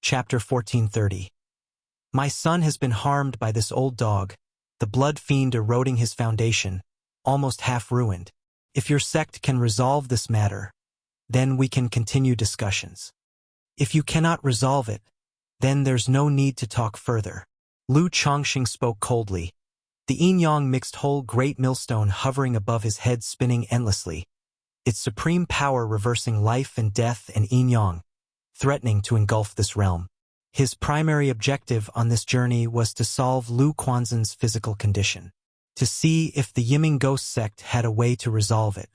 Chapter 1430. My son has been harmed by this old dog, the blood fiend eroding his foundation, almost half ruined. If your sect can resolve this matter, then we can continue discussions. If you cannot resolve it, then there's no need to talk further. Lu Chongqing spoke coldly, the yin-yang mixed whole great millstone hovering above his head spinning endlessly, its supreme power reversing life and death and yin-yang, threatening to engulf this realm. His primary objective on this journey was to solve Lu Quanzhen's physical condition, to see if the Yiming Ghost sect had a way to resolve it.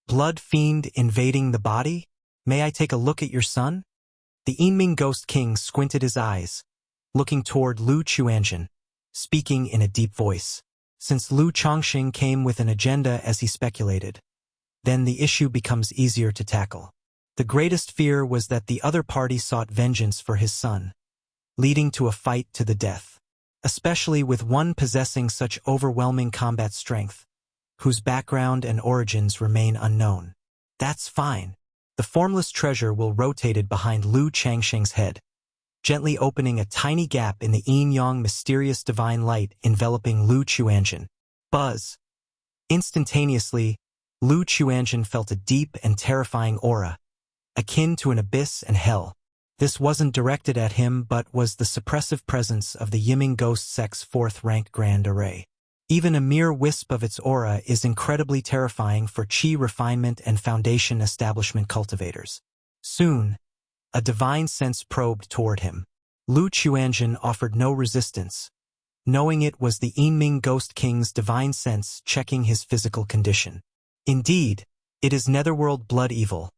Blood fiend invading the body? May I take a look at your son? The Yiming Ghost King squinted his eyes, looking toward Lu Quanzhen, speaking in a deep voice. Since Lu Chongqing came with an agenda as he speculated, then the issue becomes easier to tackle. The greatest fear was that the other party sought vengeance for his son, leading to a fight to the death, especially with one possessing such overwhelming combat strength, whose background and origins remain unknown. That's fine. The formless treasure will rotate behind Lu Changsheng's head, gently opening a tiny gap in the yin-yang mysterious divine light enveloping Lu Quanzhen. Buzz. Instantaneously, Lu Quanzhen felt a deep and terrifying aura, akin to an abyss and hell. This wasn't directed at him but was the suppressive presence of the Yiming Ghost sect's fourth-rank Grand Array. Even a mere wisp of its aura is incredibly terrifying for Qi refinement and foundation establishment cultivators. Soon, a divine sense probed toward him. Lu Quanzhen offered no resistance, knowing it was the Yiming Ghost King's divine sense checking his physical condition. Indeed, it is netherworld blood evil.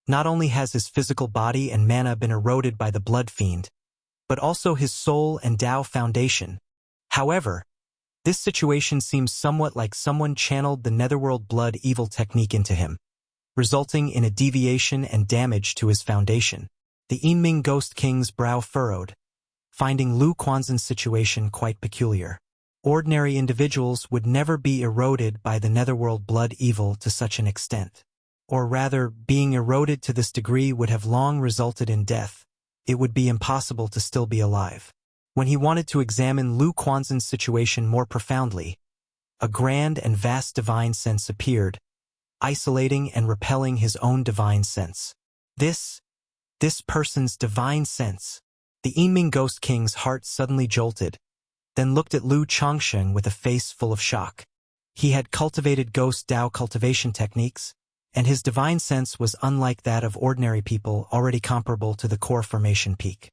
Not only has his physical body and mana been eroded by the blood fiend, but also his soul and Tao foundation. However, this situation seems somewhat like someone channeled the netherworld blood evil technique into him, resulting in a deviation and damage to his foundation. The Yiming Ghost King's brow furrowed, finding Lu Quanzhen's situation quite peculiar. Ordinary individuals would never be eroded by the netherworld blood evil to such an extent. Or rather, being eroded to this degree would have long resulted in death. It would be impossible to still be alive. When he wanted to examine Lu Quanzhen's situation more profoundly, a grand and vast divine sense appeared, isolating and repelling his own divine sense. This person's divine sense. The Yiming Ghost King's heart suddenly jolted, then looked at Lu Chongqing with a face full of shock. He had cultivated Ghost Tao cultivation techniques, and his divine sense was unlike that of ordinary people already comparable to the core formation peak.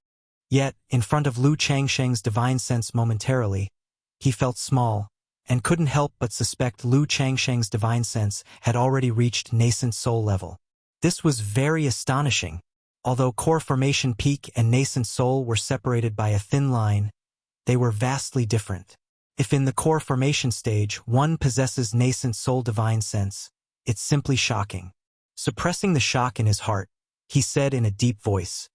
Yet, in front of Lu Changsheng's divine sense momentarily, he felt small, and couldn't help but suspect Lu Changsheng's divine sense had already reached nascent soul level. This was very astonishing. Although core formation peak and nascent soul were separated by a thin line, they were vastly different. If in the core formation stage one possesses nascent soul divine sense, it's simply shocking. Suppressing the shock in his heart, he said in a deep voice,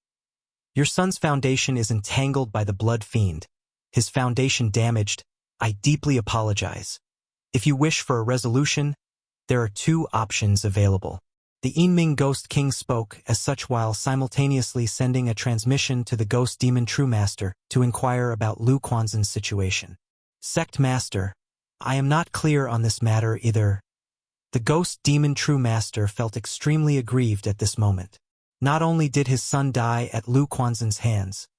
"Your son's foundation is entangled by the blood fiend. His foundation damaged. I deeply apologize. If you wish for a resolution, there are two options available." The Yiming Ghost King spoke as such while simultaneously sending a transmission to the Ghost Demon True Master to inquire about Lu Quanzhen's situation. "Sect Master, I am not clear on this matter either." The Ghost Demon True Master felt extremely aggrieved at this moment. Not only did his son die at Lu Quanzhen's hands,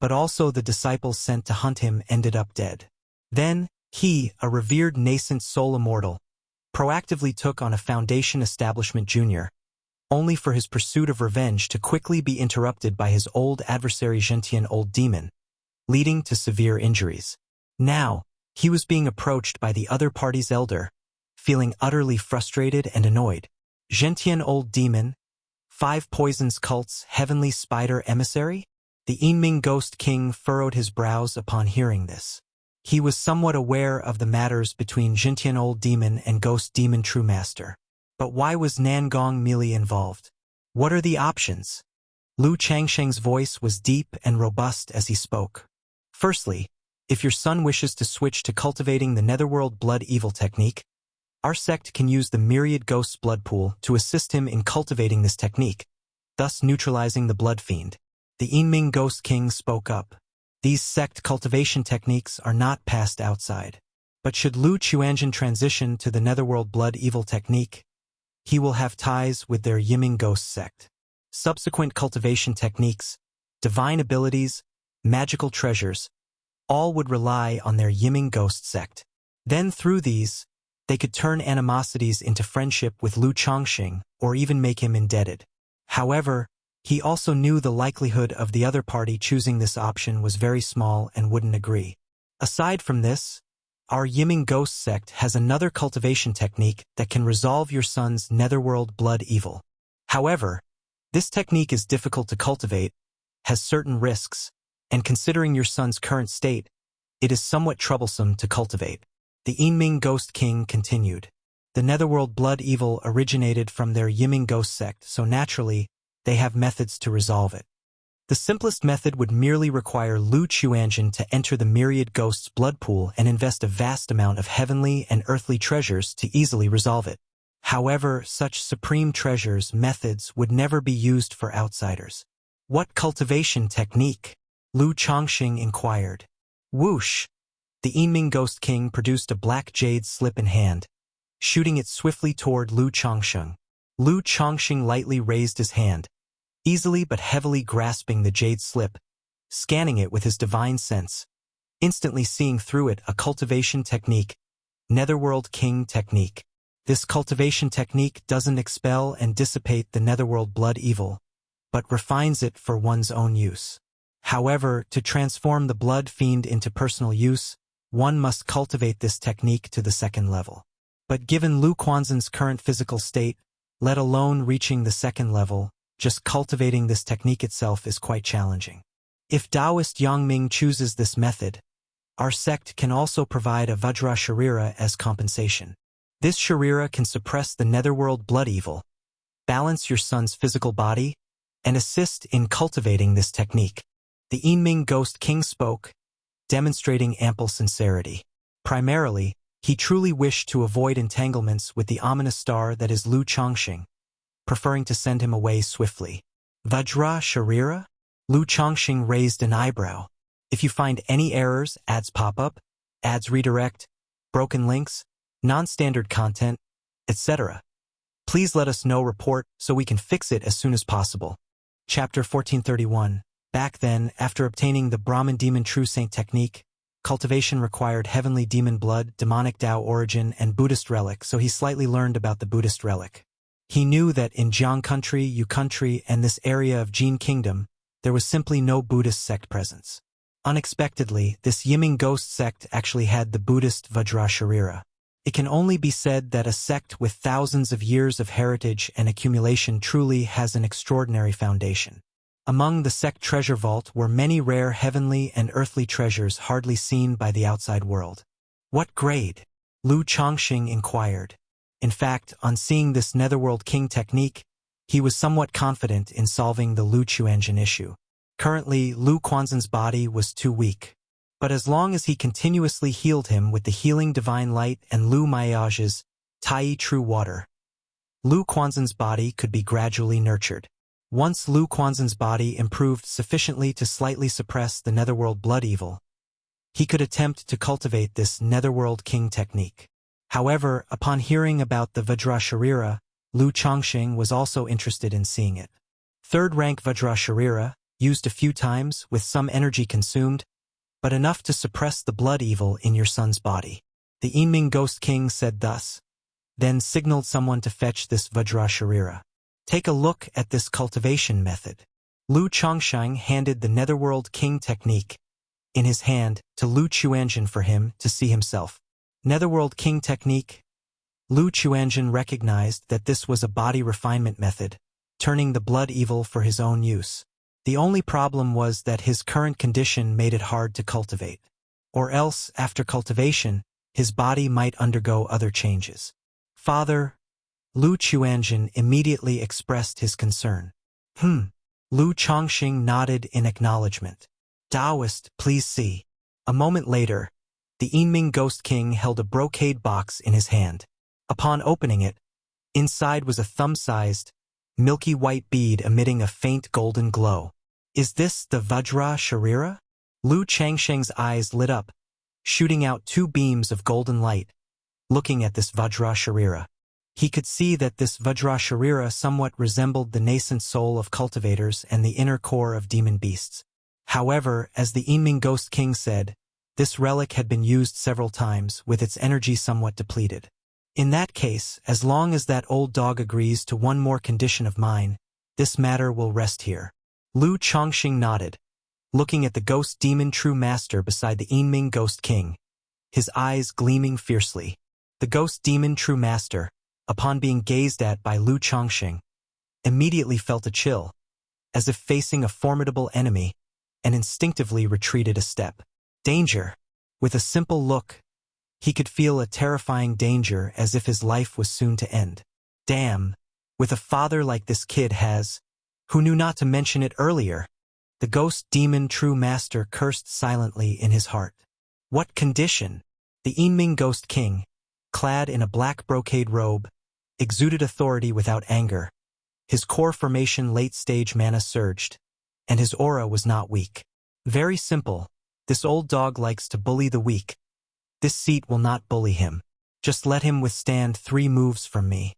but also the disciples sent to hunt him ended up dead. Then, he, a revered nascent soul immortal, proactively took on a Foundation Establishment Junior, only for his pursuit of revenge to quickly be interrupted by his old adversary Zhentian Old Demon, leading to severe injuries. Now, he was being approached by the other party's elder, feeling utterly frustrated and annoyed. Zhentian Old Demon, 5 Poisons Cult's Heavenly Spider Emissary? The Yiming Ghost King furrowed his brows upon hearing this. He was somewhat aware of the matters between Zhentian Old Demon and Ghost Demon True Master. But why was Nangong Mealy involved? What are the options? Lu Changsheng's voice was deep and robust as he spoke. Firstly, if your son wishes to switch to cultivating the netherworld blood evil technique, our sect can use the Myriad Ghost's blood pool to assist him in cultivating this technique, thus neutralizing the blood fiend. The Yinming Ghost King spoke up. These sect cultivation techniques are not passed outside. But should Lu Chuanjin transition to the Netherworld Blood Evil technique, he will have ties with their Yiming Ghost sect. Subsequent cultivation techniques, divine abilities, magical treasures, all would rely on their Yiming Ghost sect. Then through these, they could turn animosities into friendship with Lu Chongqing or even make him indebted. However, he also knew the likelihood of the other party choosing this option was very small and wouldn't agree. Aside from this, our Yiming Ghost sect has another cultivation technique that can resolve your son's Netherworld blood evil. However, this technique is difficult to cultivate, has certain risks, and considering your son's current state, it is somewhat troublesome to cultivate. The Yinming Ghost King continued. The Netherworld blood evil originated from their Yiming Ghost sect, so naturally, they have methods to resolve it. The simplest method would merely require Lu Chuanjin to enter the myriad ghosts' blood pool and invest a vast amount of heavenly and earthly treasures to easily resolve it. However, such supreme treasures' methods would never be used for outsiders. What cultivation technique? Lu Chongqing inquired. Whoosh! The Yinming Ghost King produced a black jade slip in hand, shooting it swiftly toward Lu Chongqing. Lu Chongqing lightly raised his hand, easily but heavily grasping the jade slip, scanning it with his divine sense, instantly seeing through it a cultivation technique, Netherworld King technique. This cultivation technique doesn't expel and dissipate the Netherworld blood evil, but refines it for one's own use. However, to transform the blood fiend into personal use, one must cultivate this technique to the second level. But given Lu Quanzhen's current physical state, let alone reaching the second level, just cultivating this technique itself is quite challenging. If Taoist Yangming chooses this method, our sect can also provide a Vajra Sharira as compensation. This Sharira can suppress the Netherworld blood evil, balance your son's physical body, and assist in cultivating this technique. The Yinming Ghost King spoke, demonstrating ample sincerity. Primarily, he truly wished to avoid entanglements with the ominous star that is Lu Chongqing, preferring to send him away swiftly. Vajra Sharira? Lu Chongqing raised an eyebrow. If you find any errors, ads pop up, ads redirect, broken links, non-standard content, etc., please let us know report so we can fix it as soon as possible. Chapter 1431. Back then, after obtaining the Brahmin Demon True Saint technique, cultivation required heavenly demon blood, demonic Tao origin, and Buddhist relic, so he slightly learned about the Buddhist relic. He knew that in Jiang country, Yu country, and this area of Jin kingdom, there was simply no Buddhist sect presence. Unexpectedly, this Yiming Ghost sect actually had the Buddhist Vajra Sharira. It can only be said that a sect with thousands of years of heritage and accumulation truly has an extraordinary foundation. Among the sect treasure vault were many rare heavenly and earthly treasures hardly seen by the outside world. What grade? Lu Chongqing inquired. In fact, on seeing this Netherworld King technique, he was somewhat confident in solving the Lu Chuanjin issue. Currently, Lu Quanzhen's body was too weak. But as long as he continuously healed him with the healing divine light and Lu Maiage's Tai True Water, Lu Quanzhen's body could be gradually nurtured. Once Lu Quanzhen's body improved sufficiently to slightly suppress the Netherworld blood evil, he could attempt to cultivate this Netherworld King technique. However, upon hearing about the Vajra Sharira, Lu Chongqing was also interested in seeing it. Third-rank Vajra Sharira, used a few times with some energy consumed, but enough to suppress the blood evil in your son's body. The Yinming Ghost King said thus, then signaled someone to fetch this Vajra Sharira. Take a look at this cultivation method. Lu Chongqing handed the Netherworld King technique in his hand to Lu Chuanjin for him to see himself. Netherworld King technique. Lu Chuanjin recognized that this was a body refinement method, turning the blood evil for his own use. The only problem was that his current condition made it hard to cultivate. Or else, after cultivation, his body might undergo other changes. Father, Lu Chuanjin immediately expressed his concern. Lu Chongqing nodded in acknowledgement. Taoist, please see. A moment later, the Yinming Ghost King held a brocade box in his hand. Upon opening it, inside was a thumb-sized, milky white bead emitting a faint golden glow. Is this the Vajra Sharira? Lu Changsheng's eyes lit up, shooting out two beams of golden light, looking at this Vajra Sharira. He could see that this Vajra Sharira somewhat resembled the nascent soul of cultivators and the inner core of demon beasts. However, as the Yinming Ghost King said, this relic had been used several times, with its energy somewhat depleted. In that case, as long as that old dog agrees to one more condition of mine, this matter will rest here. Lu Chongxing nodded, looking at the ghost demon true master beside the Yinming Ghost King, his eyes gleaming fiercely. The ghost demon true master, upon being gazed at by Lu Chongxing, immediately felt a chill, as if facing a formidable enemy, and instinctively retreated a step. Danger! With a simple look, he could feel a terrifying danger, as if his life was soon to end. Damn! With a father like this kid has, who knew not to mention it earlier? The ghost demon true master cursed silently in his heart. What condition? The Yinming Ghost King, clad in a black brocade robe, exuded authority without anger. His core formation late-stage mana surged, and his aura was not weak. Very simple. This old dog likes to bully the weak. This seat will not bully him. Just let him withstand 3 moves from me.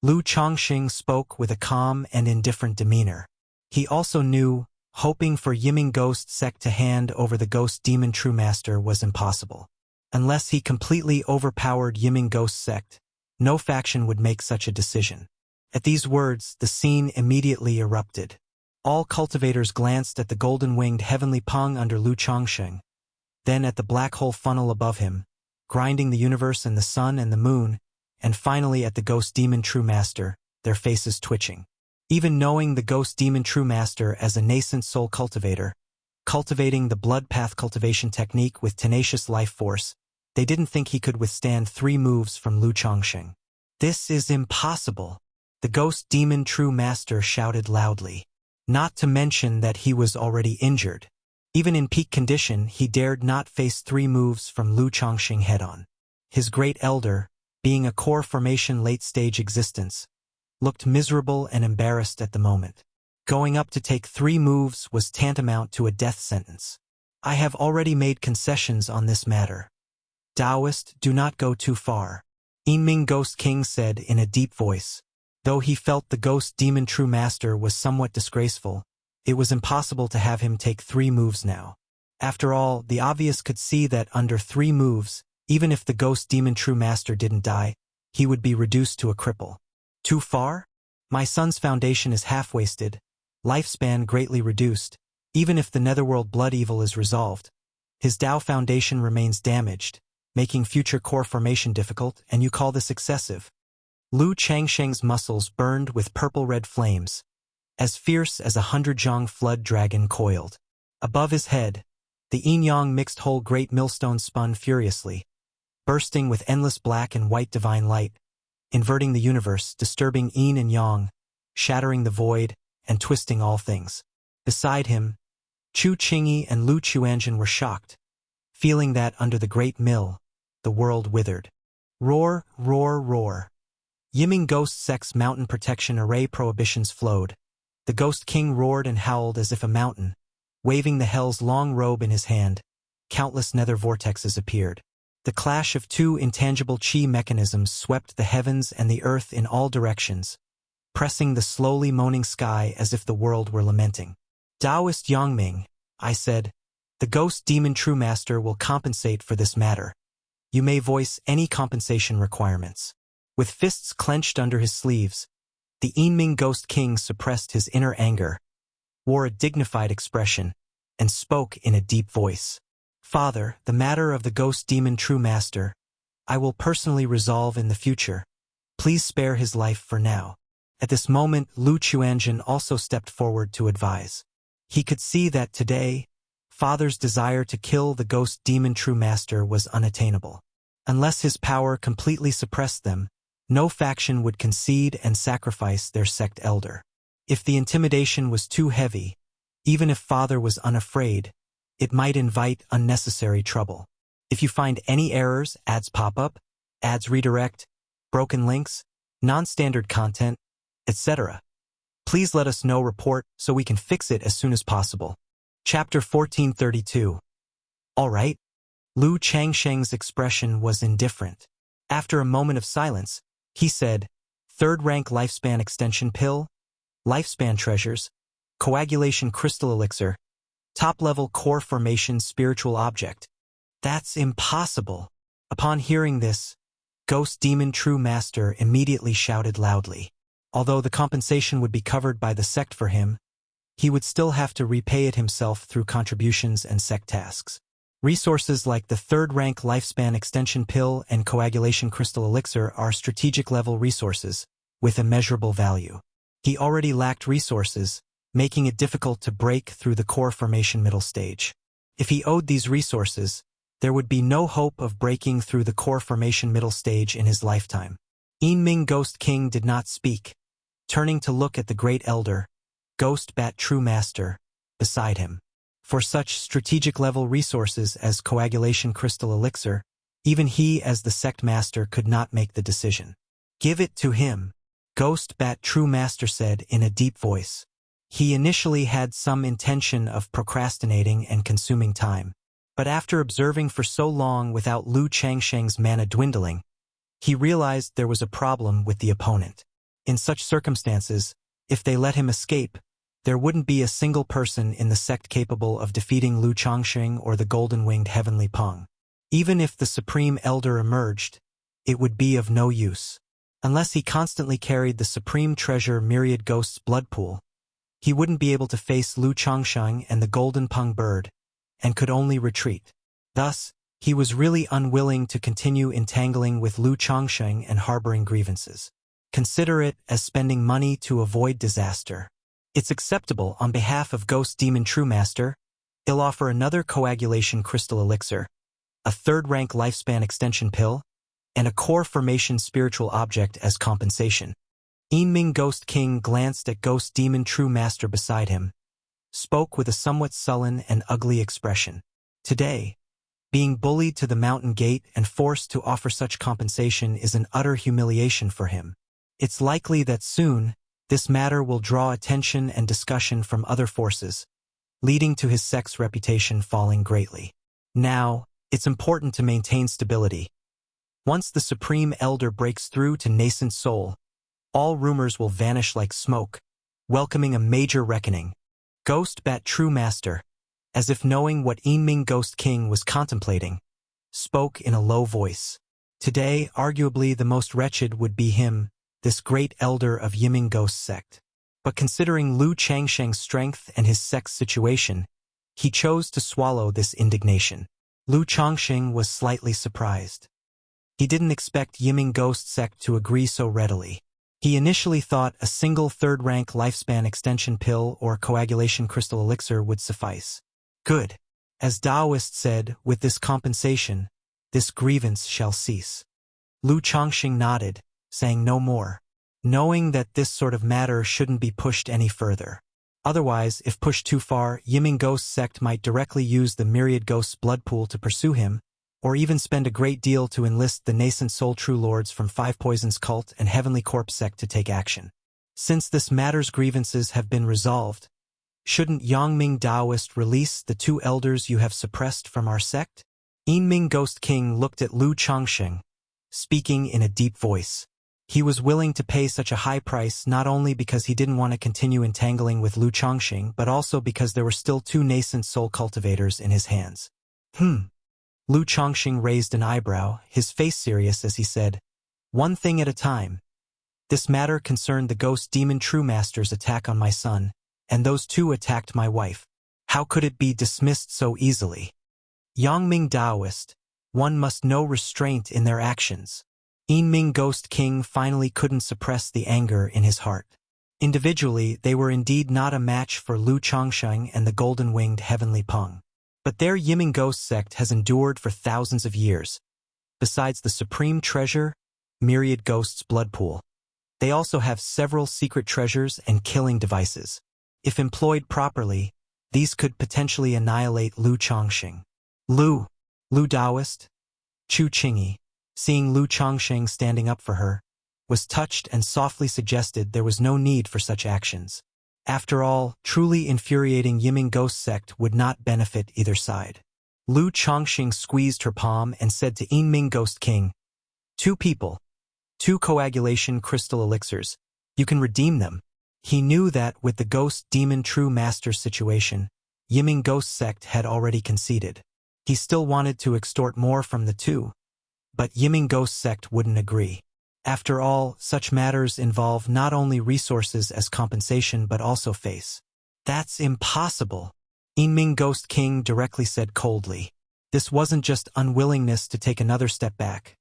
Lu Chongxing spoke with a calm and indifferent demeanor. He also knew, hoping for Yiming Ghost Sect to hand over the Ghost Demon True Master was impossible. Unless he completely overpowered Yiming Ghost Sect, no faction would make such a decision. At these words, the scene immediately erupted. All cultivators glanced at the golden-winged heavenly Peng under Lu Chongxing, then at the black hole funnel above him, grinding the universe and the sun and the moon, and finally at the Ghost Demon True Master, their faces twitching. Even knowing the Ghost Demon True Master as a nascent soul cultivator, cultivating the blood path cultivation technique with tenacious life force, they didn't think he could withstand 3 moves from Lu Chongxing. This is impossible, the Ghost Demon True Master shouted loudly. Not to mention that he was already injured. Even in peak condition, he dared not face 3 moves from Lu Chongxing head-on. His great elder, being a core formation late-stage existence, looked miserable and embarrassed at the moment. Going up to take 3 moves was tantamount to a death sentence. I have already made concessions on this matter. Taoist, do not go too far, Yinming Ghost King said in a deep voice. Though he felt the Ghost Demon True Master was somewhat disgraceful, it was impossible to have him take 3 moves now. After all, the obvious could see that under 3 moves, even if the Ghost Demon True Master didn't die, he would be reduced to a cripple. Too far? My son's foundation is half-wasted, lifespan greatly reduced. Even if the Netherworld blood evil is resolved, his Dao foundation remains damaged, making future core formation difficult, and you call this excessive? Lu Changsheng's muscles burned with purple-red flames, as fierce as a 100-zhang flood dragon coiled. Above his head, the yin-yang mixed whole great millstone spun furiously, bursting with endless black and white divine light, inverting the universe, disturbing yin and yang, shattering the void, and twisting all things. Beside him, Chu Qingyi and Lu Chuanjin were shocked, feeling that under the great mill, the world withered. Roar, roar, roar. Yiming Ghost Sect's mountain protection array prohibitions flowed. The Ghost King roared and howled as if a mountain, waving the hell's long robe in his hand. Countless nether vortexes appeared. The clash of 2 intangible chi mechanisms swept the heavens and the earth in all directions, pressing the slowly moaning sky as if the world were lamenting. Taoist Yangming, I said, the Ghost Demon True Master will compensate for this matter. You may voice any compensation requirements. With fists clenched under his sleeves, the Yinming Ghost King suppressed his inner anger, wore a dignified expression, and spoke in a deep voice. Father, the matter of the Ghost Demon True Master, I will personally resolve in the future. Please spare his life for now. At this moment, Lu Chuanjin also stepped forward to advise. He could see that today, Father's desire to kill the Ghost Demon True Master was unattainable. Unless his power completely suppressed them, no faction would concede and sacrifice their sect elder. If the intimidation was too heavy, even if Father was unafraid, it might invite unnecessary trouble. If you find any errors, ads pop up, ads redirect, broken links, non-standard content, etc., Please let us know report so we can fix it as soon as possible. Chapter 1432. All right. Lu Changsheng's expression was indifferent. After a moment of silence, he said, "Third-rank lifespan extension pill, lifespan treasures, coagulation crystal elixir, top-level core formation spiritual object. That's impossible." Upon hearing this, Ghost Demon True Master immediately shouted loudly. Although the compensation would be covered by the sect for him, he would still have to repay it himself through contributions and sect tasks. Resources like the third-rank lifespan extension pill and coagulation crystal elixir are strategic-level resources with immeasurable value. He already lacked resources, making it difficult to break through the core formation middle stage. If he owed these resources, there would be no hope of breaking through the core formation middle stage in his lifetime. Yinming Ghost King did not speak, turning to look at the Great Elder, Ghost Bat True Master, beside him. For such strategic-level resources as coagulation crystal elixir, even he as the sect master could not make the decision. "Give it to him," Ghost Bat True Master said in a deep voice. He initially had some intention of procrastinating and consuming time, but after observing for so long without Lu Changsheng's mana dwindling, he realized there was a problem with the opponent. In such circumstances, if they let him escape, there wouldn't be a single person in the sect capable of defeating Lu Changsheng or the golden-winged heavenly Peng. Even if the Supreme Elder emerged, it would be of no use. Unless he constantly carried the Supreme Treasure Myriad Ghost's blood pool, he wouldn't be able to face Lu Changsheng and the golden Peng bird, and could only retreat. Thus, he was really unwilling to continue entangling with Lu Changsheng and harboring grievances. Consider it as spending money to avoid disaster. It's acceptable on behalf of Ghost Demon True Master. He'll offer another coagulation crystal elixir, a third-rank lifespan extension pill, and a core formation spiritual object as compensation. Yinming Ghost King glanced at Ghost Demon True Master beside him, spoke with a somewhat sullen and ugly expression. Today, being bullied to the mountain gate and forced to offer such compensation is an utter humiliation for him. It's likely that soon, this matter will draw attention and discussion from other forces, leading to his sect's reputation falling greatly. Now, it's important to maintain stability. Once the Supreme Elder breaks through to nascent soul, all rumors will vanish like smoke, welcoming a major reckoning. Ghost Bat True Master, as if knowing what Yinming Ghost King was contemplating, spoke in a low voice. Today, arguably the most wretched would be him, this great elder of Yiming Ghost sect. But considering Lu Changsheng's strength and his sect's situation, he chose to swallow this indignation. Lu Changsheng was slightly surprised. He didn't expect Yiming Ghost sect to agree so readily. He initially thought a single third-rank lifespan extension pill or coagulation crystal elixir would suffice. Good. As Taoist said, with this compensation, this grievance shall cease. Lu Changsheng nodded, saying no more, knowing that this sort of matter shouldn't be pushed any further. Otherwise, if pushed too far, Yiming Ghost sect might directly use the Myriad Ghost's blood pool to pursue him, or even spend a great deal to enlist the nascent Soul True Lords from Five Poisons cult and Heavenly Corpse sect to take action. Since this matter's grievances have been resolved, shouldn't Yangming Taoist release the two elders you have suppressed from our sect? Yinming Ghost King looked at Lu Changsheng, speaking in a deep voice. He was willing to pay such a high price not only because he didn't want to continue entangling with Lu Changsheng, but also because there were still two nascent soul cultivators in his hands. Lu Changsheng raised an eyebrow, his face serious as he said, "One thing at a time. This matter concerned the Ghost Demon True Master's attack on my son, and those two attacked my wife. How could it be dismissed so easily? Yangming Taoist, one must know restraint in their actions." Yinming Ghost King finally couldn't suppress the anger in his heart. Individually, they were indeed not a match for Lu Changsheng and the golden-winged heavenly Peng. But their Yiming Ghost sect has endured for thousands of years. Besides the supreme treasure, Myriad Ghost's blood pool, they also have several secret treasures and killing devices. If employed properly, these could potentially annihilate Lu Changsheng. Lu Taoist, Chu Qingyi, seeing Lu Changsheng standing up for her, was touched and softly suggested there was no need for such actions. After all, truly infuriating Yiming ghost sect would not benefit either side. Lu Chongqing squeezed her palm and said to Yiming Ghost King, "Two people. 2 coagulation crystal elixirs. You can redeem them." He knew that with the Ghost Demon True Master situation, Yiming Ghost Sect had already conceded. He still wanted to extort more from the two, but Yiming Ghost Sect wouldn't agree. After all, such matters involve not only resources as compensation but also face. "That's impossible," Yiming Ghost King directly said coldly. This wasn't just unwillingness to take another step back.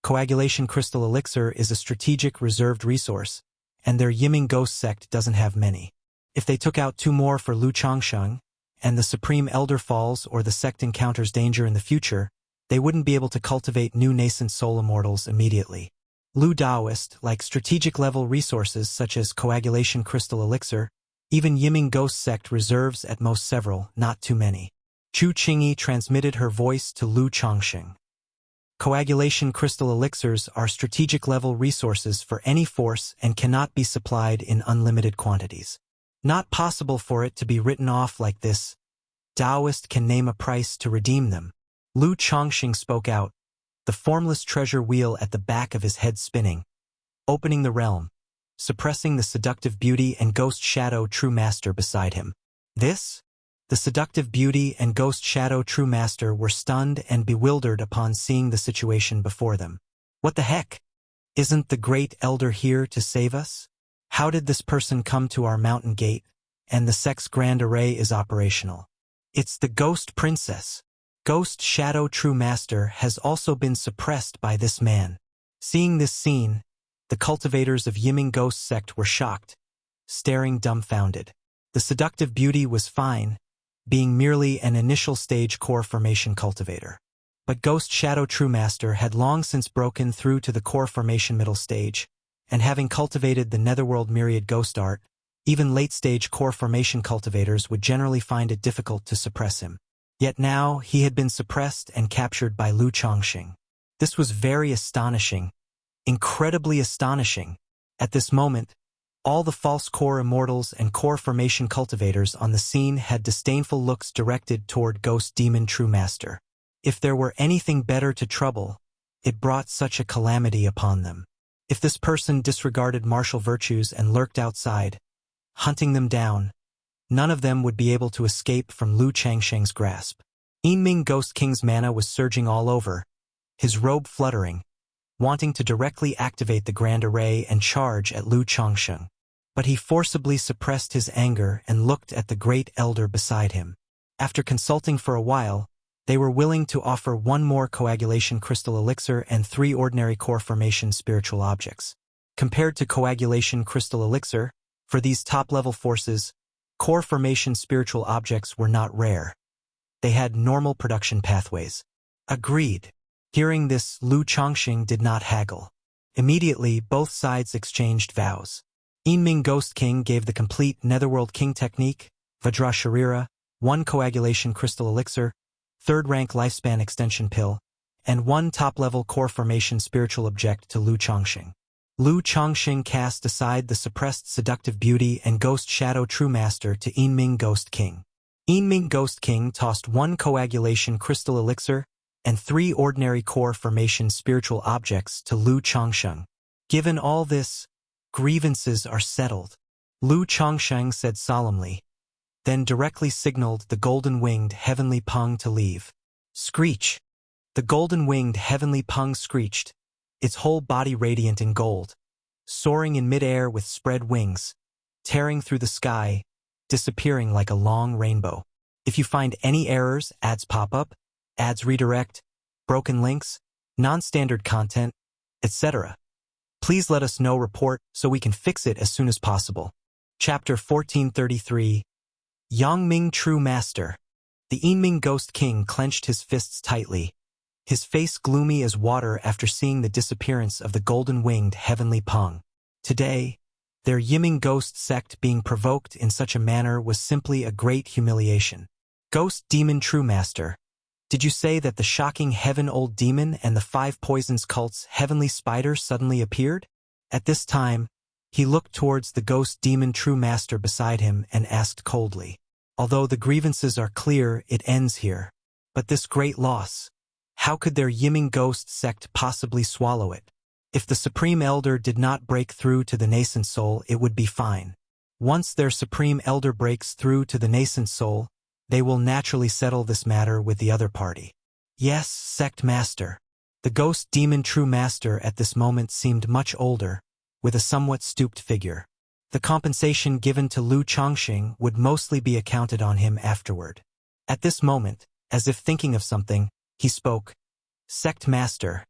Coagulation crystal elixir is a strategic reserved resource, and their Yiming Ghost Sect doesn't have many. If they took out 2 more for Lu Chongsheng, and the Supreme Elder falls or the sect encounters danger in the future, they wouldn't be able to cultivate new nascent soul immortals immediately. Lu Daoist, like strategic-level resources such as coagulation crystal elixir, even Yiming Ghost Sect reserves at most several, not too many. Chu Qingyi transmitted her voice to Lu Chongsheng. Coagulation crystal elixirs are strategic-level resources for any force and cannot be supplied in unlimited quantities. Not possible for it to be written off like this. Daoist can name a price to redeem them. Lu Chongqing spoke out, the formless treasure wheel at the back of his head spinning, opening the realm, suppressing the seductive beauty and ghost shadow true master beside him. This? The seductive beauty and ghost shadow true master were stunned and bewildered upon seeing the situation before them. What the heck? Isn't the great elder here to save us? How did this person come to our mountain gate? And the sect's grand array is operational. It's the ghost princess. Ghost shadow true master has also been suppressed by this man. Seeing this scene, the cultivators of Yiming Ghost Sect were shocked, staring dumbfounded. The seductive beauty was fine, being merely an initial stage core formation cultivator. But Ghost Shadow True Master had long since broken through to the core formation middle stage, and having cultivated the Netherworld Myriad Ghost Art, even late-stage core formation cultivators would generally find it difficult to suppress him. Yet now he had been suppressed and captured by Lu Chongqing. This was very astonishing, incredibly astonishing. At this moment, all the false core immortals and core formation cultivators on the scene had disdainful looks directed toward Ghost Demon True Master. If there were anything better to trouble, it brought such a calamity upon them. If this person disregarded martial virtues and lurked outside, hunting them down, none of them would be able to escape from Lu Changsheng's grasp. Yiming Ghost King's mana was surging all over, his robe fluttering, wanting to directly activate the grand array and charge at Lu Chongsheng. But he forcibly suppressed his anger and looked at the great elder beside him. After consulting for a while, they were willing to offer 1 more coagulation crystal elixir and 3 ordinary core formation spiritual objects. Compared to coagulation crystal elixir, for these top-level forces, core formation spiritual objects were not rare. They had normal production pathways. Agreed. Hearing this, Lu Chongqing did not haggle. Immediately, both sides exchanged vows. Yiming Ghost King gave the complete Netherworld King technique, Vajra Sharira, 1 coagulation crystal elixir, 3rd rank lifespan extension pill, and 1 top-level core formation spiritual object to Lu Chongqing. Lu Chongqing cast aside the suppressed seductive beauty and ghost shadow true master to Yiming Ghost King. Yiming Ghost King tossed 1 coagulation crystal elixir and 3 ordinary core formation spiritual objects to Lu Chongqing. Given all this, grievances are settled, Lu Chongqing said solemnly, then directly signaled the golden-winged heavenly Peng to leave. Screech! The golden-winged heavenly Peng screeched, its whole body radiant in gold, soaring in mid-air with spread wings, tearing through the sky, disappearing like a long rainbow. If you find any errors, ads pop up, ads redirect, broken links, non-standard content, etc., please let us know. Report so we can fix it as soon as possible. Chapter 1433. Yongming True Master. The Yiming Ghost King clenched his fists tightly, his face gloomy as water after seeing the disappearance of the golden-winged heavenly Peng. Today, their Yiming Ghost sect being provoked in such a manner was simply a great humiliation. Ghost Demon True Master. Did you say that the shocking Heaven Old Demon and the 5 Poisons cult's heavenly spider suddenly appeared? At this time, he looked towards the ghost demon true master beside him and asked coldly, "Although the grievances are clear, it ends here. But this great loss, how could their Yiming ghost sect possibly swallow it? If the Supreme Elder did not break through to the nascent soul, it would be fine. Once their Supreme Elder breaks through to the nascent soul, they will naturally settle this matter with the other party." "Yes, sect master." The ghost demon true master at this moment seemed much older, with a somewhat stooped figure. The compensation given to Lu Chongqing would mostly be accounted on him afterward. At this moment, as if thinking of something, he spoke, "Sect master,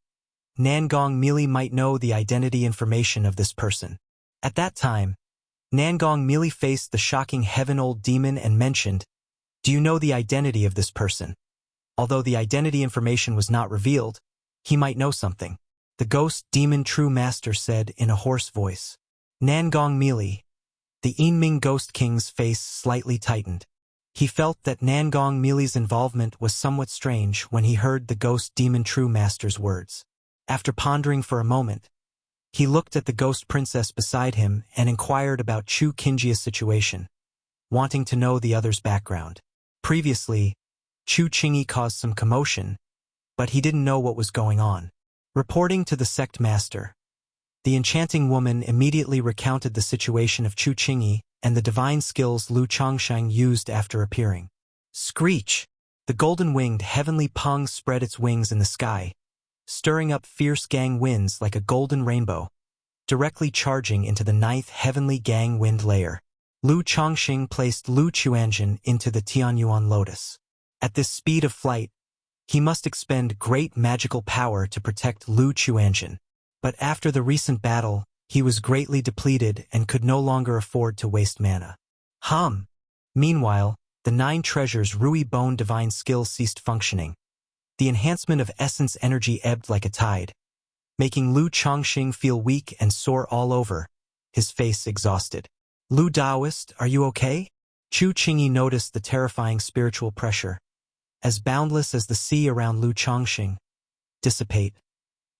Nangong Mealy might know the identity information of this person." At that time, Nangong Mealy faced the shocking heaven-old demon and mentioned, "Do you know the identity of this person?" Although the identity information was not revealed, he might know something. The ghost demon true master said in a hoarse voice, "Nangong Mealy." The Yinming Ghost King's face slightly tightened. He felt that Nangong Mealy's involvement was somewhat strange when he heard the ghost demon true master's words. After pondering for a moment, he looked at the ghost princess beside him and inquired about Chu Qingjia's situation, wanting to know the other's background. Previously, Chu Qingyi caused some commotion, but he didn't know what was going on. Reporting to the sect master, the enchanting woman immediately recounted the situation of Chu Qingyi and the divine skills Lu Chongsheng used after appearing. Screech! The golden-winged heavenly Peng spread its wings in the sky, stirring up fierce gang winds like a golden rainbow, directly charging into the 9th heavenly gang wind layer. Lu Chongxing placed Lu Chuanjin into the Tianyuan lotus. At this speed of flight, he must expend great magical power to protect Lu Chuanjin. But after the recent battle, he was greatly depleted and could no longer afford to waste mana. Meanwhile, the 9 treasures Rui Bone divine skill ceased functioning. The enhancement of essence energy ebbed like a tide, making Lu Chongxing feel weak and sore all over, his face exhausted. "Lu Daoist, are you okay?" Chu Qingyi noticed the terrifying spiritual pressure, as boundless as the sea around Lu Chongxing, dissipate,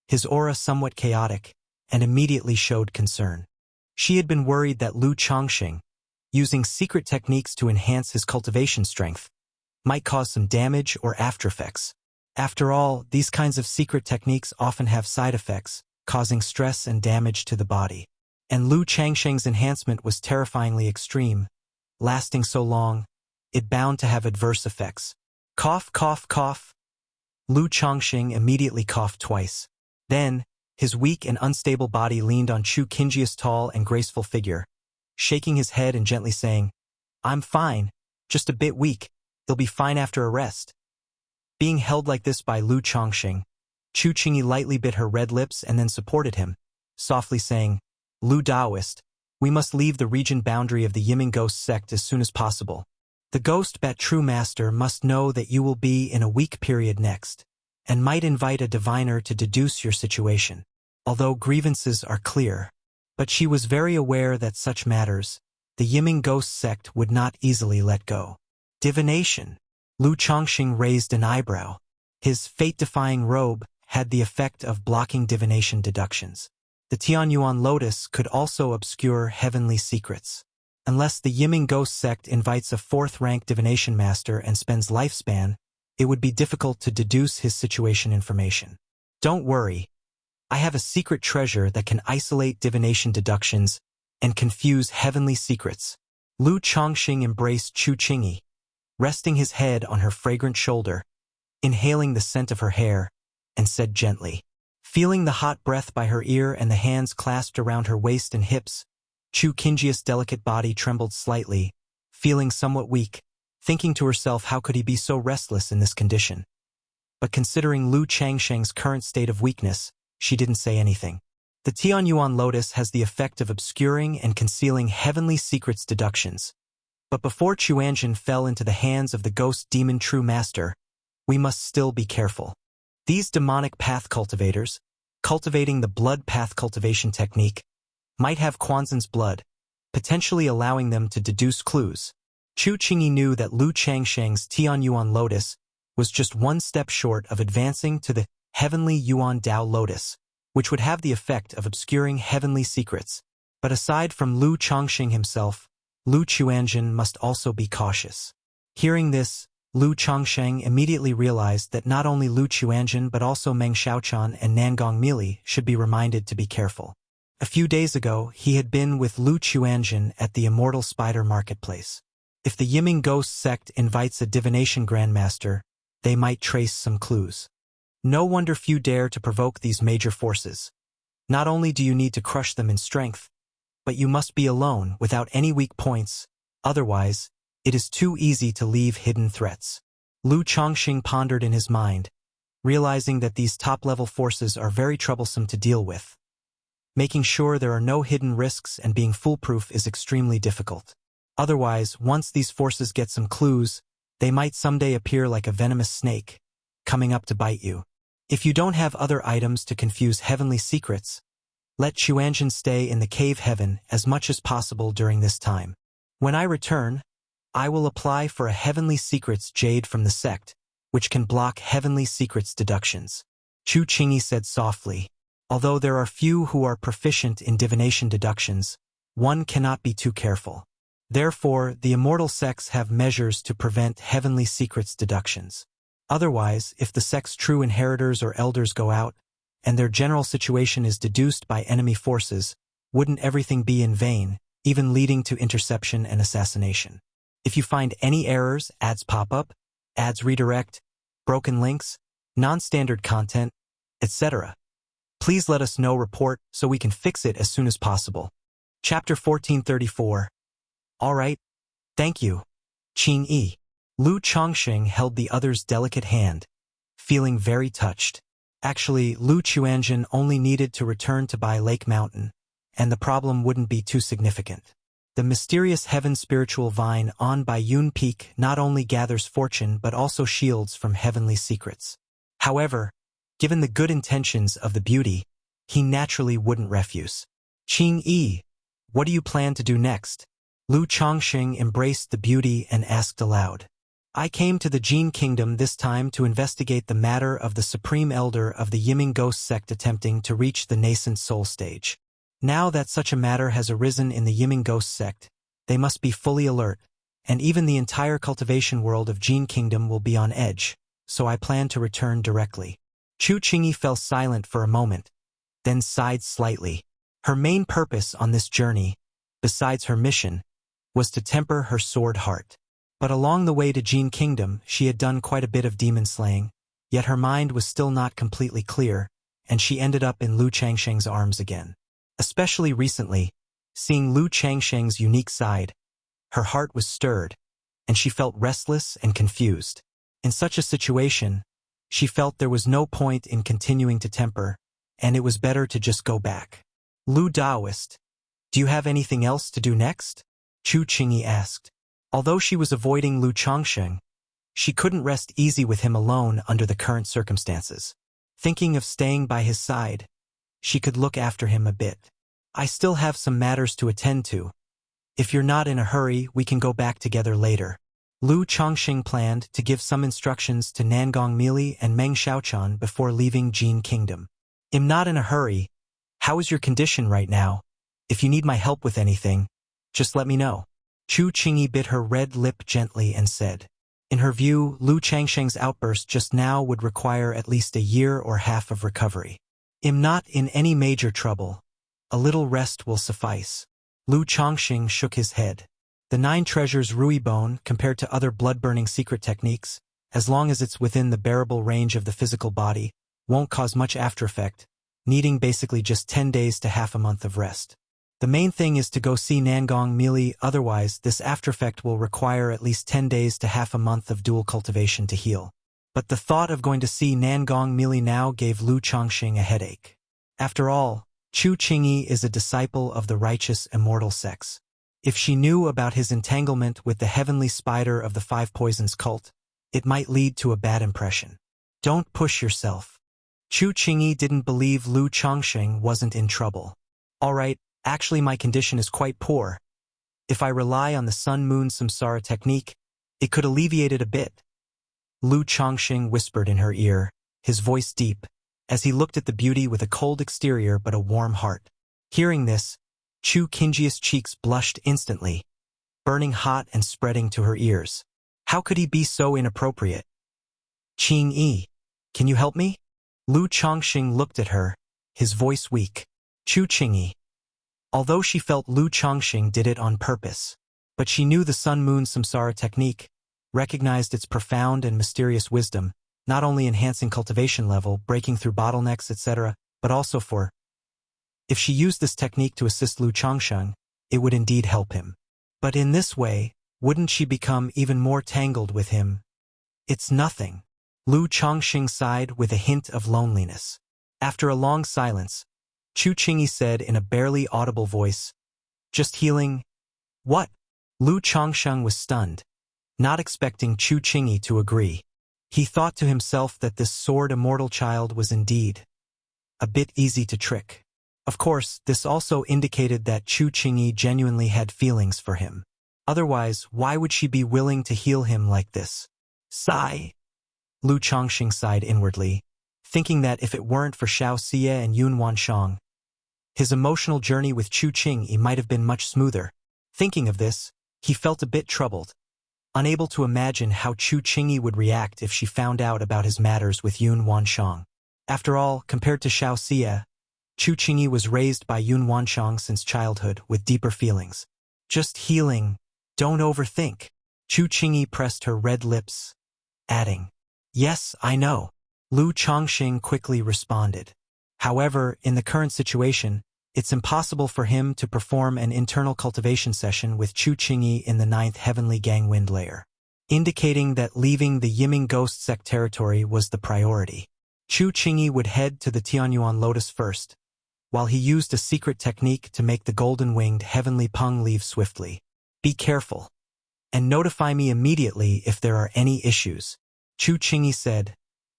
his aura somewhat chaotic, and immediately showed concern. She had been worried that Lu Chongxing, using secret techniques to enhance his cultivation strength, might cause some damage or aftereffects. After all, these kinds of secret techniques often have side effects, causing stress and damage to the body. And Lu Changsheng's enhancement was terrifyingly extreme, lasting so long, it bound to have adverse effects. Cough, cough, cough. Lu Chongxing immediately coughed twice. Then, his weak and unstable body leaned on Chu Qingjia's tall and graceful figure, shaking his head and gently saying, "I'm fine, just a bit weak, they'll be fine after a rest." Being held like this by Lu Chongxing, Chu Qingyi lightly bit her red lips and then supported him, softly saying, "Lu Daoist, we must leave the region boundary of the Yiming Ghost sect as soon as possible. The Ghost Bat True Master must know that you will be in a weak period next, and might invite a diviner to deduce your situation, although grievances are clear." But she was very aware that such matters, the Yiming Ghost sect would not easily let go. Divination. Lu Chongxing raised an eyebrow. His fate-defying robe had the effect of blocking divination deductions. The Tianyuan lotus could also obscure heavenly secrets. Unless the Yiming Ghost sect invites a 4th-rank divination master and spends lifespan, it would be difficult to deduce his situation information. "Don't worry. I have a secret treasure that can isolate divination deductions and confuse heavenly secrets." Lu Chongxing embraced Chu Qingyi, resting his head on her fragrant shoulder, inhaling the scent of her hair, and said gently. Feeling the hot breath by her ear and the hands clasped around her waist and hips, Chu Qingjia's delicate body trembled slightly, feeling somewhat weak, thinking to herself how could he be so restless in this condition. But considering Lu Changsheng's current state of weakness, she didn't say anything. The Tianyuan lotus has the effect of obscuring and concealing heavenly secrets deductions. But before Chuanjin fell into the hands of the ghost demon true master, we must still be careful. These demonic path cultivators, cultivating the blood path cultivation technique, might have Quanzhen's blood, potentially allowing them to deduce clues. Chu Qingyi knew that Lu Changsheng's Tianyuan lotus was just one step short of advancing to the heavenly Yuan Dao lotus, which would have the effect of obscuring heavenly secrets. But aside from Lu Chongqing himself, Lu Chuanzhen must also be cautious. Hearing this, Lu Chongsheng immediately realized that not only Lu Chuanzhen but also Meng Xiaochan and Nangong Mili should be reminded to be careful. A few days ago, he had been with Lu Chuanzhen at the Immortal Spider Marketplace. If the Yiming Ghost sect invites a divination grandmaster, they might trace some clues. No wonder few dare to provoke these major forces. Not only do you need to crush them in strength, but you must be alone without any weak points, otherwise, it is too easy to leave hidden threats. Lu Chongqing pondered in his mind, realizing that these top-level forces are very troublesome to deal with. Making sure there are no hidden risks and being foolproof is extremely difficult. Otherwise, once these forces get some clues, they might someday appear like a venomous snake, coming up to bite you. If you don't have other items to confuse heavenly secrets, let Chuanzhen stay in the cave heaven as much as possible during this time. When I return, I will apply for a heavenly secrets jade from the sect, which can block heavenly secrets deductions. Chu Qingyi said softly. Although there are few who are proficient in divination deductions, one cannot be too careful. Therefore, the immortal sects have measures to prevent heavenly secrets deductions. Otherwise, if the sect's true inheritors or elders go out, and their general situation is deduced by enemy forces, wouldn't everything be in vain, even leading to interception and assassination? If you find any errors, ads pop up, ads redirect, broken links, non-standard content, etc., please let us know report so we can fix it as soon as possible. Chapter 1434. Alright, thank you, Qingyi. Lu Chongqing held the other's delicate hand, feeling very touched. Actually, Lu Chuanzhen only needed to return to Bai Lake Mountain, and the problem wouldn't be too significant. The mysterious heaven spiritual vine on Bai Yun Peak not only gathers fortune but also shields from heavenly secrets. However, given the good intentions of the beauty, he naturally wouldn't refuse. Qingyi, what do you plan to do next? Lu Chongqing embraced the beauty and asked aloud. I came to the Jin Kingdom this time to investigate the matter of the Supreme Elder of the Yiming Ghost sect attempting to reach the nascent soul stage. Now that such a matter has arisen in the Yiming Ghost sect, they must be fully alert, and even the entire cultivation world of Jin Kingdom will be on edge, so I plan to return directly. Chu Qingyi fell silent for a moment, then sighed slightly. Her main purpose on this journey, besides her mission, was to temper her sword heart. But along the way to Jin Kingdom, she had done quite a bit of demon slaying, yet her mind was still not completely clear, and she ended up in Lu Changsheng's arms again. Especially recently, seeing Lu Changsheng's unique side, her heart was stirred, and she felt restless and confused. In such a situation, she felt there was no point in continuing to temper, and it was better to just go back. Lu Daoist, do you have anything else to do next? Chu Qingyi asked. Although she was avoiding Lu Chongqing, she couldn't rest easy with him alone under the current circumstances. Thinking of staying by his side, she could look after him a bit. I still have some matters to attend to. If you're not in a hurry, we can go back together later. Lu Chongqing planned to give some instructions to Nangong Mili and Meng Xiaochan before leaving Jin Kingdom. I'm not in a hurry. How is your condition right now? If you need my help with anything, just let me know. Chu Qingyi bit her red lip gently and said. In her view, Lu Changsheng's outburst just now would require at least a year or half of recovery. I'm not in any major trouble. A little rest will suffice. Lu Chongqing shook his head. The 9 treasures Rui Bone, compared to other blood-burning secret techniques, as long as it's within the bearable range of the physical body, won't cause much aftereffect, needing basically just 10 days to half a month of rest. The main thing is to go see Nangong Mili, otherwise this aftereffect will require at least 10 days to half a month of dual cultivation to heal. But the thought of going to see Nangong Mili now gave Lu Chongqing a headache. After all, Chu Qingyi is a disciple of the righteous Immortal sects. If she knew about his entanglement with the heavenly spider of the 5 poisons cult, it might lead to a bad impression. Don't push yourself. Chu Qingyi didn't believe Lu Chongqing wasn't in trouble. Alright, actually my condition is quite poor. If I rely on the sun-moon samsara technique, it could alleviate it a bit. Lu Chongqing whispered in her ear, his voice deep, as he looked at the beauty with a cold exterior but a warm heart. Hearing this, Chu Qingji's cheeks blushed instantly, burning hot and spreading to her ears. How could he be so inappropriate? Qing-yi, can you help me? Lu Chongqing looked at her, his voice weak. Chu Qingyi. Although she felt Lu Chongqing did it on purpose, but she knew the Sun-Moon Samsara technique, recognized its profound and mysterious wisdom, not only enhancing cultivation level, breaking through bottlenecks, etc., but also for, if she used this technique to assist Lu Chongqing, it would indeed help him. But in this way, wouldn't she become even more tangled with him? It's nothing. Lu Chongqing sighed with a hint of loneliness. After a long silence, Chu Qingyi said in a barely audible voice, "Just healing." What? Lu Chongqing was stunned, not expecting Chu Qingyi to agree. He thought to himself that this sword immortal child was indeed a bit easy to trick. Of course, this also indicated that Chu Qingyi genuinely had feelings for him. Otherwise, why would she be willing to heal him like this? Sigh. Lu Chongqing sighed inwardly, thinking that if it weren't for Xiao Xie and Yun Wanshang, his emotional journey with Chu Qingyi might have been much smoother. Thinking of this, he felt a bit troubled, unable to imagine how Chu Qingyi would react if she found out about his matters with Yun Wanshang. After all, compared to Xiao Xie, Chu Qingyi was raised by Yun Wanshang since childhood with deeper feelings. Just healing, don't overthink. Chu Qingyi pressed her red lips, adding, "Yes, I know." Lu Chongqing quickly responded. However, in the current situation, it's impossible for him to perform an internal cultivation session with Chu Qingyi in the 9th Heavenly Gangwind layer, indicating that leaving the Yiming Ghost Sect territory was the priority. Chu Qingyi would head to the Tianyuan Lotus first, while he used a secret technique to make the golden-winged Heavenly Peng leave swiftly. Be careful, and notify me immediately if there are any issues, Chu Qingyi said,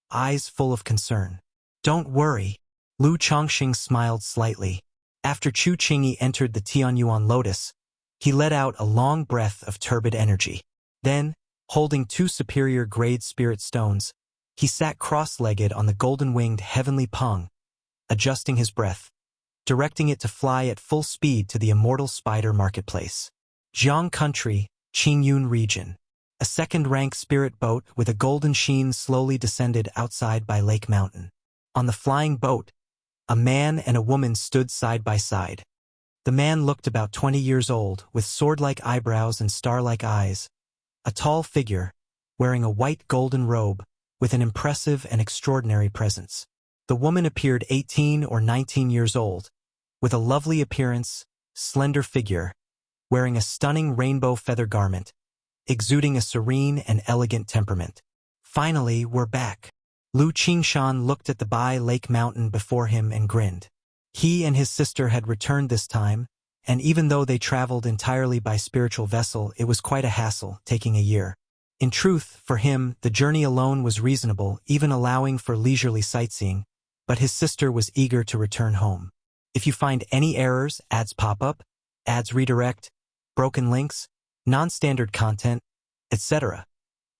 eyes full of concern. Don't worry. Lu Chongqing smiled slightly. After Chu Qingyi entered the Tianyuan Lotus, he let out a long breath of turbid energy. Then, holding 2 superior-grade spirit stones, he sat cross-legged on the golden-winged Heavenly Peng, adjusting his breath, directing it to fly at full speed to the Immortal Spider Marketplace. Jiang Country, Qingyun Region. A second-rank spirit boat with a golden sheen slowly descended outside by Lake Mountain. On the flying boat, a man and a woman stood side by side. The man looked about 20 years old, with sword-like eyebrows and star-like eyes. A tall figure, wearing a white golden robe, with an impressive and extraordinary presence. The woman appeared 18 or 19 years old, with a lovely appearance, slender figure, wearing a stunning rainbow feather garment, exuding a serene and elegant temperament. Finally, we're back. Lu Qingshan looked at the Bai Lake Mountain before him and grinned. He and his sister had returned this time, and even though they traveled entirely by spiritual vessel, it was quite a hassle, taking a year. In truth, for him, the journey alone was reasonable, even allowing for leisurely sightseeing, but his sister was eager to return home. If you find any errors, ads pop up, ads redirect, broken links, non-standard content, etc.,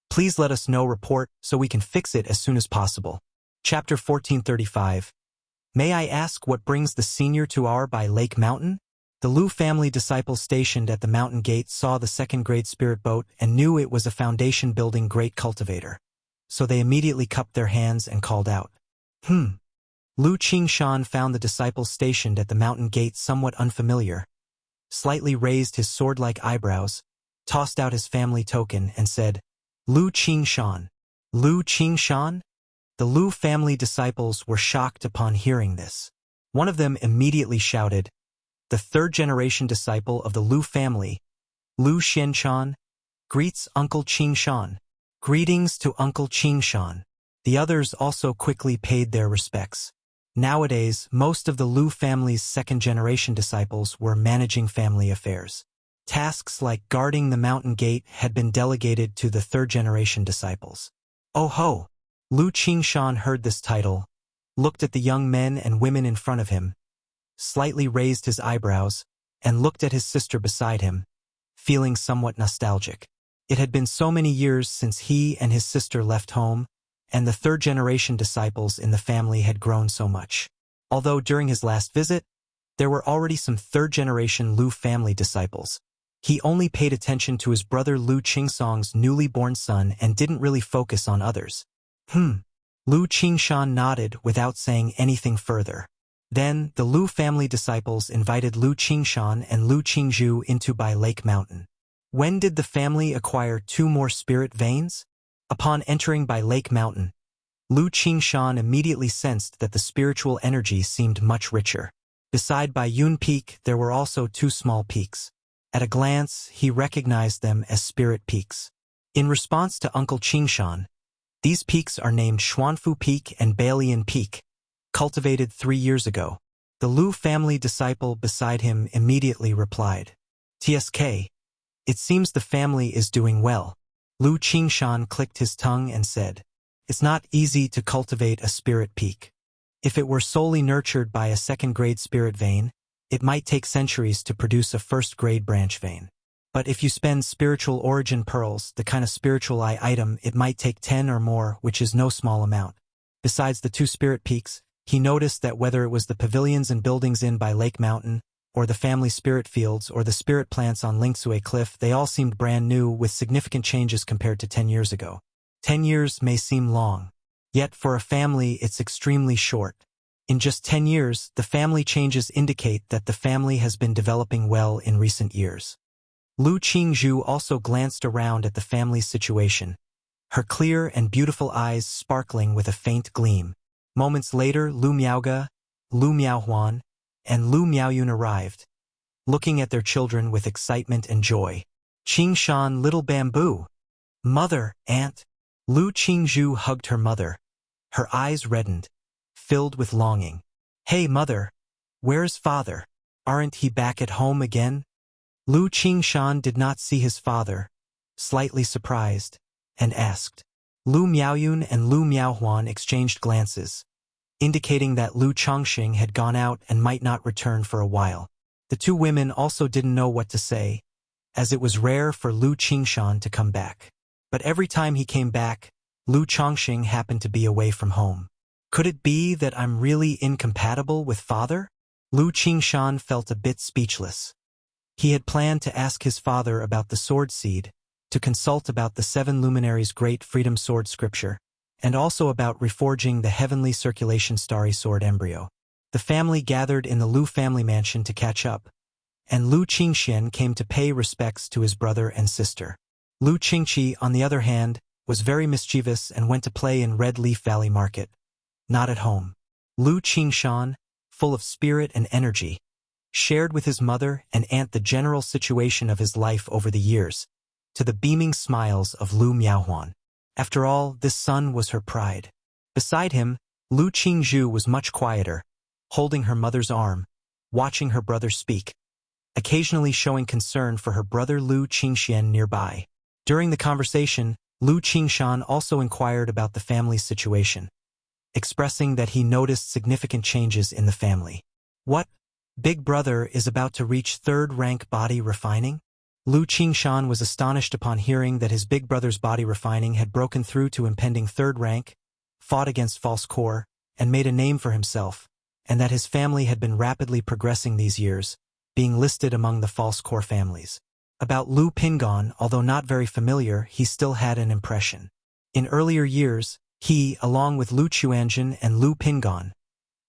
please let us know. Report so we can fix it as soon as possible. Chapter 1435. May I ask what brings the senior to our by Lake Mountain? The Lu family disciples stationed at the mountain gate saw the second-grade spirit boat and knew it was a foundation-building great cultivator. So they immediately cupped their hands and called out. Lu Qingshan found the disciples stationed at the mountain gate somewhat unfamiliar, slightly raised his sword-like eyebrows, tossed out his family token, and said, Lu Qingshan. Lu Qingshan? The Lu family disciples were shocked upon hearing this. One of them immediately shouted, the third-generation disciple of the Lu family, Lu Xianshan, greets Uncle Qingshan. Greetings to Uncle Qingshan. The others also quickly paid their respects. Nowadays, most of the Lu family's second-generation disciples were managing family affairs. Tasks like guarding the mountain gate had been delegated to the third-generation disciples. Oh ho! Lu Qingshan heard this title, looked at the young men and women in front of him, slightly raised his eyebrows, and looked at his sister beside him, feeling somewhat nostalgic. It had been so many years since he and his sister left home, and the third-generation disciples in the family had grown so much. Although during his last visit, there were already some third-generation Lu family disciples. He only paid attention to his brother Lu Qingsong's newly born son and didn't really focus on others. Lu Qingshan nodded without saying anything further. Then, the Lu family disciples invited Lu Qingshan and Lu Qingzhu into Bai Lake Mountain. When did the family acquire 2 more spirit veins? Upon entering Bai Lake Mountain, Lu Qingshan immediately sensed that the spiritual energy seemed much richer. Beside Bai Yun Peak, there were also 2 small peaks. At a glance, he recognized them as spirit peaks. In response to Uncle Qingshan, these peaks are named Xuanfu Peak and Bailian Peak, cultivated 3 years ago. The Lu family disciple beside him immediately replied, "TSK, it seems the family is doing well." Lu Qingshan clicked his tongue and said, "It's not easy to cultivate a spirit peak. If it were solely nurtured by a second-grade spirit vein, it might take centuries to produce a first-grade branch vein. But if you spend spiritual origin pearls, the kind of spiritual eye item, it might take 10 or more, which is no small amount." Besides the 2 spirit peaks, he noticed that whether it was the pavilions and buildings in Bai Lake Mountain, or the family spirit fields, or the spirit plants on Lingsue Cliff, they all seemed brand new with significant changes compared to 10 years ago. 10 years may seem long. Yet for a family, it's extremely short. In just 10 years, the family changes indicate that the family has been developing well in recent years. Lu Qingzhu also glanced around at the family's situation, her clear and beautiful eyes sparkling with a faint gleam. Moments later, Lu Miaoge, Lu Miaohuan, and Lu Miaoyun arrived, looking at their children with excitement and joy. "Qingshan, little bamboo. Mother, aunt." Lu Qingzhu hugged her mother. Her eyes reddened, filled with longing. "Hey, mother, where's father? Aren't he back at home again?" Lu Qingshan did not see his father, slightly surprised, and asked. Lu Miaoyun and Lu Miaohuan exchanged glances, indicating that Lu Chongqing had gone out and might not return for a while. The 2 women also didn't know what to say, as it was rare for Lu Qingshan to come back. But every time he came back, Lu Chongqing happened to be away from home. Could it be that I'm really incompatible with father? Lu Qingshan felt a bit speechless. He had planned to ask his father about the sword seed, to consult about the 7 luminaries' great freedom sword scripture, and also about reforging the heavenly circulation starry sword embryo. The family gathered in the Lu family mansion to catch up, and Lu Qingxian came to pay respects to his brother and sister. Lu Qingqi, on the other hand, was very mischievous and went to play in Red Leaf Valley Market, not at home. Lu Qingshan, full of spirit and energy, shared with his mother and aunt the general situation of his life over the years, to the beaming smiles of Lu Miaohuan. After all, this son was her pride. Beside him, Lu Qingzhu was much quieter, holding her mother's arm, watching her brother speak, occasionally showing concern for her brother Lu Qingxian nearby. During the conversation, Lu Qingshan also inquired about the family's situation, expressing that he noticed significant changes in the family. "What? Big brother is about to reach 3rd rank body refining?" Lu Qingshan was astonished upon hearing that his big brother's body refining had broken through to impending 3rd rank, fought against false core, and made a name for himself, and that his family had been rapidly progressing these years, being listed among the false core families. About Lu Pingon, although not very familiar, he still had an impression. In earlier years, he, along with Lu Chuanjin and Lu Pingon,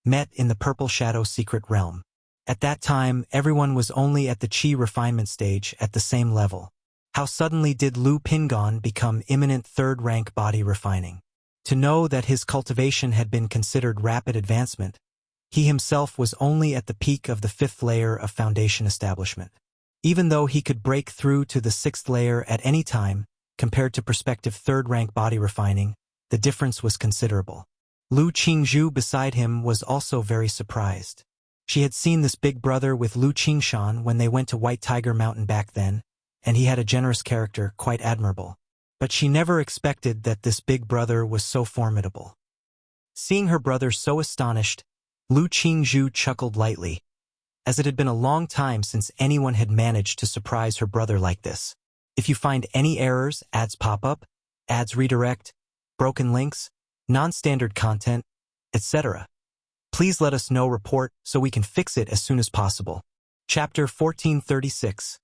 met in the Purple Shadow secret realm. At that time, everyone was only at the Qi refinement stage at the same level. How suddenly did Lu Pingon become imminent 3rd rank body refining? To know that his cultivation had been considered rapid advancement, he himself was only at the peak of the 5th layer of foundation establishment. Even though he could break through to the 6th layer at any time, compared to prospective 3rd rank body refining, the difference was considerable. Lu Qingzhu beside him was also very surprised. She had seen this big brother with Lu Qingshan when they went to White Tiger Mountain back then, and he had a generous character, quite admirable. But she never expected that this big brother was so formidable. Seeing her brother so astonished, Lu Qingzhu chuckled lightly, as it had been a long time since anyone had managed to surprise her brother like this. If you find any errors, ads pop up, ads redirect, broken links, non-standard content, etc. Please let us know report so we can fix it as soon as possible. Chapter 1436.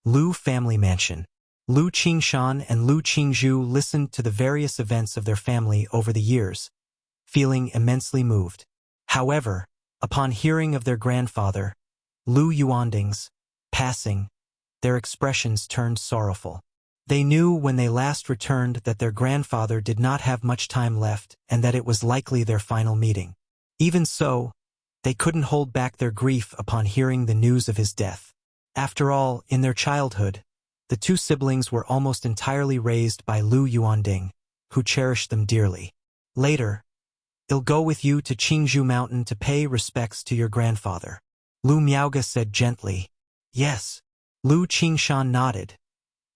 Lu Family Mansion. Lu Qingshan and Lu Qingzhu listened to the various events of their family over the years, feeling immensely moved. However, upon hearing of their grandfather, Lu Yuanding's passing, their expressions turned sorrowful. They knew when they last returned that their grandfather did not have much time left and that it was likely their final meeting. Even so, they couldn't hold back their grief upon hearing the news of his death. After all, in their childhood, the two siblings were almost entirely raised by Lu Yuanding, who cherished them dearly. Later, "I'll go with you to Qingzhu Mountain to pay respects to your grandfather," Lu Miaoge said gently. "Yes." Lu Qingshan nodded,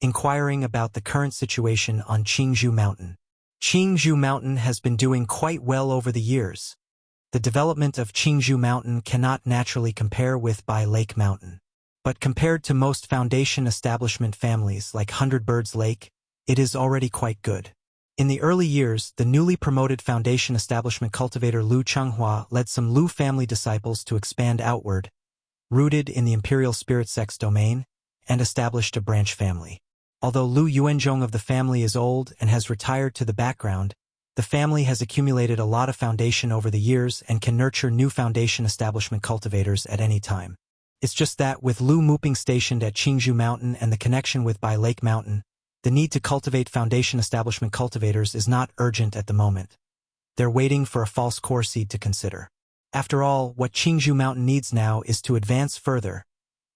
inquiring about the current situation on Qingzhu Mountain. Qingzhu Mountain has been doing quite well over the years. The development of Qingzhu Mountain cannot naturally compare with Bai Lake Mountain. But compared to most foundation establishment families like Hundred Birds Lake, it is already quite good. In the early years, the newly promoted foundation establishment cultivator Lu Changhua led some Lu family disciples to expand outward, rooted in the imperial spirit sex domain, and established a branch family. Although Lu Yuanzhong of the family is old and has retired to the background, the family has accumulated a lot of foundation over the years and can nurture new foundation establishment cultivators at any time. It's just that with Lu Muping stationed at Qingzhu Mountain and the connection with Bai Lake Mountain, the need to cultivate foundation establishment cultivators is not urgent at the moment. They're waiting for a false core seed to consider. After all, what Qingzhu Mountain needs now is to advance further,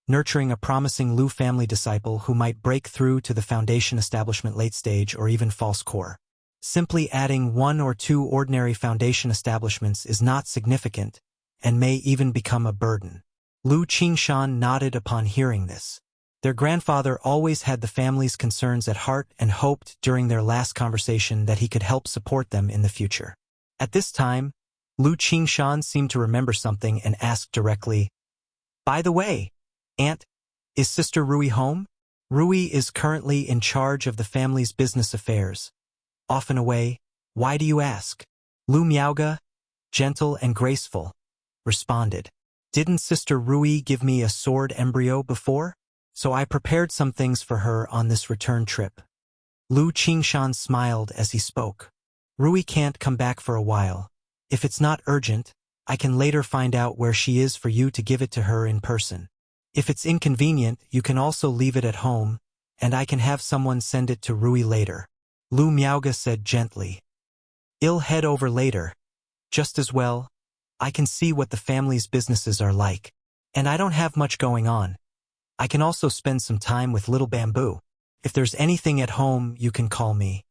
nurturing a promising Lu family disciple who might break through to the foundation establishment late stage or even false core. Simply adding one or two ordinary foundation establishments is not significant and may even become a burden. Lu Qingshan nodded upon hearing this. Their grandfather always had the family's concerns at heart and hoped during their last conversation that he could help support them in the future. At this time, Lu Qingshan seemed to remember something and asked directly, "By the way, Aunt, is Sister Rui home?" Rui is currently in charge of the family's business affairs. Often away. Why do you ask? Lu Miaoge, gentle and graceful, responded. Didn't Sister Rui give me a sword embryo before? So I prepared some things for her on this return trip. Lu Qingshan smiled as he spoke. Rui can't come back for a while. If it's not urgent, I can later find out where she is for you to give it to her in person. If it's inconvenient, you can also leave it at home, and I can have someone send it to Rui later. Lu Miaoge said gently. I'll head over later. Just as well, I can see what the family's businesses are like. And I don't have much going on. I can also spend some time with little Bamboo. If there's anything at home, you can call me.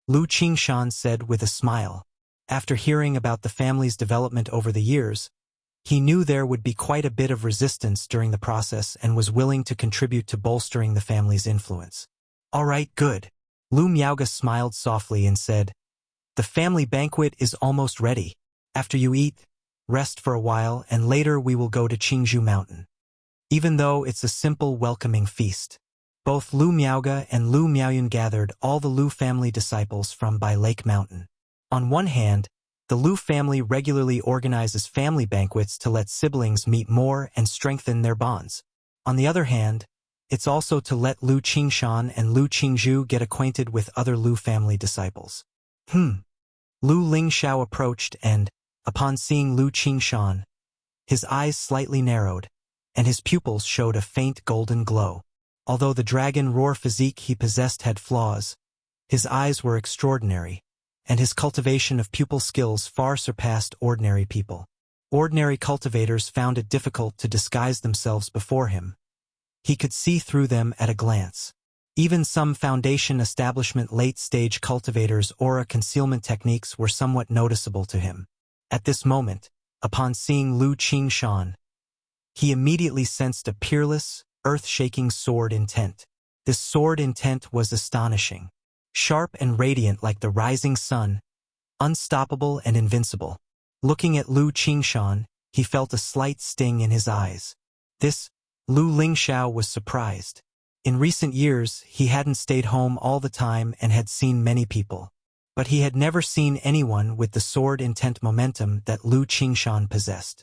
Lu Qingshan said with a smile. After hearing about the family's development over the years, he knew there would be quite a bit of resistance during the process and was willing to contribute to bolstering the family's influence. All right, good. Lu Miaoge smiled softly and said, The family banquet is almost ready. After you eat, rest for a while, and later we will go to Qingzhu Mountain. Even though it's a simple welcoming feast. Both Lu Miaoge and Lu Miaoyun gathered all the Lu family disciples from Bai Lake Mountain. On one hand, the Lu family regularly organizes family banquets to let siblings meet more and strengthen their bonds. On the other hand, it's also to let Lu Qingshan and Lu Qingzhu get acquainted with other Lu family disciples. Lu Lingxiao approached and, upon seeing Lu Qingshan, his eyes slightly narrowed, and his pupils showed a faint golden glow. Although the dragon roar physique he possessed had flaws, his eyes were extraordinary, and his cultivation of pupil skills far surpassed ordinary people. Ordinary cultivators found it difficult to disguise themselves before him. He could see through them at a glance. Even some foundation establishment late-stage cultivators' aura concealment techniques were somewhat noticeable to him. At this moment, upon seeing Lu Qingshan, he immediately sensed a peerless, earth-shaking sword intent. This sword intent was astonishing. Sharp and radiant like the rising sun, unstoppable and invincible. Looking at Lu Qingshan, he felt a slight sting in his eyes. Lu Lingxiao was surprised. In recent years, he hadn't stayed home all the time and had seen many people. but he had never seen anyone with the sword-intent momentum that Lu Qingshan possessed.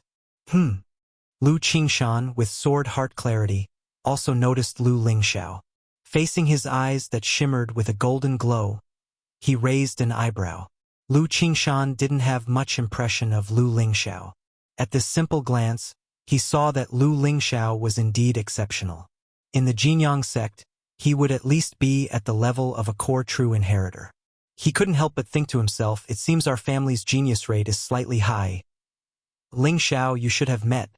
Lu Qingshan, with sword heart clarity, also noticed Lu Lingxiao. Facing his eyes that shimmered with a golden glow, he raised an eyebrow. Lu Qingshan didn't have much impression of Lu Lingxiao. At this simple glance, he saw that Lu Lingxiao was indeed exceptional. In the Jinyang sect, he would at least be at the level of a core true inheritor. He couldn't help but think to himself, it seems our family's genius rate is slightly high. Lingxiao, you should have met.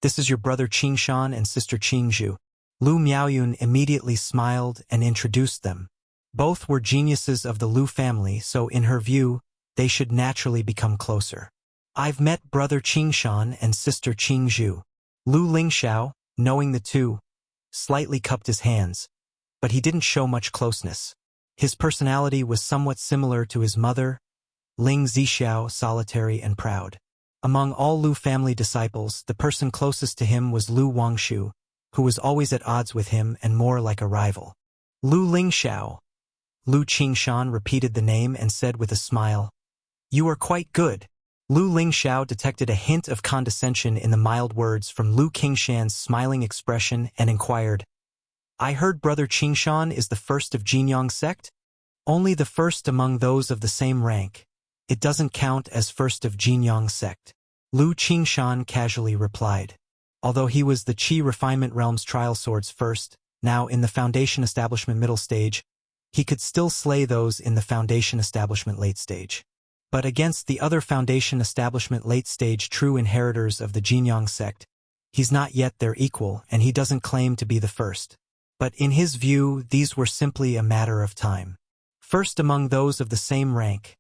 This is your brother Qingshan and sister Qingzhu. Lu Miaoyun immediately smiled and introduced them. Both were geniuses of the Lu family, so in her view, they should naturally become closer. I've met brother Qingshan and sister Qingzhu. Lu Lingxiao, knowing the two, slightly cupped his hands, but he didn't show much closeness. His personality was somewhat similar to his mother, Ling Zixiao, solitary and proud. Among all Lu family disciples, the person closest to him was Lu Wangshu, who was always at odds with him and more like a rival. Lu Lingxiao. Lu Qingshan repeated the name and said with a smile, "You are quite good." Lu Lingxiao detected a hint of condescension in the mild words from Lu Qingshan's smiling expression and inquired, I heard brother Qingshan is the first of Jinyang sect? Only the first among those of the same rank. It doesn't count as first of Jinyang sect. Lu Qingshan casually replied. Although he was the Qi Refinement Realm's trial swords first, now in the Foundation Establishment middle stage, he could still slay those in the Foundation Establishment late stage. But against the other Foundation Establishment late stage true inheritors of the Jinyang sect, he's not yet their equal and he doesn't claim to be the first. But in his view, these were simply a matter of time. First among those of the same rank.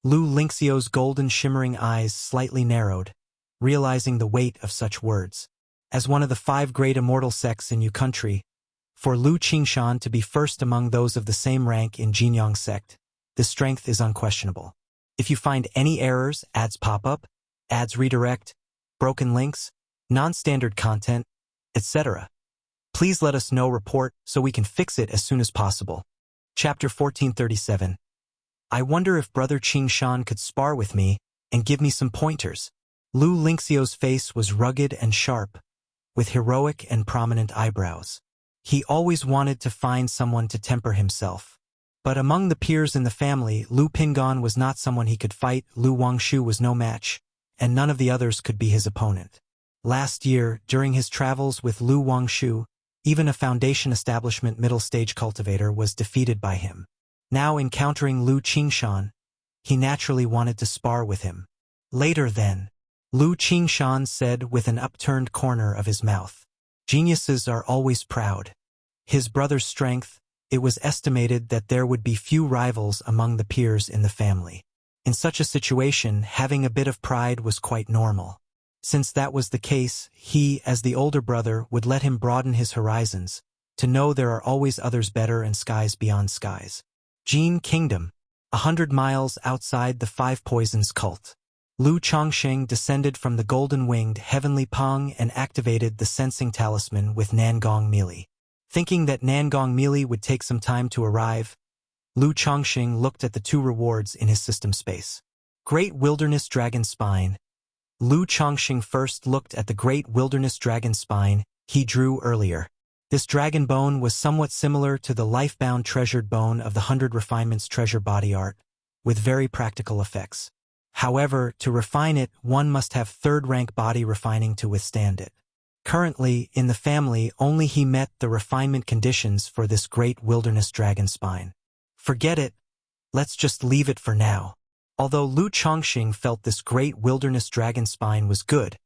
Lu Lingxiao's golden shimmering eyes slightly narrowed, realizing the weight of such words. As one of the 5 great immortal sects in Yu country, for Lu Qingshan to be first among those of the same rank in Jinyang sect, this strength is unquestionable. If you find any errors, ads pop up, ads redirect, broken links, non-standard content, etc., please let us know report so we can fix it as soon as possible. Chapter 1437. I wonder if brother Qingshan could spar with me and give me some pointers. Lu Lingxiao's face was rugged and sharp, with heroic and prominent eyebrows. He always wanted to find someone to temper himself. But among the peers in the family, Lu Pingon was not someone he could fight, Lu Wangshu was no match, and none of the others could be his opponent. Last year, during his travels with Lu Wangshu, even a Foundation Establishment middle stage cultivator was defeated by him. Now encountering Lu Qingshan, he naturally wanted to spar with him. Later then, Lu Qingshan said with an upturned corner of his mouth, geniuses are always proud. His brother's strength, it was estimated that there would be few rivals among the peers in the family. In such a situation, having a bit of pride was quite normal. Since that was the case, he, as the older brother, would let him broaden his horizons, to know there are always others better and skies beyond skies. Jin Kingdom, 100 miles outside the 5 Poisons cult. Lu Chongsheng descended from the golden-winged Heavenly Pong and activated the sensing talisman with Nangong Meili. Thinking that Nangong Meili would take some time to arrive, Lu Chongsheng looked at the 2 rewards in his system space. Great Wilderness Dragon Spine. Lu Chongsheng first looked at the Great Wilderness Dragon Spine he drew earlier. This dragon bone was somewhat similar to the life-bound treasured bone of the 100 Refinements treasure body art, with very practical effects. However, to refine it, one must have 3rd-rank body refining to withstand it. Currently, in the family, only he met the refinement conditions for this Great Wilderness Dragon Spine. Forget it. Let's just leave it for now. Although Lu Chongsheng felt this Great Wilderness Dragon Spine was good,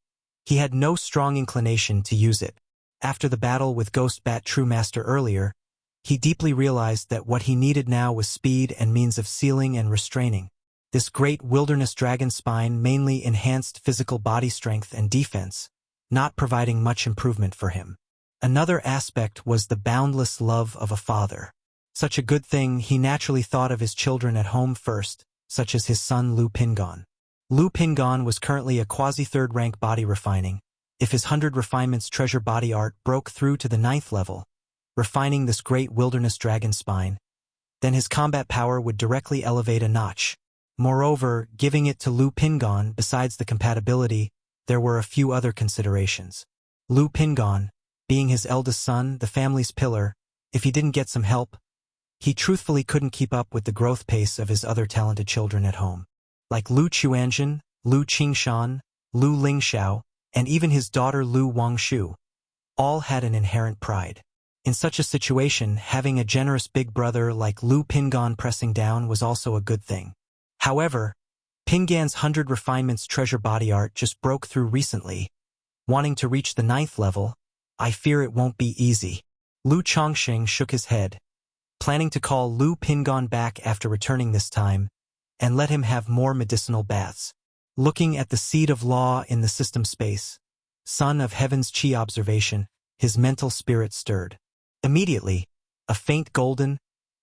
he had no strong inclination to use it. After the battle with Ghost Bat True Master earlier, he deeply realized that what he needed now was speed and means of sealing and restraining. This Great Wilderness Dragon Spine mainly enhanced physical body strength and defense, not providing much improvement for him. Another aspect was the boundless love of a father. Such a good thing, he naturally thought of his children at home first, such as his son Lu Pingon. Lu Pingon was currently a quasi-3rd-rank body refining. If his 100 Refinements treasure body art broke through to the 9th level, refining this Great Wilderness Dragon Spine, then his combat power would directly elevate a notch. Moreover, giving it to Lu Pingon, besides the compatibility, there were a few other considerations. Lu Pingon, being his eldest son, the family's pillar, if he didn't get some help, he truthfully couldn't keep up with the growth pace of his other talented children at home. Like Lu Chuanzhen, Lu Qingshan, Lu Lingxiao, and even his daughter Lu Wangshu, all had an inherent pride. In such a situation, having a generous big brother like Lu Pingon pressing down was also a good thing. However, Pingan's 100 Refinements treasure body art just broke through recently. Wanting to reach the 9th level, I fear it won't be easy. Lu Chongqing shook his head, planning to call Lu Pingon back after returning this time, and let him have more medicinal baths. Looking at the seed of law in the system space, son of heaven's chi observation, his mental spirit stirred. Immediately, a faint golden,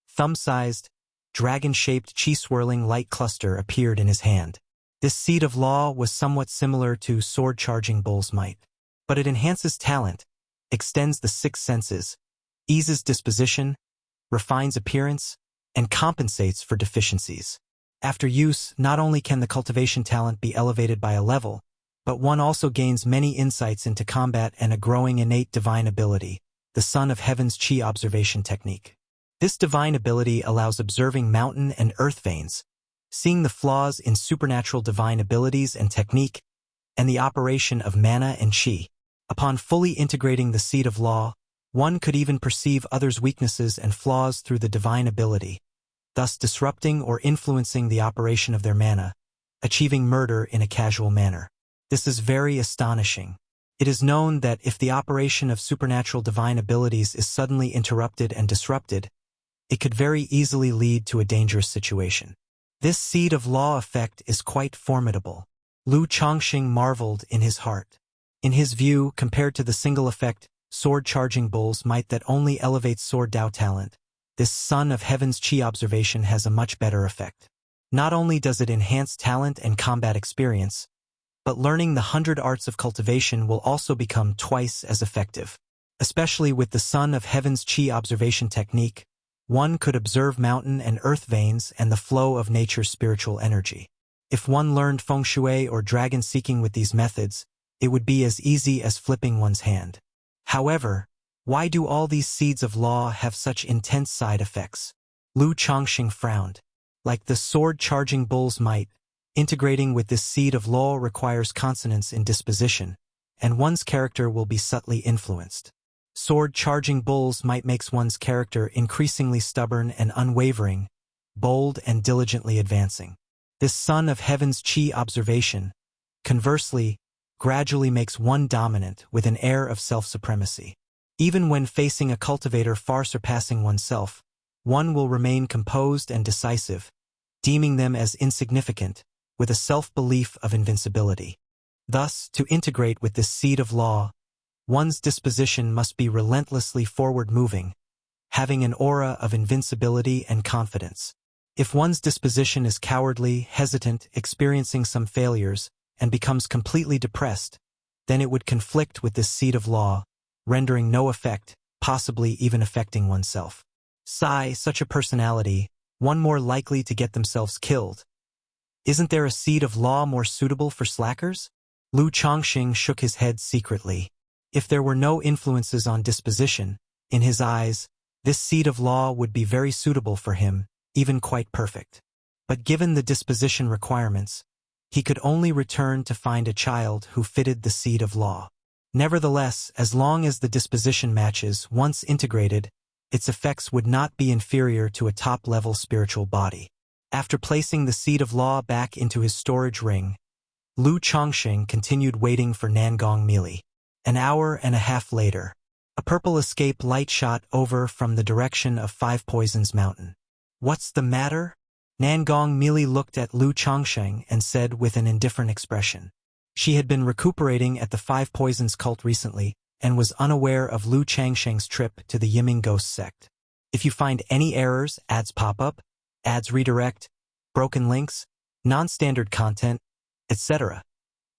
thumb-sized, dragon-shaped chi-swirling light cluster appeared in his hand. This seed of law was somewhat similar to sword-charging bull's might, but it enhances talent, extends the 6 senses, eases disposition, refines appearance, and compensates for deficiencies. After use, not only can the cultivation talent be elevated by a level, but one also gains many insights into combat and a growing innate divine ability, the Son of Heaven's Chi observation technique. This divine ability allows observing mountain and earth veins, seeing the flaws in supernatural divine abilities and technique, and the operation of mana and chi. Upon fully integrating the seed of law, one could even perceive others' weaknesses and flaws through the divine ability, thus disrupting or influencing the operation of their mana, achieving murder in a casual manner. This is very astonishing. It is known that if the operation of supernatural divine abilities is suddenly interrupted and disrupted, it could very easily lead to a dangerous situation. This seed of law effect is quite formidable. Lu Chongqing marveled in his heart. In his view, compared to the single effect, sword-charging bull's might that only elevates sword Dao talent, this Son of Heaven's Chi observation has a much better effect. Not only does it enhance talent and combat experience, but learning the 100 arts of cultivation will also become twice as effective. Especially with the Son of Heaven's Chi observation technique, one could observe mountain and earth veins and the flow of nature's spiritual energy. If one learned feng shui or dragon seeking with these methods, it would be as easy as flipping one's hand. However, why do all these seeds of law have such intense side effects? Lu Chongqing frowned. Like the sword-charging bull's might, integrating with this seed of law requires consonance in disposition, and one's character will be subtly influenced. Sword-charging bull's might makes one's character increasingly stubborn and unwavering, bold and diligently advancing. This Son of Heaven's Chi observation, conversely, gradually makes one dominant with an air of self-supremacy. Even when facing a cultivator far surpassing oneself, one will remain composed and decisive, deeming them as insignificant, with a self-belief of invincibility. Thus, to integrate with this seed of law, one's disposition must be relentlessly forward-moving, having an aura of invincibility and confidence. If one's disposition is cowardly, hesitant, experiencing some failures, and becomes completely depressed, then it would conflict with this seed of law, rendering no effect, possibly even affecting oneself. Such a personality, one more likely to get themselves killed. Isn't there a seed of law more suitable for slackers? Lu Chongqing shook his head secretly. If there were no influences on disposition, in his eyes, this seed of law would be very suitable for him, even quite perfect. But given the disposition requirements, he could only return to find a child who fitted the seed of law. Nevertheless, as long as the disposition matches, once integrated, its effects would not be inferior to a top-level spiritual body. After placing the seed of law back into his storage ring, Lu Chongqing continued waiting for Nangong Mili. An hour and a half later, a purple escape light shot over from the direction of Five Poisons Mountain. "What's the matter?" Nangong Mili looked at Lu Chongqing and said with an indifferent expression. She had been recuperating at the Five Poisons cult recently and was unaware of Lu Changsheng's trip to the Yiming Ghost sect. If you find any errors, ads pop up, ads redirect, broken links, non-standard content, etc.,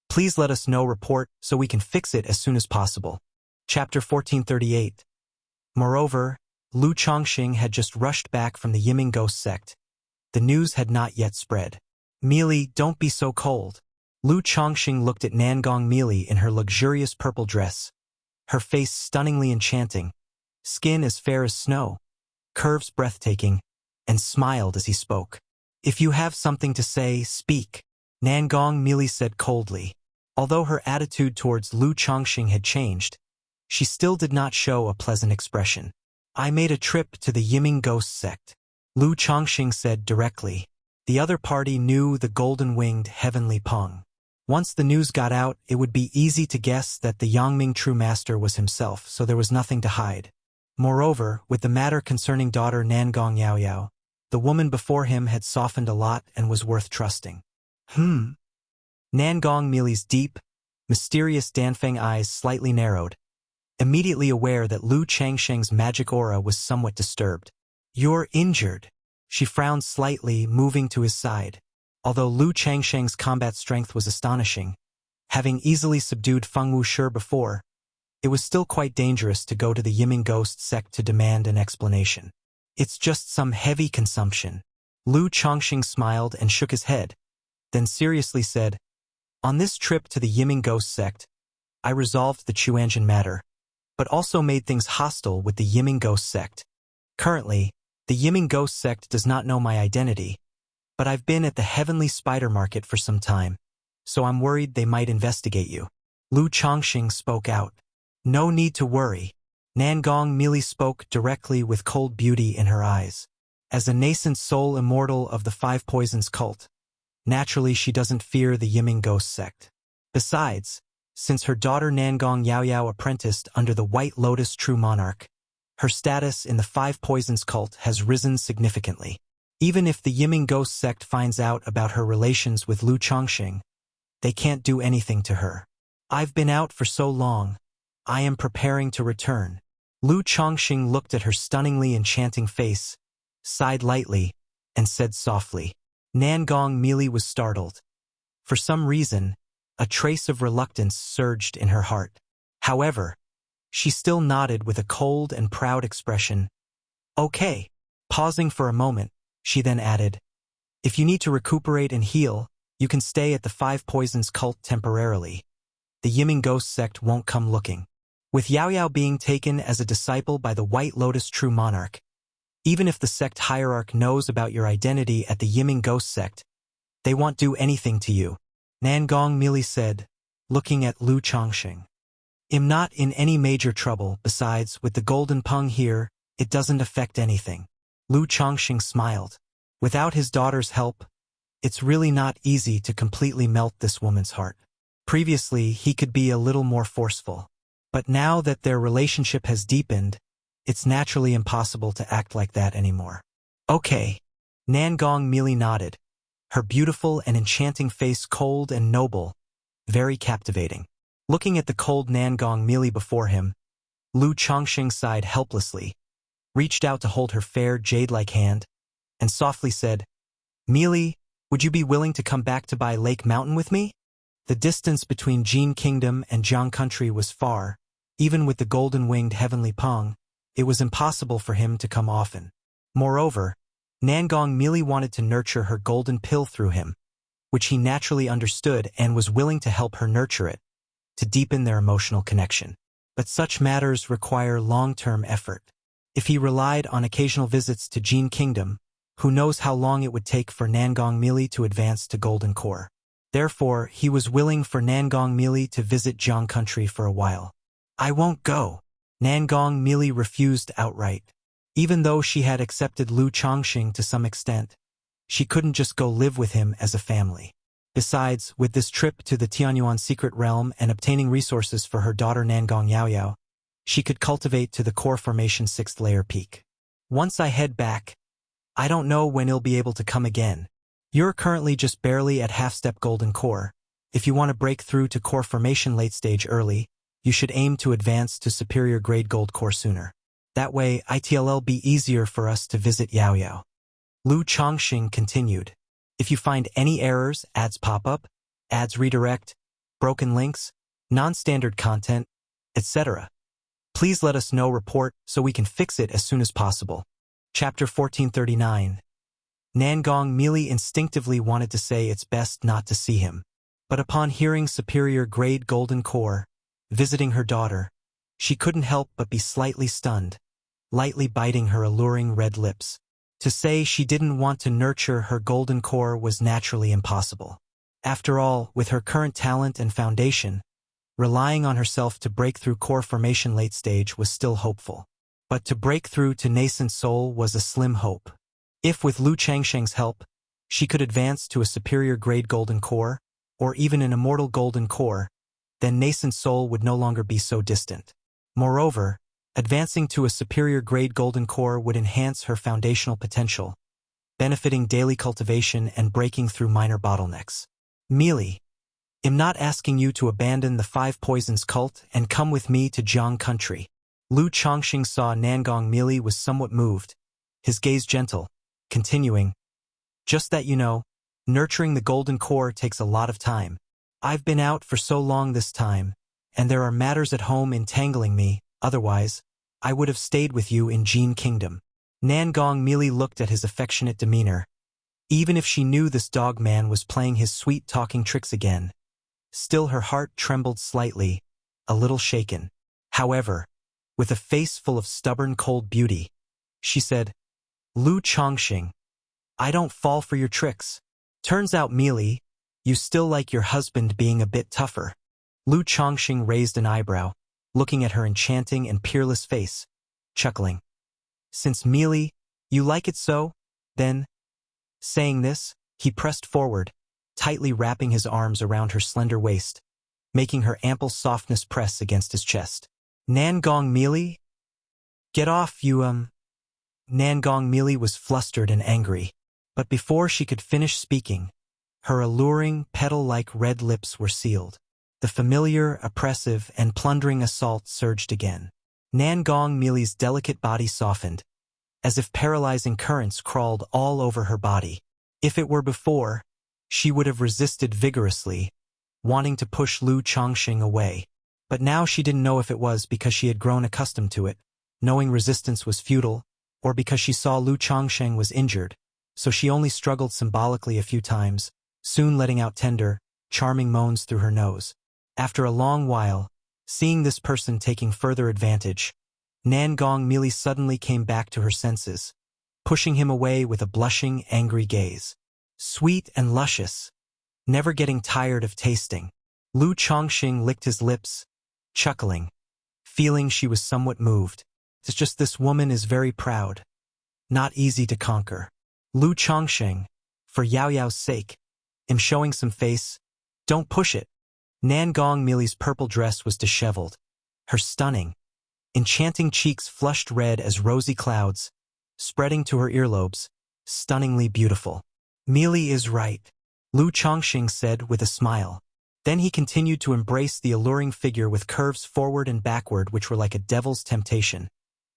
please let us know report so we can fix it as soon as possible. Chapter 1438. Moreover, Lu Chongqing had just rushed back from the Yiming ghost sect. The news had not yet spread. Meili, don't be so cold. Lu Chongqing looked at Nangong Meili in her luxurious purple dress. Her face stunningly enchanting, skin as fair as snow, curves breathtaking, and smiled as he spoke. If you have something to say, speak, Nangong Meili said coldly. Although her attitude towards Lu Chongqing had changed, she still did not show a pleasant expression. I made a trip to the Yiming ghost sect, Lu Chongqing said directly. The other party knew the golden-winged heavenly Peng. Once the news got out, it would be easy to guess that the Yangming true master was himself, so there was nothing to hide. Moreover, with the matter concerning daughter Nangong Yaoyao, the woman before him had softened a lot and was worth trusting. Nangong Meili's deep, mysterious Danfeng eyes slightly narrowed, immediately aware that Lu Changsheng's magic aura was somewhat disturbed. You're injured. She frowned slightly, moving to his side. Although Lu Changsheng's combat strength was astonishing, having easily subdued Feng Wushi before, it was still quite dangerous to go to the Yiming ghost sect to demand an explanation. It's just some heavy consumption. Lu Chongqing smiled and shook his head, then seriously said, on this trip to the Yiming ghost sect, I resolved the Chuanjin matter, but also made things hostile with the Yiming ghost sect. Currently, the Yiming ghost sect does not know my identity, but I've been at the Heavenly Spider Market for some time, so I'm worried they might investigate you. Lu Chongqing spoke out. No need to worry. Nangong Meili spoke directly with cold beauty in her eyes. As a nascent soul immortal of the Five Poisons cult, naturally she doesn't fear the Yiming ghost sect. Besides, since her daughter Nangong Yaoyao apprenticed under the White Lotus True Monarch, her status in the Five Poisons cult has risen significantly. Even if the Yiming ghost sect finds out about her relations with Lu Chongqing, they can't do anything to her. I've been out for so long, I am preparing to return. Lu Chongqing looked at her stunningly enchanting face, sighed lightly, and said softly. Nangong Meili was startled. For some reason, a trace of reluctance surged in her heart. However, she still nodded with a cold and proud expression. Okay. Pausing for a moment, she then added, if you need to recuperate and heal, you can stay at the Five Poisons cult temporarily. The Yiming ghost sect won't come looking. With Yaoyao being taken as a disciple by the White Lotus True Monarch, even if the sect hierarch knows about your identity at the Yiming ghost sect, they won't do anything to you. Nangong Meili said, looking at Lu Chongqing. I'm not in any major trouble, besides, with the golden Peng here, it doesn't affect anything. Lu Chongqing smiled. Without his daughter's help, it's really not easy to completely melt this woman's heart. Previously, he could be a little more forceful. But now that their relationship has deepened, it's naturally impossible to act like that anymore. Okay. Nangong Meili nodded, her beautiful and enchanting face cold and noble, very captivating. Looking at the cold Nangong Meili before him, Lu Chongqing sighed helplessly, reached out to hold her fair jade-like hand, and softly said, Meili, would you be willing to come back to Bai Lake Mountain with me? The distance between Jin Kingdom and Jiang Country was far. Even with the golden-winged heavenly Peng, it was impossible for him to come often. Moreover, Nangong Meili wanted to nurture her golden pill through him, which he naturally understood and was willing to help her nurture it, to deepen their emotional connection. But such matters require long-term effort. If he relied on occasional visits to Jin Kingdom, who knows how long it would take for Nangong Meili to advance to Golden Core. Therefore, he was willing for Nangong Meili to visit Jiang Country for a while. I won't go. Nangong Meili refused outright. Even though she had accepted Lu Chongqing to some extent, she couldn't just go live with him as a family. Besides, with this trip to the Tianyuan secret realm and obtaining resources for her daughter Nangong Yaoyao, she could cultivate to the core formation 6th layer peak. Once I head back, I don't know when he'll be able to come again. You're currently just barely at half-step golden core. If you want to break through to core formation late stage early, you should aim to advance to superior grade gold core sooner. That way, it'll be easier for us to visit Yaoyao. Lu Chongqing continued. If you find any errors, ads pop up, ads redirect, broken links, non-standard content, etc., Please let us know report so we can fix it as soon as possible. Chapter 1439. Nangong Mili instinctively wanted to say it's best not to see him. But upon hearing superior grade golden core visiting her daughter, she couldn't help but be slightly stunned, lightly biting her alluring red lips. To say she didn't want to nurture her golden core was naturally impossible. After all, with her current talent and foundation, relying on herself to break through core formation late stage was still hopeful. But to break through to nascent soul was a slim hope. If with Lu Changsheng's help, she could advance to a superior grade golden core, or even an immortal golden core, then nascent soul would no longer be so distant. Moreover, advancing to a superior grade golden core would enhance her foundational potential, benefiting daily cultivation and breaking through minor bottlenecks. Mili, I'm not asking you to abandon the Five Poisons cult and come with me to Jiang country. Lu Chongqing saw Nangong Mili was somewhat moved, his gaze gentle, continuing, just that you know, nurturing the golden core takes a lot of time. I've been out for so long this time, and there are matters at home entangling me, otherwise, I would have stayed with you in Jin Kingdom. Nangong Mili looked at his affectionate demeanor. Even if she knew this dog man was playing his sweet-talking tricks again, still her heart trembled slightly, a little shaken. However, with a face full of stubborn cold beauty, she said, Lu Chongqing, I don't fall for your tricks. Turns out, Mili, you still like your husband being a bit tougher. Lu Chongqing raised an eyebrow, looking at her enchanting and peerless face, chuckling. Since Mili, you like it so, then? Saying this, he pressed forward, tightly wrapping his arms around her slender waist, making her ample softness press against his chest. Nangong Mili? Get off, you Nangong Mili was flustered and angry, but before she could finish speaking, her alluring, petal-like red lips were sealed. The familiar, oppressive, and plundering assault surged again. Nangong Mili's delicate body softened, as if paralyzing currents crawled all over her body. If it were before, she would have resisted vigorously, wanting to push Lu Chongqing away. But now she didn't know if it was because she had grown accustomed to it, knowing resistance was futile, or because she saw Lu Chongqing was injured, so she only struggled symbolically a few times, soon letting out tender, charming moans through her nose. After a long while, seeing this person taking further advantage, Nangong Mili suddenly came back to her senses, pushing him away with a blushing, angry gaze. Sweet and luscious, never getting tired of tasting. Lu Chongqing licked his lips, chuckling, feeling she was somewhat moved. It's just this woman is very proud. Not easy to conquer. Lu Chongqing, for Yao Yao's sake, am showing some face. Don't push it. Nangong Mili's purple dress was disheveled, her stunning, enchanting cheeks flushed red as rosy clouds, spreading to her earlobes, stunningly beautiful. Mili is right, Lu Chongqing said with a smile. Then he continued to embrace the alluring figure with curves forward and backward which were like a devil's temptation,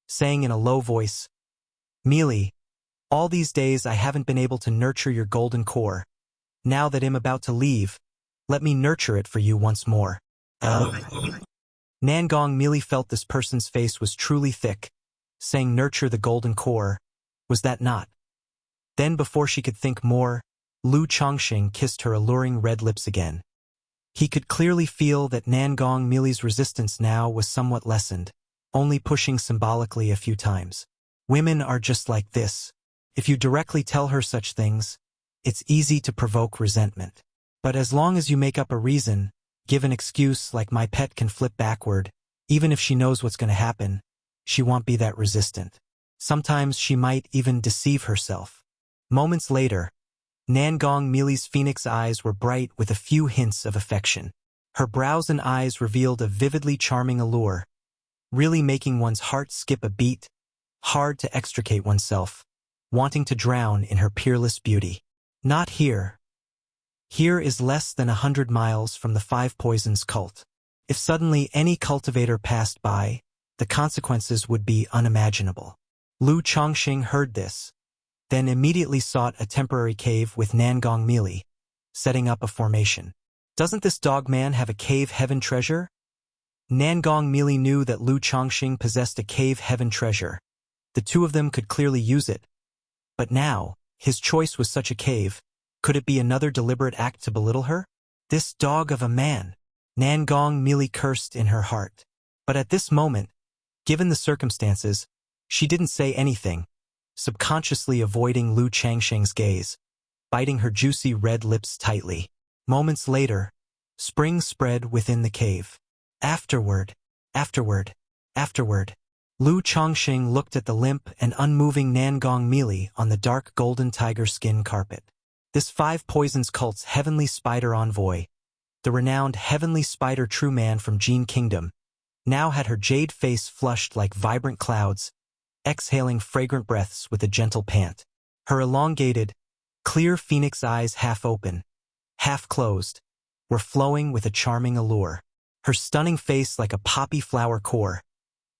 saying in a low voice, Mili, all these days I haven't been able to nurture your golden core. Now that I'm about to leave, let me nurture it for you once more. Nangong Mili felt this person's face was truly thick, saying nurture the golden core. Was that not? Then before she could think more, Lu Chongqing kissed her alluring red lips again. He could clearly feel that Nangong Mili's resistance now was somewhat lessened, only pushing symbolically a few times. Women are just like this. If you directly tell her such things, it's easy to provoke resentment. But as long as you make up a reason, give an excuse like my pet can flip backward, even if she knows what's going to happen, she won't be that resistant. Sometimes she might even deceive herself. Moments later, Nangong Mili's phoenix eyes were bright with a few hints of affection. Her brows and eyes revealed a vividly charming allure, really making one's heart skip a beat, hard to extricate oneself, wanting to drown in her peerless beauty. Not here. Here is less than 100 miles from the Five Poisons cult. If suddenly any cultivator passed by, the consequences would be unimaginable. Lu Chongqing heard this, then immediately sought a temporary cave with Nangong Mili, setting up a formation. Doesn't this dog man have a cave heaven treasure? Nangong Mili knew that Lu Chongqing possessed a cave heaven treasure. The two of them could clearly use it. But now, his choice was such a cave. Could it be another deliberate act to belittle her? This dog of a man! Nangong Mili cursed in her heart. But at this moment, given the circumstances, she didn't say anything, subconsciously avoiding Lu Changsheng's gaze, biting her juicy red lips tightly. Moments later, spring spread within the cave. Afterward, Lu Chongqing looked at the limp and unmoving Nangong Mili on the dark golden tiger skin carpet. This Five Poisons cult's heavenly spider envoy, the renowned heavenly spider true man from Jin Kingdom, now had her jade face flushed like vibrant clouds, exhaling fragrant breaths with a gentle pant. Her elongated, clear phoenix eyes half open, half closed, were flowing with a charming allure. Her stunning face like a poppy flower core,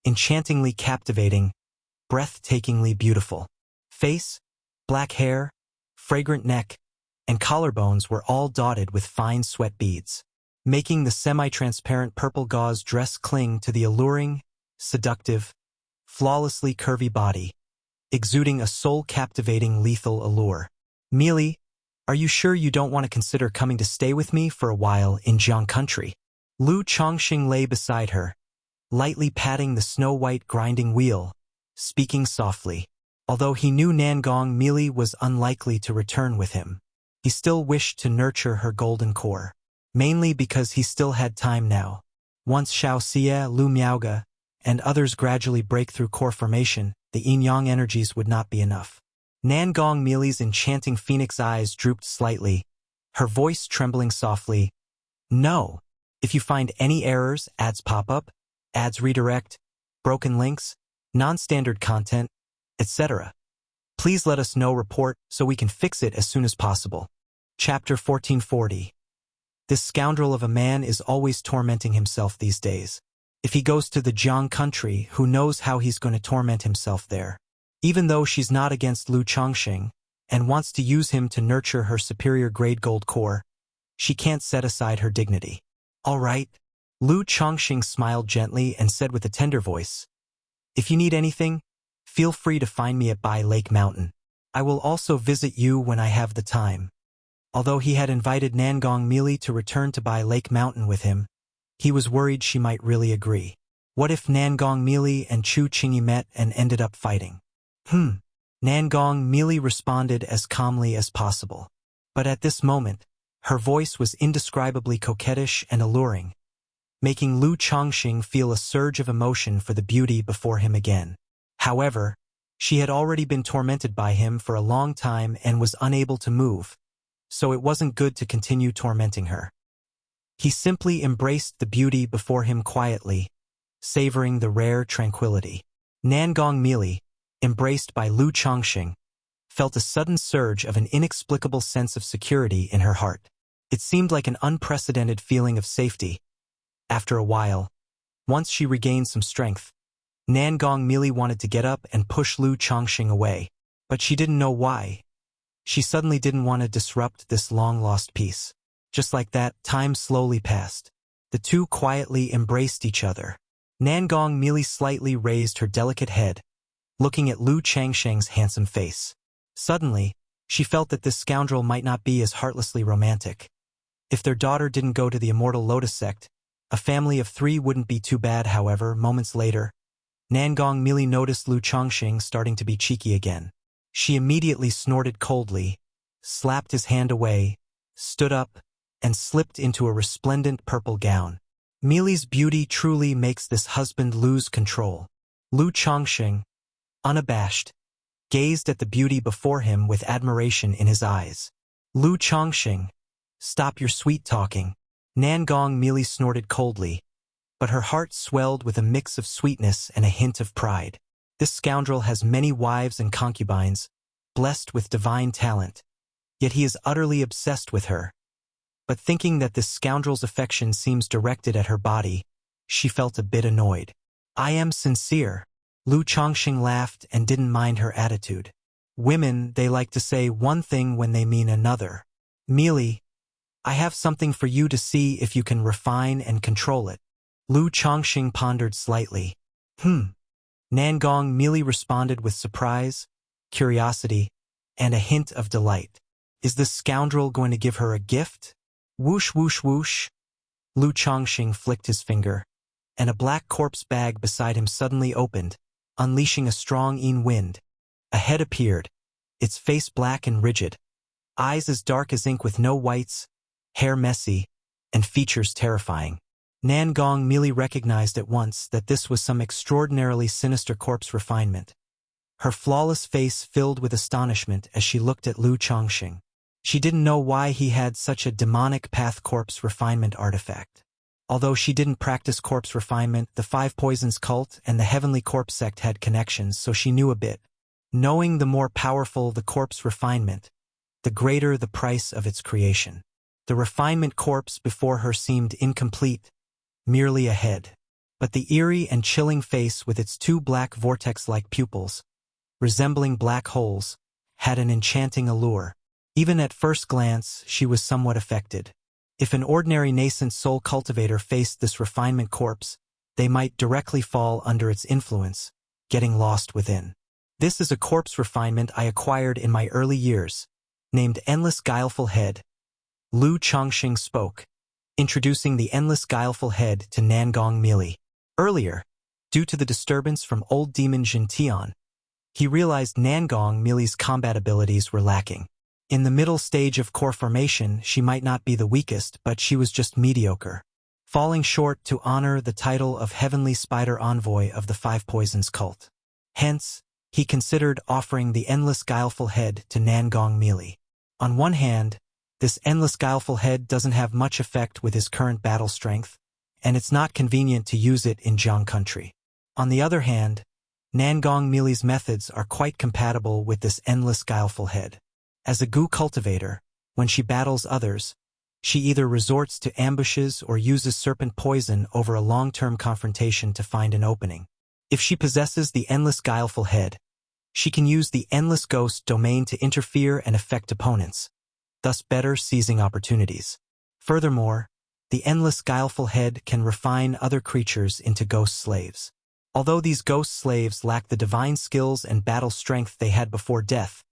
enchantingly captivating, breathtakingly beautiful. Face, black hair, fragrant neck, and collarbones were all dotted with fine sweat beads, making the semi-transparent purple gauze dress cling to the alluring, seductive, flawlessly curvy body, exuding a soul-captivating lethal allure. Mili, are you sure you don't want to consider coming to stay with me for a while in Jiang country? Lu Chongqing lay beside her, lightly patting the snow-white grinding wheel, speaking softly. Although he knew Nangong Mili was unlikely to return with him, he still wished to nurture her golden core, mainly because he still had time now. Once Xiao Xie, Lu Miaoge, and others gradually break through core formation, the yin-yang energies would not be enough. Nangong Mili's enchanting phoenix eyes drooped slightly, her voice trembling softly. No. If you find any errors, ads pop up, ads redirect, broken links, non-standard content, etc., please let us know. Report so we can fix it as soon as possible. Chapter 1440. This scoundrel of a man is always tormenting himself these days. If he goes to the Jiang country, who knows how he's going to torment himself there. Even though she's not against Lu Chongqing and wants to use him to nurture her superior grade gold core, she can't set aside her dignity. All right. Lu Chongqing smiled gently and said with a tender voice, if you need anything, feel free to find me at Bai Lake Mountain. I will also visit you when I have the time. Although he had invited Nangong Mili to return to Bai Lake Mountain with him, he was worried she might really agree. What if Nangong Mili and Chu Qingyi met and ended up fighting? Nangong Mili responded as calmly as possible. But at this moment, her voice was indescribably coquettish and alluring, making Lu Chongqing feel a surge of emotion for the beauty before him again. However, she had already been tormented by him for a long time and was unable to move, so it wasn't good to continue tormenting her. He simply embraced the beauty before him quietly, savoring the rare tranquility. Nangong Mili, embraced by Lu Chongqing, felt a sudden surge of an inexplicable sense of security in her heart. It seemed like an unprecedented feeling of safety. After a while, once she regained some strength, Nangong Mili wanted to get up and push Lu Chongqing away, but she didn't know why. She suddenly didn't want to disrupt this long-lost peace. Just like that, time slowly passed. The two quietly embraced each other. Nangong Mili slightly raised her delicate head, looking at Lu Changsheng's handsome face. Suddenly, she felt that this scoundrel might not be as heartlessly romantic. If their daughter didn't go to the Immortal Lotus sect, a family of 3 wouldn't be too bad. However, moments later, Nangong Mili noticed Lu Chongqing starting to be cheeky again. She immediately snorted coldly, slapped his hand away, stood up, and slipped into a resplendent purple gown. Mili's beauty truly makes this husband lose control. Lu Chongqing, unabashed, gazed at the beauty before him with admiration in his eyes. Lu Chongqing, stop your sweet talking. Nangong Mili snorted coldly, but her heart swelled with a mix of sweetness and a hint of pride. This scoundrel has many wives and concubines, blessed with divine talent, yet he is utterly obsessed with her. But thinking that this scoundrel's affection seems directed at her body, she felt a bit annoyed. I am sincere. Lu Chongqing laughed and didn't mind her attitude. Women, they like to say one thing when they mean another. Mili, I have something for you to see if you can refine and control it. Lu Chongqing pondered slightly. Nangong merely responded with surprise, curiosity, and a hint of delight. Is this scoundrel going to give her a gift? Whoosh whoosh whoosh. Lu Chongqing flicked his finger, and a black corpse bag beside him suddenly opened, unleashing a strong wind. A head appeared, its face black and rigid, eyes as dark as ink with no whites, hair messy, and features terrifying. Nangong merely recognized at once that this was some extraordinarily sinister corpse refinement. Her flawless face filled with astonishment as she looked at Lu Chongqing. She didn't know why he had such a demonic path corpse refinement artifact. Although she didn't practice corpse refinement, the Five Poisons cult and the Heavenly Corpse sect had connections, so she knew a bit. Knowing the more powerful the corpse refinement, the greater the price of its creation. The refinement corpse before her seemed incomplete, merely a head. But the eerie and chilling face with its two black vortex-like pupils, resembling black holes, had an enchanting allure. Even at first glance, she was somewhat affected. If an ordinary nascent soul cultivator faced this refinement corpse, they might directly fall under its influence, getting lost within. This is a corpse refinement I acquired in my early years, named Endless Guileful Head. Lu Chongqing spoke, introducing the Endless Guileful Head to Nangong Mili. Earlier, due to the disturbance from old demon Jin Tian, he realized Nangong Mili's combat abilities were lacking. In the middle stage of core formation, she might not be the weakest, but she was just mediocre, falling short to honor the title of Heavenly Spider Envoy of the Five Poisons cult. Hence, he considered offering the Endless Guileful Head to Nangong Mili. On one hand, this Endless Guileful Head doesn't have much effect with his current battle strength, and it's not convenient to use it in Jiang country. On the other hand, Nangong Mili's methods are quite compatible with this Endless Guileful Head. As a Gu cultivator, when she battles others, she either resorts to ambushes or uses serpent poison over a long-term confrontation to find an opening. If she possesses the Endless Guileful Head, she can use the Endless Ghost domain to interfere and affect opponents, thus better seizing opportunities. Furthermore, the Endless Guileful Head can refine other creatures into ghost slaves. Although these ghost slaves lack the divine skills and battle strength they had before death,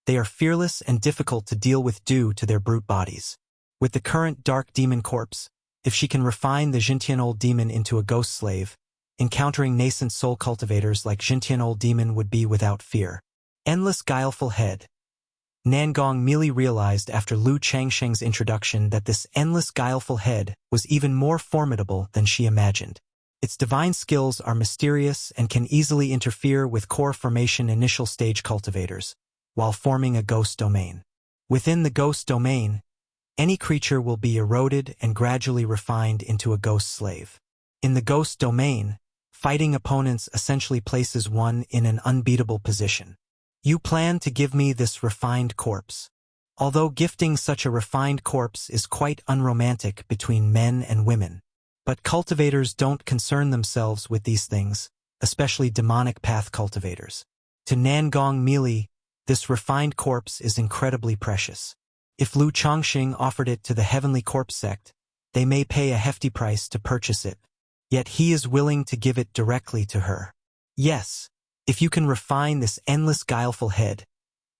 they are fearless and difficult to deal with due to their brute bodies. With the current Dark Demon Corpse, if she can refine the Jintian Old Demon into a ghost slave, encountering nascent soul cultivators like Jintian Old Demon would be without fear. Endless Guileful Head. Nangong Mili realized after Lu Chongqing's introduction that this Endless Guileful Head was even more formidable than she imagined. Its divine skills are mysterious and can easily interfere with core formation initial stage cultivators, while forming a ghost domain. Within the ghost domain, any creature will be eroded and gradually refined into a ghost slave. In the ghost domain, fighting opponents essentially places one in an unbeatable position. You plan to give me this refined corpse. Although gifting such a refined corpse is quite unromantic between men and women, but cultivators don't concern themselves with these things, especially demonic path cultivators. To Nangong Mili, this refined corpse is incredibly precious. If Lu Chongqing offered it to the Heavenly Corpse sect, they may pay a hefty price to purchase it. Yet he is willing to give it directly to her. Yes, if you can refine this Endless Guileful Head,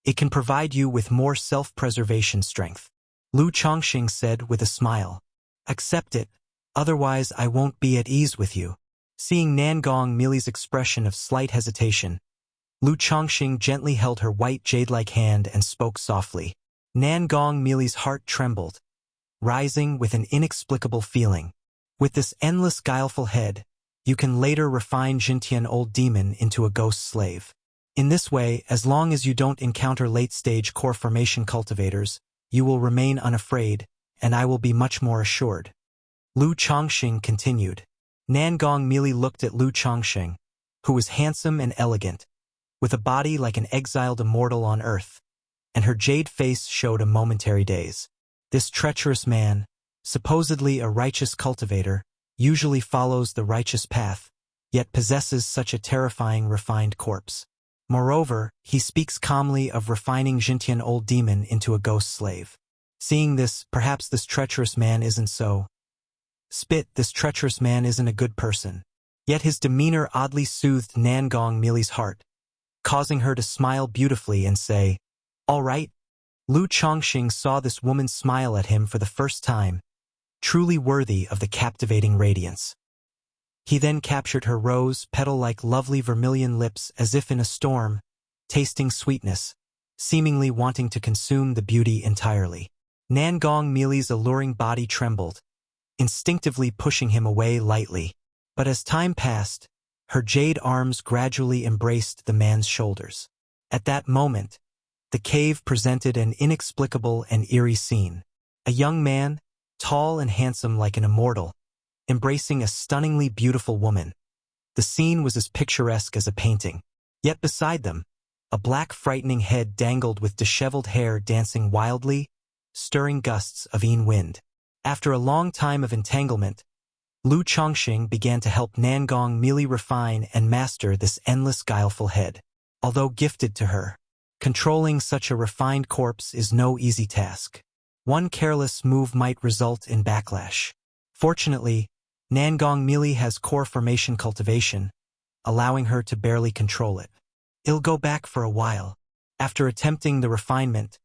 it can provide you with more self-preservation strength. Lu Chongqing said with a smile. Accept it, otherwise I won't be at ease with you. Seeing Nangong Mili's expression of slight hesitation, Lu Chongqing gently held her white jade-like hand and spoke softly. Nangong Mili's heart trembled, rising with an inexplicable feeling. With this Endless Guileful Head, you can later refine Jintian Old Demon into a ghost slave. In this way, as long as you don't encounter late-stage core formation cultivators, you will remain unafraid, and I will be much more assured. Lu Chongqing continued. Nangong Mili looked at Lu Chongqing, who was handsome and elegant, with a body like an exiled immortal on earth, and her jade face showed a momentary daze. This treacherous man, supposedly a righteous cultivator, usually follows the righteous path, yet possesses such a terrifying refined corpse. Moreover, he speaks calmly of refining Jintian Old Demon into a ghost slave. Seeing this, perhaps this treacherous man isn't so Spit, this treacherous man isn't a good person. Yet his demeanor oddly soothed Nangong Mili's heart, causing her to smile beautifully and say, "All right." Lu Chongqing saw this woman smile at him for the first time, truly worthy of the captivating radiance. He then captured her rose, petal-like lovely vermilion lips as if in a storm, tasting sweetness, seemingly wanting to consume the beauty entirely. Nangong Mili's alluring body trembled, instinctively pushing him away lightly. But as time passed, her jade arms gradually embraced the man's shoulders. At that moment, the cave presented an inexplicable and eerie scene. A young man, tall and handsome like an immortal, embracing a stunningly beautiful woman. The scene was as picturesque as a painting. Yet beside them, a black frightening head dangled with disheveled hair dancing wildly, stirring gusts of wind. After a long time of entanglement, Lu Chongqing began to help Nangong Mili refine and master this endless guileful head. Although gifted to her, controlling such a refined corpse is no easy task. One careless move might result in backlash. Fortunately, Nangong Mili has core formation cultivation, allowing her to barely control it. It'll go back for a while. After attempting the refinement,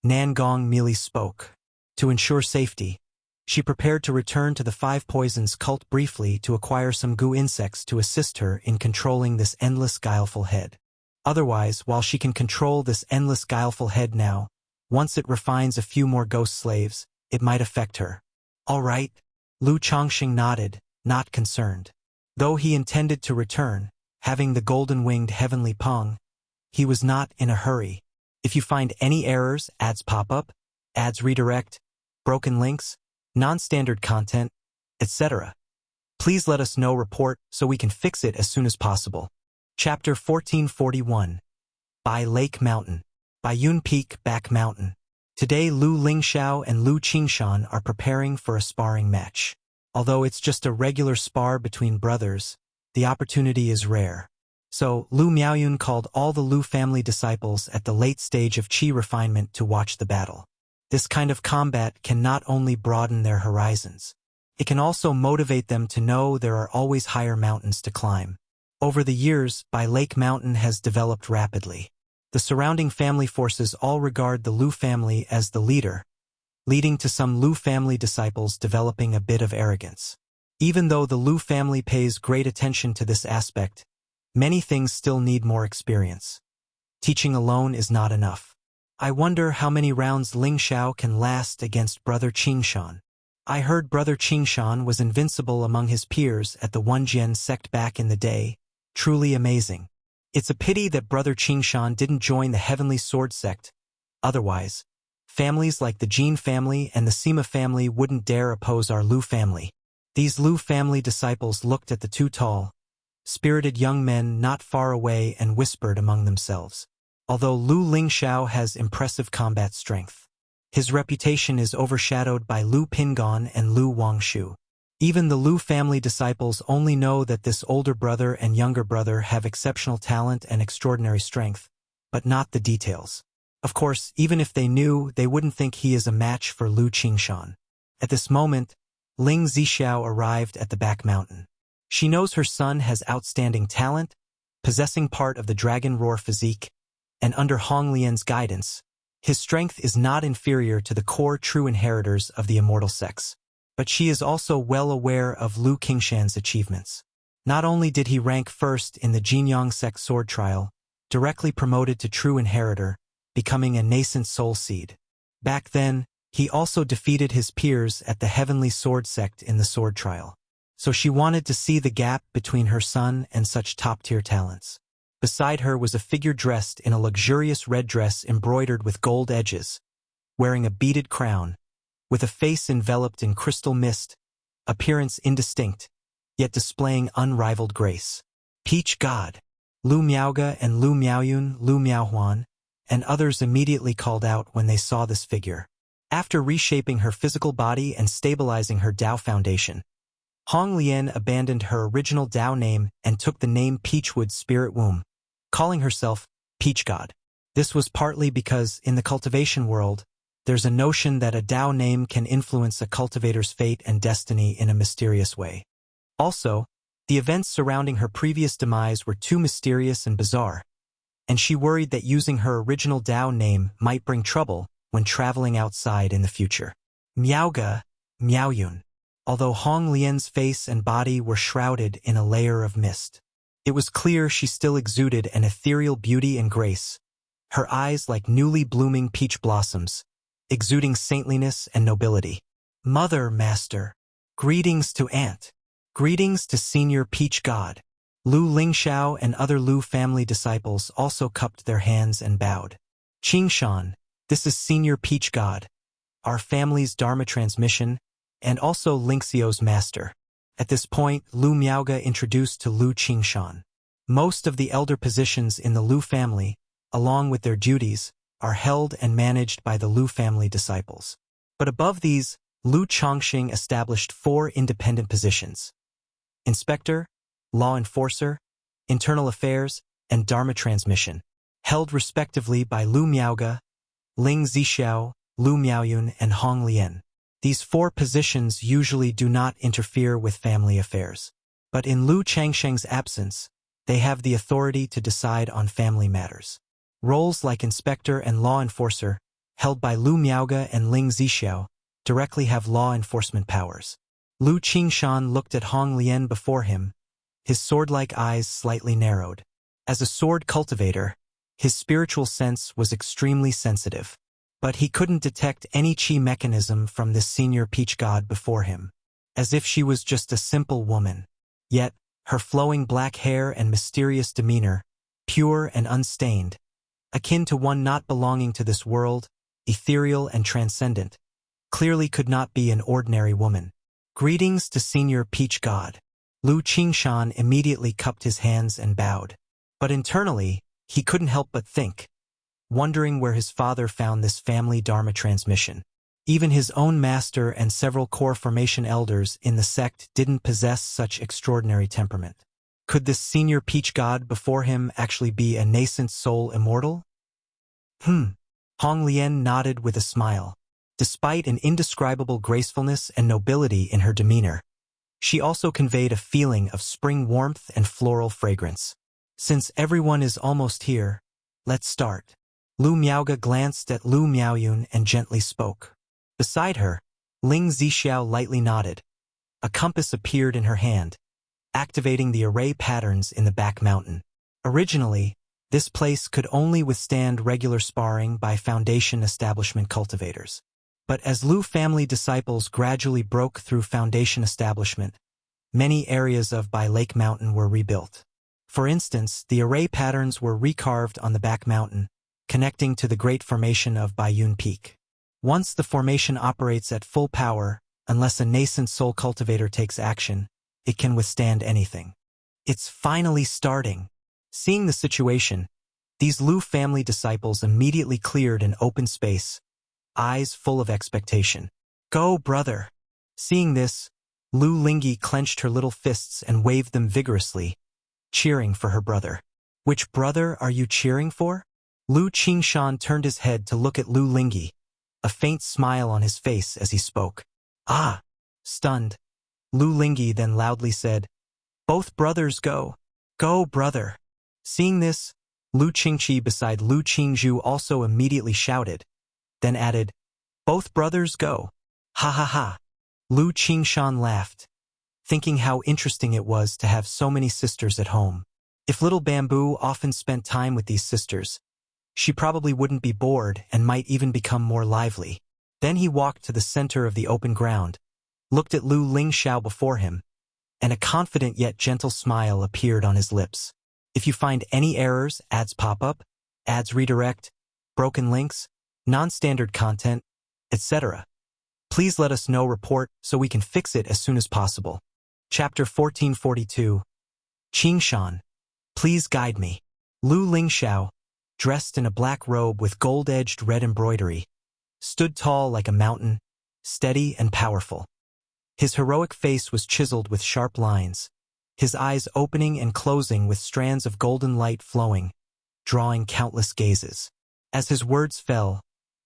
Nangong Mili spoke. To ensure safety, she prepared to return to the Five Poisons cult briefly to acquire some goo insects to assist her in controlling this endless guileful head. Otherwise, while she can control this endless guileful head now, once it refines a few more ghost slaves, it might affect her. All right, Lu Chongqing nodded, not concerned. Though he intended to return, having the golden-winged heavenly Peng, he was not in a hurry. If you find any errors, ads pop up, ads redirect, broken links, non-standard content, etc., please let us know. Report so we can fix it as soon as possible. Chapter 1441. By Lake Mountain. By Yun Peak Back Mountain. Today Lu Lingxiao and Lu Qingshan are preparing for a sparring match. Although it's just a regular spar between brothers, the opportunity is rare. So, Lu Miaoyun called all the Lu family disciples at the late stage of qi refinement to watch the battle. This kind of combat can not only broaden their horizons, it can also motivate them to know there are always higher mountains to climb. Over the years, Bai Lake Mountain has developed rapidly. The surrounding family forces all regard the Lu family as the leader, leading to some Lu family disciples developing a bit of arrogance. Even though the Lu family pays great attention to this aspect, many things still need more experience. Teaching alone is not enough. I wonder how many rounds Ling Xiao can last against Brother Qingshan. I heard Brother Qingshan was invincible among his peers at the Wunjian sect back in the day. Truly amazing. It's a pity that Brother Qingshan didn't join the Heavenly Sword sect. Otherwise, families like the Jin family and the Sima family wouldn't dare oppose our Lu family. These Lu family disciples looked at the two tall, spirited young men not far away and whispered among themselves. Although Lu Lingxiao has impressive combat strength, his reputation is overshadowed by Lu Pingon and Lu Wangshu. Even the Lu family disciples only know that this older brother and younger brother have exceptional talent and extraordinary strength, but not the details. Of course, even if they knew, they wouldn't think he is a match for Lu Qingshan. At this moment, Ling Zixiao arrived at the back mountain. She knows her son has outstanding talent, possessing part of the dragon roar physique, and under Hong Lian's guidance, his strength is not inferior to the core true inheritors of the immortal sex. But she is also well aware of Lu Qingshan's achievements. Not only did he rank first in the Jinyang sect sword trial, directly promoted to true inheritor, becoming a nascent soul seed. Back then, he also defeated his peers at the Heavenly Sword sect in the sword trial. So she wanted to see the gap between her son and such top-tier talents. Beside her was a figure dressed in a luxurious red dress embroidered with gold edges, wearing a beaded crown, with a face enveloped in crystal mist, appearance indistinct, yet displaying unrivaled grace. Peach God. Lu Miaoge and Lu Miaoyun, Lu Miaohuan, and others immediately called out when they saw this figure. After reshaping her physical body and stabilizing her Dao foundation, Hong Lian abandoned her original Dao name and took the name Peachwood Spirit Womb, calling herself Peach God. This was partly because, in the cultivation world, there's a notion that a Dao name can influence a cultivator's fate and destiny in a mysterious way. Also, the events surrounding her previous demise were too mysterious and bizarre, and she worried that using her original Dao name might bring trouble when traveling outside in the future. Miaoge, Miaoyun. Although Hong Lian's face and body were shrouded in a layer of mist, it was clear she still exuded an ethereal beauty and grace, her eyes like newly blooming peach blossoms, exuding saintliness and nobility. Mother, Master. Greetings to Aunt. Greetings to Senior Peach God. Lu Lingxiao and other Lu family disciples also cupped their hands and bowed. Qingshan, this is Senior Peach God, our family's Dharma transmission, and also Lingxiao's master. At this point, Lu Miaoge introduced to Lu Qingshan. Most of the elder positions in the Lu family, along with their duties, are held and managed by the Lu family disciples. But above these, Lu Chongqing established 4 independent positions: Inspector, Law Enforcer, Internal Affairs, and Dharma Transmission, held respectively by Lu Miaoge, Ling Zixiao, Lu Miaoyun, and Hong Lian. These 4 positions usually do not interfere with family affairs. But in Lu Changsheng's absence, they have the authority to decide on family matters. Roles like Inspector and Law Enforcer, held by Lu Miaoge and Ling Zixiao, directly have law enforcement powers. Lu Qingshan looked at Hong Lian before him, his sword-like eyes slightly narrowed. As a sword cultivator, his spiritual sense was extremely sensitive, but he couldn't detect any chi mechanism from this senior peach god before him, as if she was just a simple woman. Yet, her flowing black hair and mysterious demeanor, pure and unstained, akin to one not belonging to this world, ethereal and transcendent, clearly could not be an ordinary woman. Greetings to Senior Peach God. Lu Qingshan immediately cupped his hands and bowed. But internally, he couldn't help but think, wondering where his father found this family Dharma transmission. Even his own master and several core formation elders in the sect didn't possess such extraordinary temperament. Could this senior peach god before him actually be a nascent soul immortal? Hong Lian nodded with a smile. Despite an indescribable gracefulness and nobility in her demeanor, she also conveyed a feeling of spring warmth and floral fragrance. Since everyone is almost here, let's start. Lu Miaoge glanced at Lu Miaoyun and gently spoke. Beside her, Ling Zixiao lightly nodded. A compass appeared in her hand, activating the array patterns in the back mountain. Originally, this place could only withstand regular sparring by Foundation establishment cultivators. But as Lu family disciples gradually broke through Foundation establishment, many areas of Bai Lake Mountain were rebuilt. For instance, the array patterns were recarved on the back mountain, connecting to the great formation of Baiyun Peak. Once the formation operates at full power, unless a nascent soul cultivator takes action, it can withstand anything. It's finally starting. Seeing the situation, these Lu family disciples immediately cleared an open space, eyes full of expectation. Go, brother! Seeing this, Lu Lingyi clenched her little fists and waved them vigorously, cheering for her brother. Which brother are you cheering for? Lu Qingshan turned his head to look at Lu Lingyi, a faint smile on his face as he spoke. Ah! Stunned, Lu Lingyi then loudly said, Both brothers go. Go, brother! Seeing this, Lu Qingqi beside Lu Qingzhu also immediately shouted, then added, Both brothers go. Ha ha ha. Lu Qingshan laughed, thinking how interesting it was to have so many sisters at home. If little Bamboo often spent time with these sisters, she probably wouldn't be bored and might even become more lively. Then he walked to the center of the open ground, looked at Lu Lingxiao before him, and a confident yet gentle smile appeared on his lips. If you find any errors, ads pop up, ads redirect, broken links, non-standard content, etc., please let us know report so we can fix it as soon as possible. Chapter 1442. Qingshan, please guide me. Lu Lingxiao, dressed in a black robe with gold-edged red embroidery, stood tall like a mountain, steady and powerful. His heroic face was chiseled with sharp lines, his eyes opening and closing with strands of golden light flowing, drawing countless gazes. As his words fell,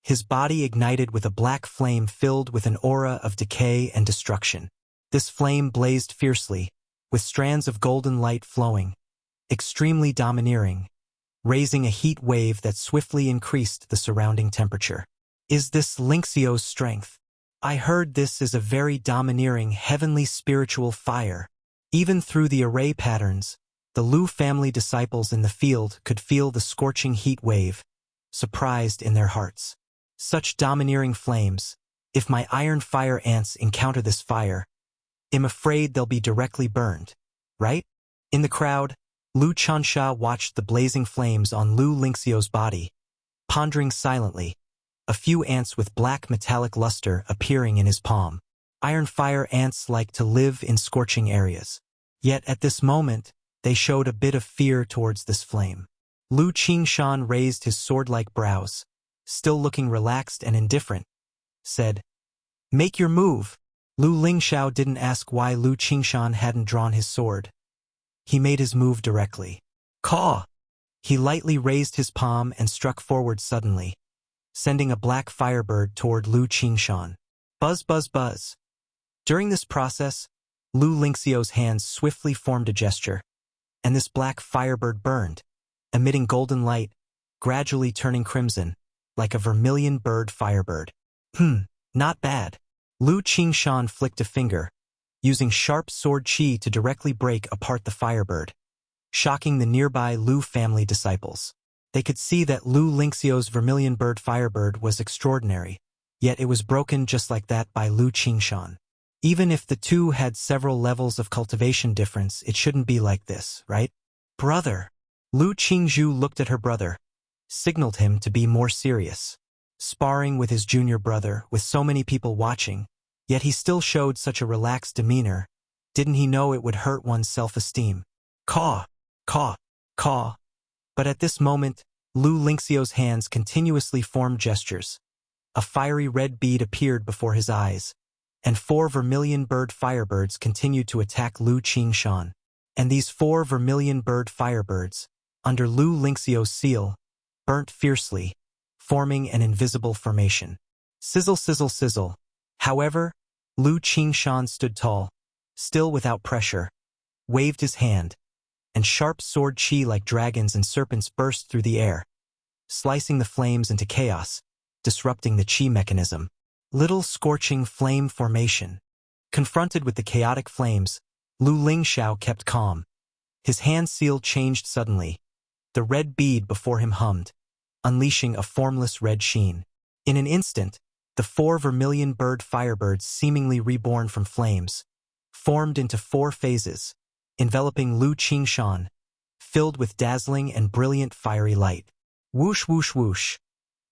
His body ignited with a black flame filled with an aura of decay and destruction. This flame blazed fiercely, with strands of golden light flowing, extremely domineering, raising a heat wave that swiftly increased the surrounding temperature. Is this Lingxio's strength? I heard this is a very domineering heavenly spiritual fire. Even through the array patterns, the Lu family disciples in the field could feel the scorching heat wave, surprised in their hearts. Such domineering flames, if my iron fire ants encounter this fire, I'm afraid they'll be directly burned, right? In the crowd, Lu Chansha watched the blazing flames on Lu Lingxio's body, pondering silently, a few ants with black metallic luster appearing in his palm. Iron fire ants like to live in scorching areas. Yet at this moment, they showed a bit of fear towards this flame. Lu Qingshan raised his sword-like brows, still looking relaxed and indifferent, said, "Make your move." Lu Lingxiao didn't ask why Lu Qingshan hadn't drawn his sword. He made his move directly. Caw! He lightly raised his palm and struck forward suddenly, sending a black firebird toward Lu Qingshan. Buzz, buzz, buzz. During this process, Lu Lingxio's hands swiftly formed a gesture, and this black firebird burned, emitting golden light, gradually turning crimson, like a vermilion bird firebird. Not bad. Lu Qingshan flicked a finger, using sharp sword qi to directly break apart the firebird, shocking the nearby Lu family disciples. They could see that Lu Lingxio's vermilion bird firebird was extraordinary, yet it was broken just like that by Lu Qingshan. Even if the two had several levels of cultivation difference, it shouldn't be like this, right? Brother. Lu Qingzhu looked at her brother, signaled him to be more serious. Sparring with his junior brother, with so many people watching, yet he still showed such a relaxed demeanor. Didn't he know it would hurt one's self-esteem? Caw, caw, caw. But at this moment, Lu Lingxio's hands continuously formed gestures. A fiery red bead appeared before his eyes, and 4 vermilion bird firebirds continued to attack Lu Qingshan. And these 4 vermilion bird firebirds, under Lu Lingxio's seal, burnt fiercely, forming an invisible formation. Sizzle, sizzle, sizzle. However, Lu Qingshan stood tall, still without pressure, waved his hand, and sharp sword qi like dragons and serpents burst through the air, slicing the flames into chaos, disrupting the qi mechanism. Little scorching flame formation. Confronted with the chaotic flames, Lu Lingxiao kept calm. His hand seal changed suddenly. The red bead before him hummed, unleashing a formless red sheen. In an instant, the 4 vermilion bird firebirds, seemingly reborn from flames, formed into 4 phases, enveloping Lu Qingshan, filled with dazzling and brilliant fiery light. Whoosh, whoosh, whoosh.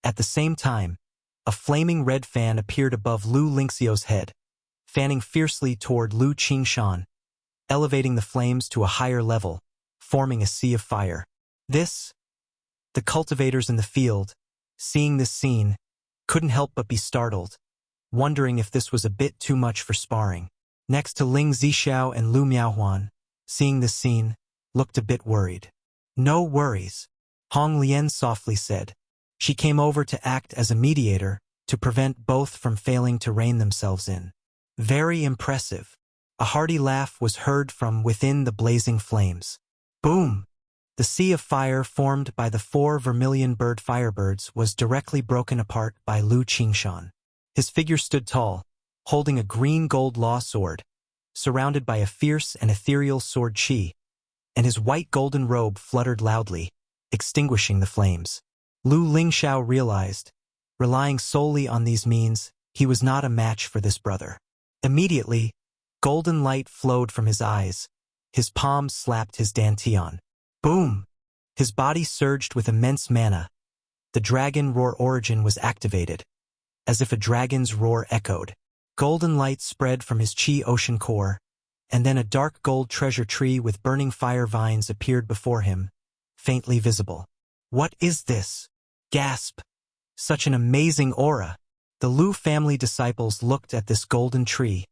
At the same time, a flaming red fan appeared above Lu Lingxio's head, fanning fiercely toward Lu Qingshan, elevating the flames to a higher level, forming a sea of fire. The cultivators in the field, seeing this scene, couldn't help but be startled, wondering if this was a bit too much for sparring. Next to Ling Zixiao and Lu Miaohuan, seeing this scene, looked a bit worried. No worries, Hong Lian softly said. She came over to act as a mediator, to prevent both from failing to rein themselves in. Very impressive. A hearty laugh was heard from within the blazing flames. Boom! The sea of fire formed by the 4 vermilion bird firebirds was directly broken apart by Lu Qingshan. His figure stood tall, holding a green-gold law sword, surrounded by a fierce and ethereal sword qi, and his white golden robe fluttered loudly, extinguishing the flames. Lu Lingxiao realized, relying solely on these means, he was not a match for this brother. Immediately, golden light flowed from his eyes. His palms slapped his dantian. Boom! His body surged with immense mana. The dragon roar origin was activated, as if a dragon's roar echoed. Golden light spread from his chi ocean core, and then a dark gold treasure tree with burning fire vines appeared before him, faintly visible. What is this? Gasp! Such an amazing aura! The Lu family disciples looked at this golden tree,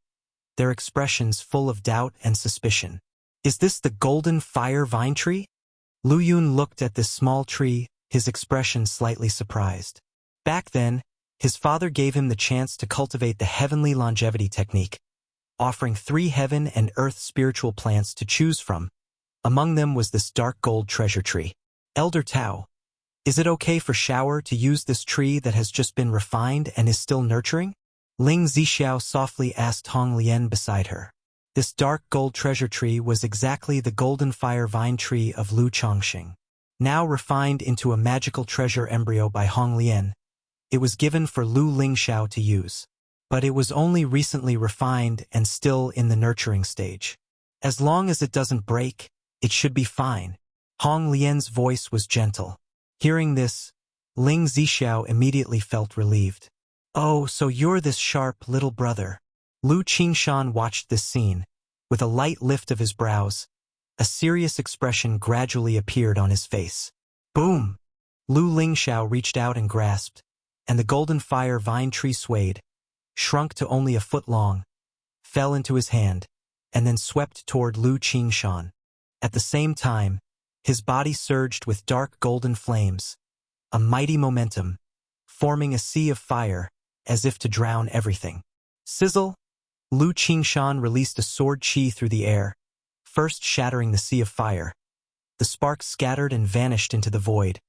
their expressions full of doubt and suspicion. Is this the golden fire vine tree? Lu Yun looked at this small tree, his expression slightly surprised. Back then, His father gave him the chance to cultivate the heavenly longevity technique, offering 3 heaven and earth spiritual plants to choose from. Among them was this dark gold treasure tree. Elder Tao, is it okay for Shower to use this tree that has just been refined and is still nurturing? Ling Zixiao softly asked Hong Lian beside her. This dark gold treasure tree was exactly the golden fire vine tree of Lu Chongxing. Now refined into a magical treasure embryo by Hong Lian, it was given for Lu Lingxiao to use. But it was only recently refined and still in the nurturing stage. As long as it doesn't break, it should be fine. Hong Lian's voice was gentle. Hearing this, Ling Zixiao immediately felt relieved. Oh, so you're this sharp little brother. Lu Qingshan watched this scene. With a light lift of his brows, a serious expression gradually appeared on his face. Boom! Lu Lingxiao reached out and grasped, and the golden fire vine tree swayed, shrunk to only a foot long, fell into his hand, and then swept toward Lu Qingshan. At the same time, his body surged with dark golden flames, a mighty momentum, forming a sea of fire, as if to drown everything. Sizzle! Lu Qingshan released a sword chi through the air, first shattering the sea of fire. The sparks scattered and vanished into the void,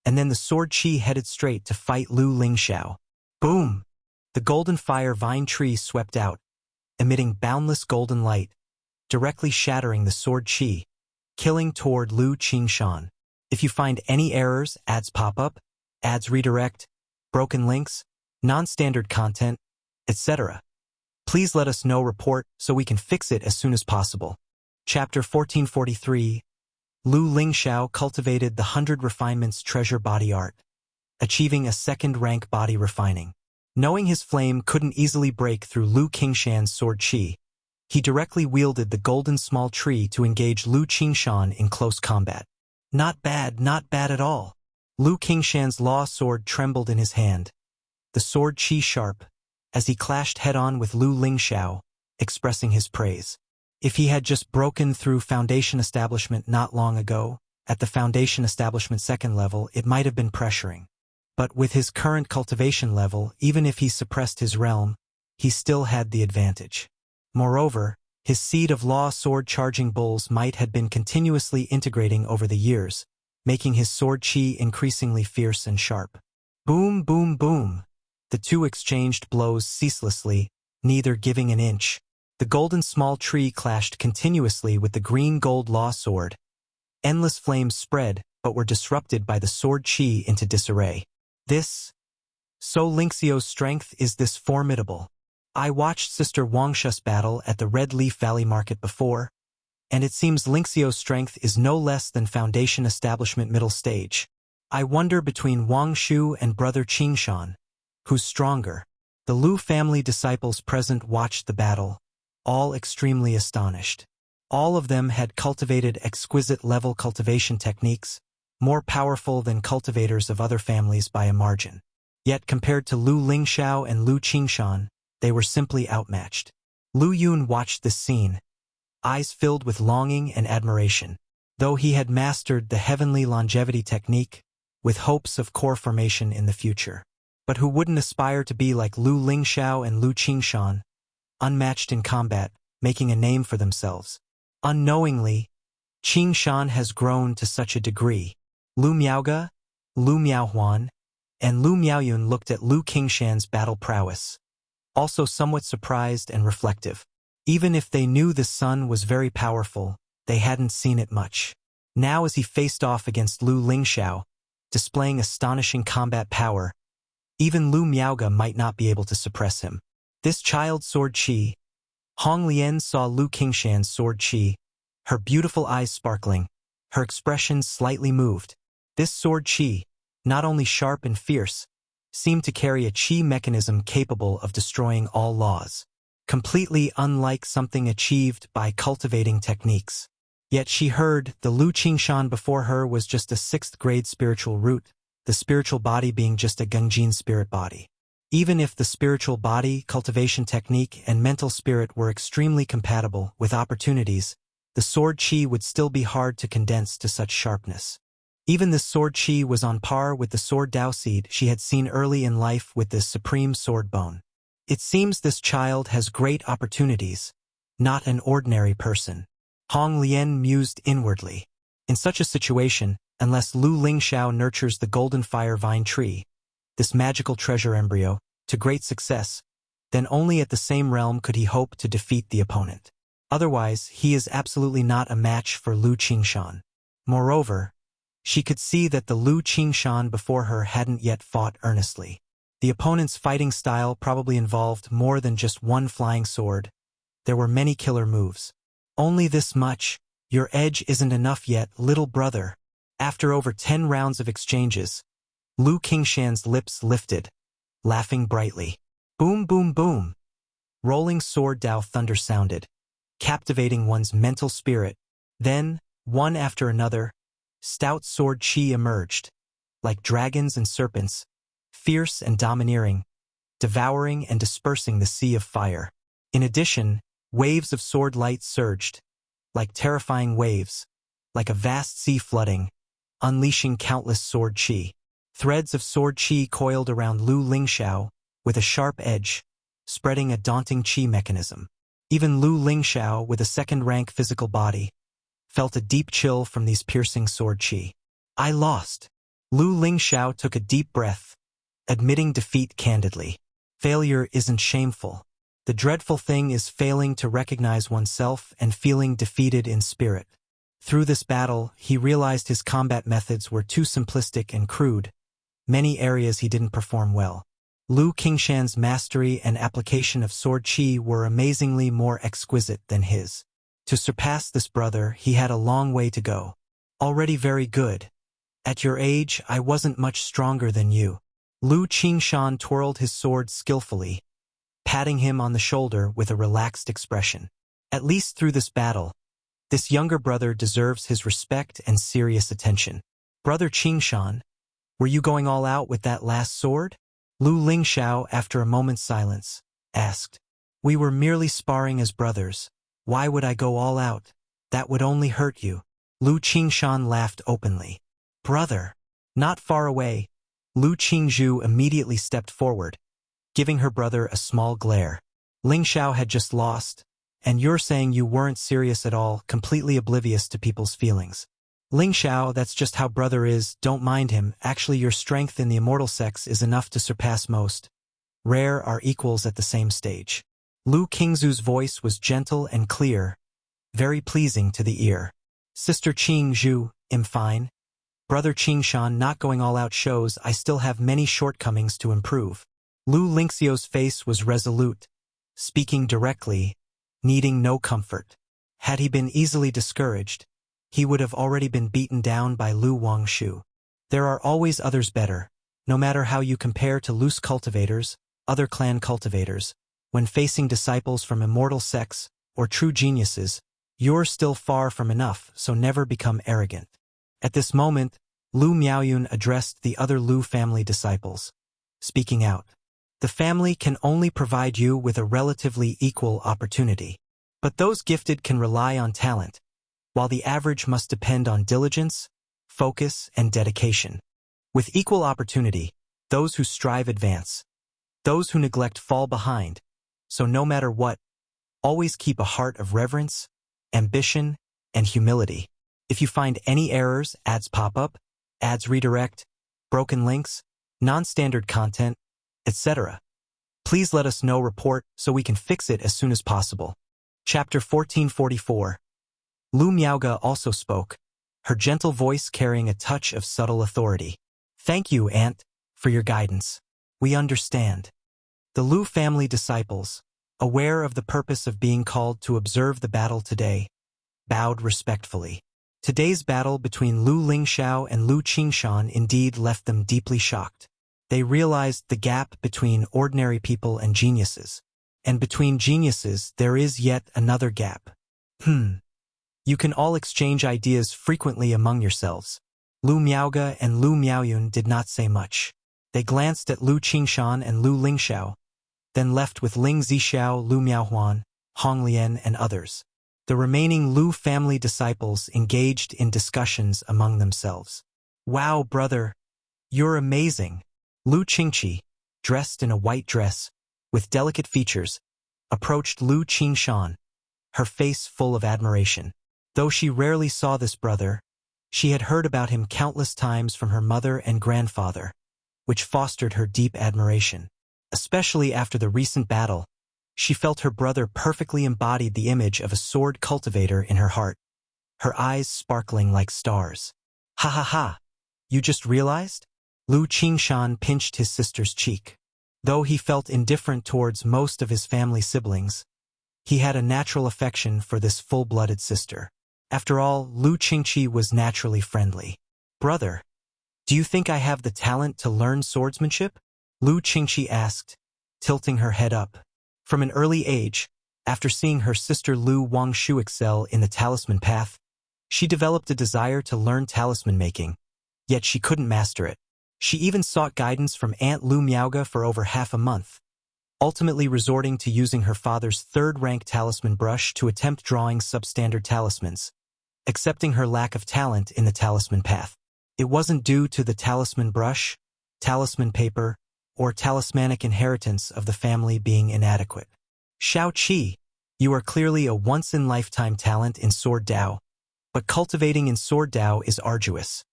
and then the sword chi headed straight to fight Lu Lingxiao. Boom! The golden fire vine tree swept out, emitting boundless golden light, directly shattering the sword chi, killing toward Lu Qingshan. If you find any errors, ads pop up, ads redirect, broken links, non-standard content, etc., please let us know report so we can fix it as soon as possible. Chapter 1443. Lu Lingxiao cultivated the 100 Refinements treasure body art, achieving a second-rank body refining. Knowing his flame couldn't easily break through Lu Qingshan's sword chi, he directly wielded the golden small tree to engage Lu Qingshan in close combat. Not bad at all. Lu Qingshan's law sword trembled in his hand, the sword chi sharp, as he clashed head-on with Lu Lingxiao, expressing his praise. If he had just broken through Foundation Establishment not long ago, at the Foundation Establishment 2nd level, it might have been pressuring. But with his current cultivation level, even if he suppressed his realm, he still had the advantage. Moreover, his seed of law sword charging bulls might had been continuously integrating over the years, making his sword chi increasingly fierce and sharp. Boom, boom, boom. The two exchanged blows ceaselessly, neither giving an inch. The golden small tree clashed continuously with the green gold law sword. Endless flames spread, but were disrupted by the sword chi into disarray. So Lingxiao's strength is this formidable. I watched Sister Wangshu's battle at the Red Leaf Valley Market before, and it seems Lingxiao's strength is no less than Foundation Establishment middle stage. I wonder between Wangshu and Brother Qingshan, who's stronger? The Lu family disciples present watched the battle, all extremely astonished. All of them had cultivated exquisite level cultivation techniques, more powerful than cultivators of other families by a margin. Yet compared to Lu Lingxiao and Lu Qingshan, they were simply outmatched. Lu Yun watched this scene, eyes filled with longing and admiration. Though he had mastered the heavenly longevity technique, with hopes of core formation in the future. But who wouldn't aspire to be like Lu Lingxiao and Lu Qingshan, unmatched in combat, making a name for themselves? Unknowingly, Qingshan has grown to such a degree. Lu Miaoge, Lu Miaohuan, and Lu Miaoyun looked at Lu Qingshan's battle prowess, also somewhat surprised and reflective. Even if they knew the son was very powerful, they hadn't seen it much. Now as he faced off against Lu Lingxiao, displaying astonishing combat power, even Lu Miaoge might not be able to suppress him. This child's sword chi. Hong Lian saw Lu Qingshan's sword chi, her beautiful eyes sparkling, her expression slightly moved. This sword chi, not only sharp and fierce, seemed to carry a chi mechanism capable of destroying all laws, completely unlike something achieved by cultivating techniques. Yet she heard the Lu Qingshan before her was just a 6th grade spiritual root, the spiritual body being just a Gungjin spirit body. Even if the spiritual body, cultivation technique, and mental spirit were extremely compatible with opportunities, the sword chi would still be hard to condense to such sharpness. Even this sword chi was on par with the sword Dao seed she had seen early in life with this supreme sword bone. It seems this child has great opportunities, not an ordinary person. Hong Lian mused inwardly. In such a situation, unless Lu Lingxiao nurtures the golden fire vine tree, this magical treasure embryo, to great success, then only at the same realm could he hope to defeat the opponent. Otherwise, he is absolutely not a match for Lu Qingshan. Moreover, she could see that the Lu Qingshan before her hadn't yet fought earnestly. The opponent's fighting style probably involved more than just one flying sword. There were many killer moves. Only this much. Your edge isn't enough yet, little brother. After over 10 rounds of exchanges, Lu Qingshan's lips lifted, laughing brightly. Boom, boom, boom. Rolling sword Dao thunder sounded, captivating one's mental spirit. Then, one after another, stout sword chi emerged, like dragons and serpents, fierce and domineering, devouring and dispersing the sea of fire. In addition, waves of sword light surged, like terrifying waves, like a vast sea flooding, unleashing countless sword chi. Threads of sword chi coiled around Lu Lingxiao, with a sharp edge, spreading a daunting chi mechanism. Even Lu Lingxiao, with a second-rank physical body, felt a deep chill from these piercing sword chi. I lost. Lu Lingxiao took a deep breath, admitting defeat candidly. Failure isn't shameful. The dreadful thing is failing to recognize oneself and feeling defeated in spirit. Through this battle, he realized his combat methods were too simplistic and crude. Many areas he didn't perform well. Lu Qingshan's mastery and application of sword chi were amazingly more exquisite than his. To surpass this brother, he had a long way to go. Already very good. At your age, I wasn't much stronger than you. Lu Qingshan twirled his sword skillfully, patting him on the shoulder with a relaxed expression. At least through this battle, this younger brother deserves his respect and serious attention. Brother Qingshan, were you going all out with that last sword? Lu Lingxiao, after a moment's silence, asked. We were merely sparring as brothers. Why would I go all out? That would only hurt you. Lu Qingshan laughed openly. Brother. Not far away, Lu Qingzhu immediately stepped forward, giving her brother a small glare. Lingxiao had just lost, and you're saying you weren't serious at all, completely oblivious to people's feelings. Lingxiao, that's just how brother is, don't mind him. Actually, your strength in the immortal sex is enough to surpass most. Rare are equals at the same stage. Lu Qingzhu's voice was gentle and clear, very pleasing to the ear. Sister Qingzhu, I'm fine. Brother Qingshan, not going all out shows I still have many shortcomings to improve. Lu Lingxiao's face was resolute, speaking directly, needing no comfort. Had he been easily discouraged, he would have already been beaten down by Lu Wangshu. There are always others better, no matter how you compare to loose cultivators, other clan cultivators. When facing disciples from immortal sects or true geniuses, you're still far from enough, so never become arrogant. At this moment, Lu Miaoyun addressed the other Lu family disciples, speaking out. The family can only provide you with a relatively equal opportunity. But those gifted can rely on talent, while the average must depend on diligence, focus, and dedication. With equal opportunity, those who strive advance. Those who neglect fall behind. So no matter what, always keep a heart of reverence, ambition, and humility. If you find any errors, ads pop up, ads redirect, broken links, non-standard content, etc., please let us know, report, so we can fix it as soon as possible. Chapter 1444. Lu Miaoga also spoke, her gentle voice carrying a touch of subtle authority. Thank you, Aunt, for your guidance. We understand. The Lu family disciples, aware of the purpose of being called to observe the battle today, bowed respectfully. Today's battle between Lu Lingxiao and Lu Qingshan indeed left them deeply shocked. They realized the gap between ordinary people and geniuses. And between geniuses there is yet another gap. You can all exchange ideas frequently among yourselves. Lu Miaoga and Lu Miaoyun did not say much. They glanced at Lu Qingshan and Lu Lingxiao, then left with Ling Zixiao, Lu Miaohuan, Hong Lian, and others. The remaining Lu family disciples engaged in discussions among themselves. Wow, brother, you're amazing. Lu Qingqi, dressed in a white dress, with delicate features, approached Lu Qingshan, her face full of admiration. Though she rarely saw this brother, she had heard about him countless times from her mother and grandfather, which fostered her deep admiration. Especially after the recent battle, she felt her brother perfectly embodied the image of a sword cultivator in her heart, her eyes sparkling like stars. Ha ha ha! You just realized? Lu Qingshan pinched his sister's cheek. Though he felt indifferent towards most of his family siblings, he had a natural affection for this full-blooded sister. After all, Lu Qingqi was naturally friendly. Brother, do you think I have the talent to learn swordsmanship? Lu Qingqi asked, tilting her head up. From an early age, after seeing her sister Lu Wangshu excel in the talisman path, she developed a desire to learn talisman making, yet she couldn't master it. She even sought guidance from Aunt Lu Miaoga for over half a month, ultimately resorting to using her father's third-rank talisman brush to attempt drawing substandard talismans, accepting her lack of talent in the talisman path. It wasn't due to the talisman brush, talisman paper, or talismanic inheritance of the family being inadequate. Xiao Qi, you are clearly a once-in-lifetime talent in Sword Dao, but cultivating in Sword Dao is arduous.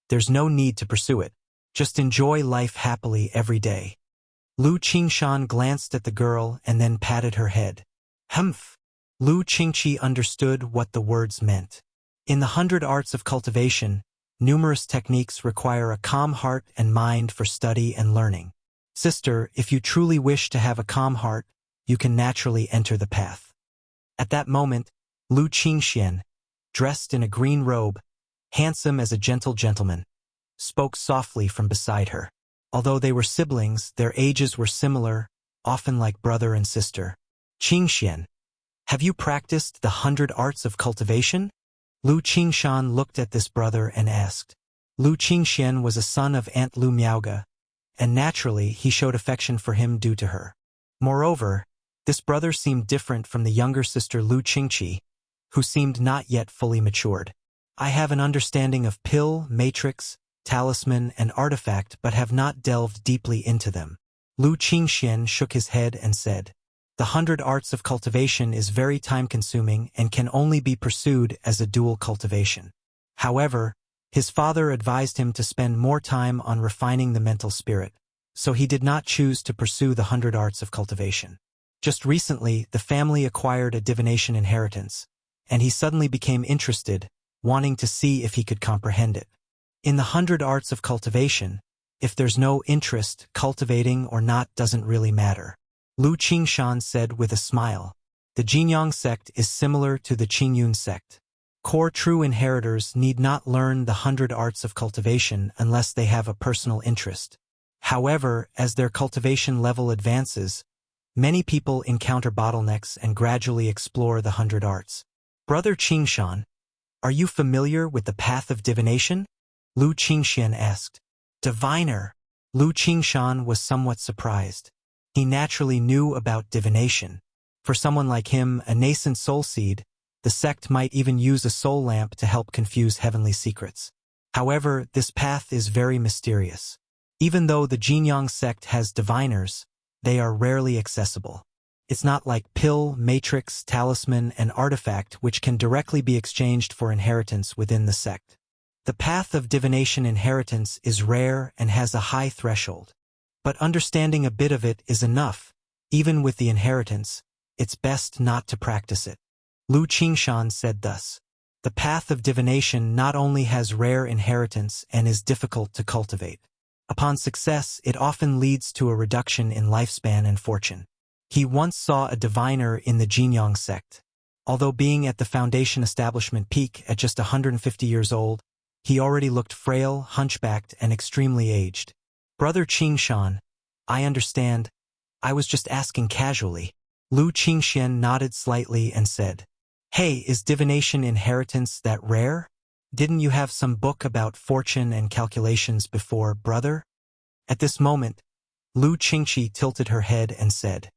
There's no need to pursue it. Just enjoy life happily every day. Lu Qingshan glanced at the girl and then patted her head. Humph! Lu Qingqi understood what the words meant. In the 100 arts of cultivation, numerous techniques require a calm heart and mind for study and learning. Sister, if you truly wish to have a calm heart, you can naturally enter the path. At that moment, Lu Qingxian, dressed in a green robe, handsome as a gentle gentleman, spoke softly from beside her. Although they were siblings, their ages were similar, often like brother and sister. Qingxian, have you practiced the 100 arts of cultivation? Lu Qingshan looked at this brother and asked. Lu Qingxian was a son of Aunt Lu Miaoga, and naturally he showed affection for him due to her. Moreover, this brother seemed different from the younger sister Lu Qingqi, who seemed not yet fully matured. I have an understanding of pill, matrix, talisman, and artifact but have not delved deeply into them. Lu Qingxian shook his head and said, The 100 arts of cultivation is very time-consuming and can only be pursued as a dual cultivation. However, his father advised him to spend more time on refining the mental spirit, so he did not choose to pursue the 100 arts of cultivation. Just recently, the family acquired a divination inheritance, and he suddenly became interested, wanting to see if he could comprehend it. In the 100 arts of cultivation, if there's no interest, cultivating or not doesn't really matter. Lu Qingshan said with a smile. The Jinyang sect is similar to the Qingyun sect. Core true inheritors need not learn the 100 arts of cultivation unless they have a personal interest. However, as their cultivation level advances, many people encounter bottlenecks and gradually explore the 100 arts. Brother Qingshan, are you familiar with the path of divination? Lu Qingxian asked. Diviner. Lu Qingshan was somewhat surprised. He naturally knew about divination. For someone like him, a nascent soul seed, the sect might even use a soul lamp to help confuse heavenly secrets. However, this path is very mysterious. Even though the Jinyang sect has diviners, they are rarely accessible. It's not like pill, matrix, talisman, and artifact which can directly be exchanged for inheritance within the sect. The path of divination inheritance is rare and has a high threshold. But understanding a bit of it is enough. Even with the inheritance, it's best not to practice it. Lu Qingshan said thus. The path of divination not only has rare inheritance and is difficult to cultivate. Upon success, it often leads to a reduction in lifespan and fortune. He once saw a diviner in the Jinyang sect. Although being at the foundation establishment peak at just 150 years old, he already looked frail, hunchbacked, and extremely aged. Brother Qingshan, I understand. I was just asking casually. Lu Qingxian nodded slightly and said, Hey, is divination inheritance that rare? Didn't you have some book about fortune and calculations before, brother? At this moment, Lu Qingqi tilted her head and said,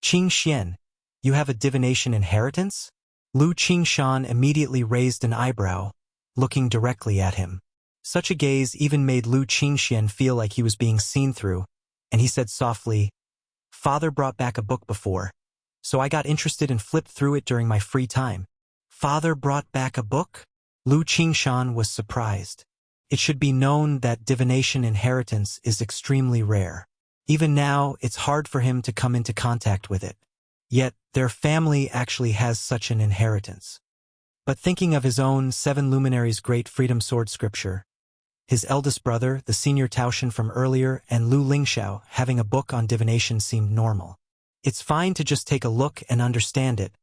Qingxian, you have a divination inheritance? Lu Qingshan immediately raised an eyebrow, looking directly at him. Such a gaze even made Lu Qingxian feel like he was being seen through, and he said softly, "Father brought back a book before, so I got interested and flipped through it during my free time." Father brought back a book? Lu Qingshan was surprised. It should be known that divination inheritance is extremely rare. Even now, it's hard for him to come into contact with it. Yet, their family actually has such an inheritance. But thinking of his own 7 luminaries' great freedom sword scripture, his eldest brother, the senior Taoshan from earlier, and Lu Lingxiao having a book on divination seemed normal. It's fine to just take a look and understand it.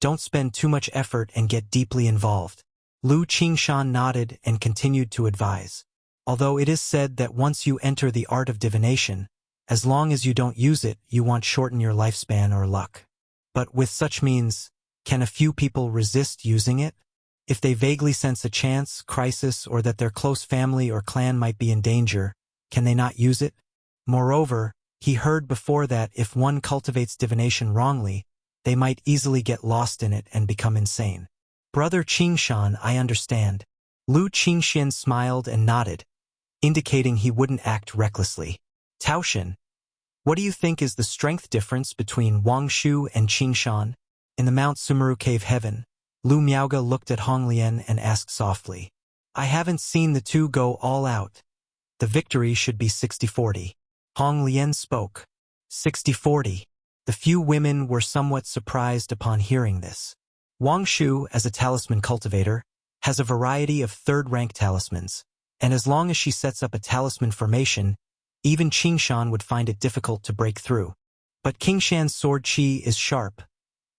Don't spend too much effort and get deeply involved. Lu Qingshan nodded and continued to advise. Although it is said that once you enter the art of divination, as long as you don't use it, you won't shorten your lifespan or luck. But with such means, can a few people resist using it? If they vaguely sense a chance, crisis, or that their close family or clan might be in danger, can they not use it? Moreover, he heard before that if one cultivates divination wrongly, they might easily get lost in it and become insane. Brother Qingshan, I understand. Lu Qingxian smiled and nodded, indicating he wouldn't act recklessly. Taoshan, what do you think is the strength difference between Wangshu and Qingshan? In the Mount Sumeru Cave Heaven, Lu Miaoge looked at Hong Lian and asked softly, I haven't seen the two go all out. The victory should be 60-40. Hong Lian spoke. 60-40. The few women were somewhat surprised upon hearing this. Wangshu, as a talisman cultivator, has a variety of third-rank talismans, and as long as she sets up a talisman formation, even Qingshan would find it difficult to break through. But Qingshan's sword chi is sharp,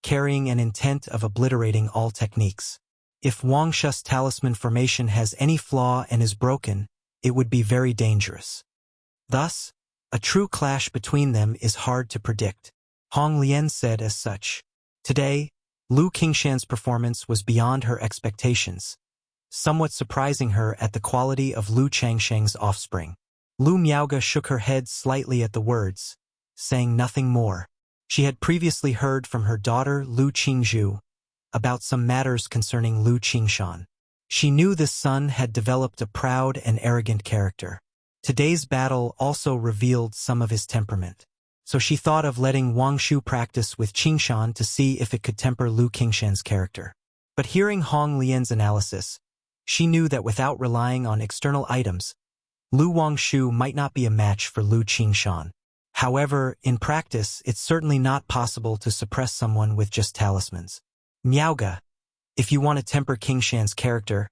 carrying an intent of obliterating all techniques. If Wangshu's talisman formation has any flaw and is broken, it would be very dangerous. Thus, a true clash between them is hard to predict. Hong Lian said as such. Today, Lu Qingshan's performance was beyond her expectations, somewhat surprising her at the quality of Lu Changsheng's offspring. Lu Miaoge shook her head slightly at the words, saying nothing more. She had previously heard from her daughter Lu Qingzhu about some matters concerning Lu Qingshan. She knew this son had developed a proud and arrogant character. Today's battle also revealed some of his temperament. So she thought of letting Wangshu practice with Qingshan to see if it could temper Lu Qingshan's character. But hearing Hong Lian's analysis, she knew that without relying on external items, Lu Wangshu might not be a match for Lu Qingshan. However, in practice, it's certainly not possible to suppress someone with just talismans. Miaoge, if you want to temper Qingshan's character,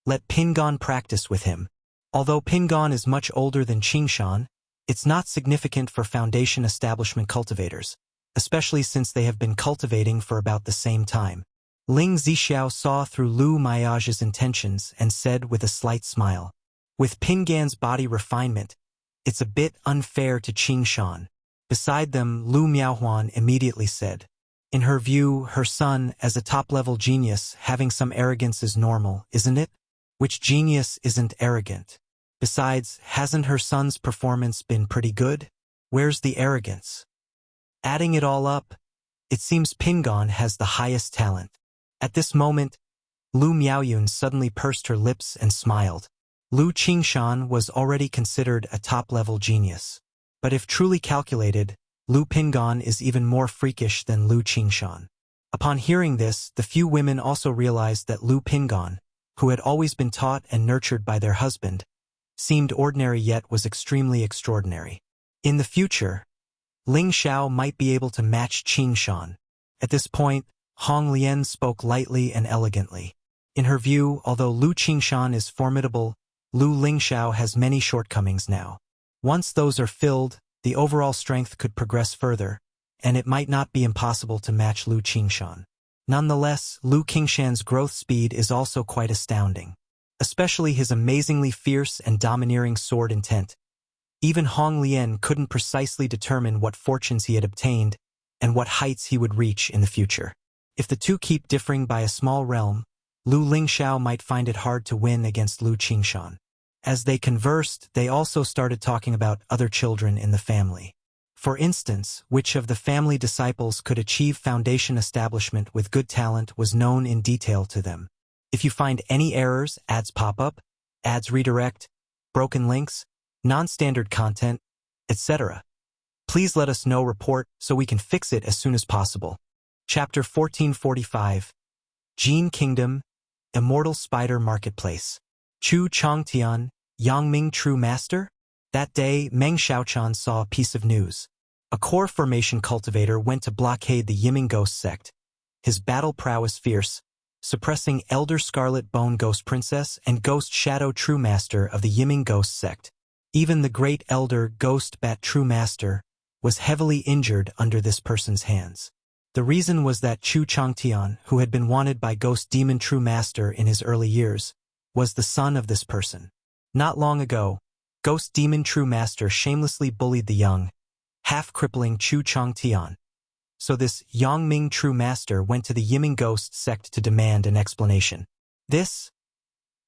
let Pingon practice with him. Although Pingon is much older than Qingshan, it's not significant for foundation establishment cultivators, especially since they have been cultivating for about the same time. Ling Zixiao saw through Lu Miaoge's intentions and said with a slight smile, with Pingan's body refinement, it's a bit unfair to Qingshan. Beside them, Lu Miaohuan immediately said, in her view, her son, as a top-level genius, having some arrogance is normal, isn't it? Which genius isn't arrogant? Besides, hasn't her son's performance been pretty good? Where's the arrogance? Adding it all up, it seems Pingon has the highest talent. At this moment, Lu Miaoyun suddenly pursed her lips and smiled. Lu Qingshan was already considered a top-level genius. But if truly calculated, Lu Pingon is even more freakish than Lu Qingshan. Upon hearing this, the few women also realized that Lu Pingon, who had always been taught and nurtured by their husband, seemed ordinary yet was extremely extraordinary. In the future, Ling Xiao might be able to match Qingshan. At this point, Hong Lian spoke lightly and elegantly. In her view, although Lu Qingshan is formidable, Lu Lingxiao has many shortcomings now. Once those are filled, the overall strength could progress further, and it might not be impossible to match Lu Qingshan. Nonetheless, Lu Qingshan's growth speed is also quite astounding, especially his amazingly fierce and domineering sword intent. Even Hong Lian couldn't precisely determine what fortunes he had obtained and what heights he would reach in the future. If the two keep differing by a small realm, Lu Lingxiao might find it hard to win against Lu Qingshan. As they conversed, they also started talking about other children in the family. For instance, which of the family disciples could achieve foundation establishment with good talent was known in detail to them. If you find any errors, ads pop up, ads redirect, broken links, non-standard content, etc. Please let us know report so we can fix it as soon as possible. Chapter 1445. Gene Kingdom, Immortal Spider Marketplace. Chu Changtian, Yangming True Master? That day, Meng Xiaochan saw a piece of news. A core formation cultivator went to blockade the Yiming Ghost sect. His battle prowess fierce, suppressing Elder Scarlet Bone Ghost Princess and Ghost Shadow True Master of the Yiming Ghost sect. Even the Great Elder Ghost Bat True Master was heavily injured under this person's hands. The reason was that Chu Changtian, who had been wanted by Ghost Demon True Master in his early years, was the son of this person. Not long ago, Ghost Demon True Master shamelessly bullied the young, half-crippling Chu Changtian. So this Yangming True Master went to the Yiming Ghost sect to demand an explanation. This?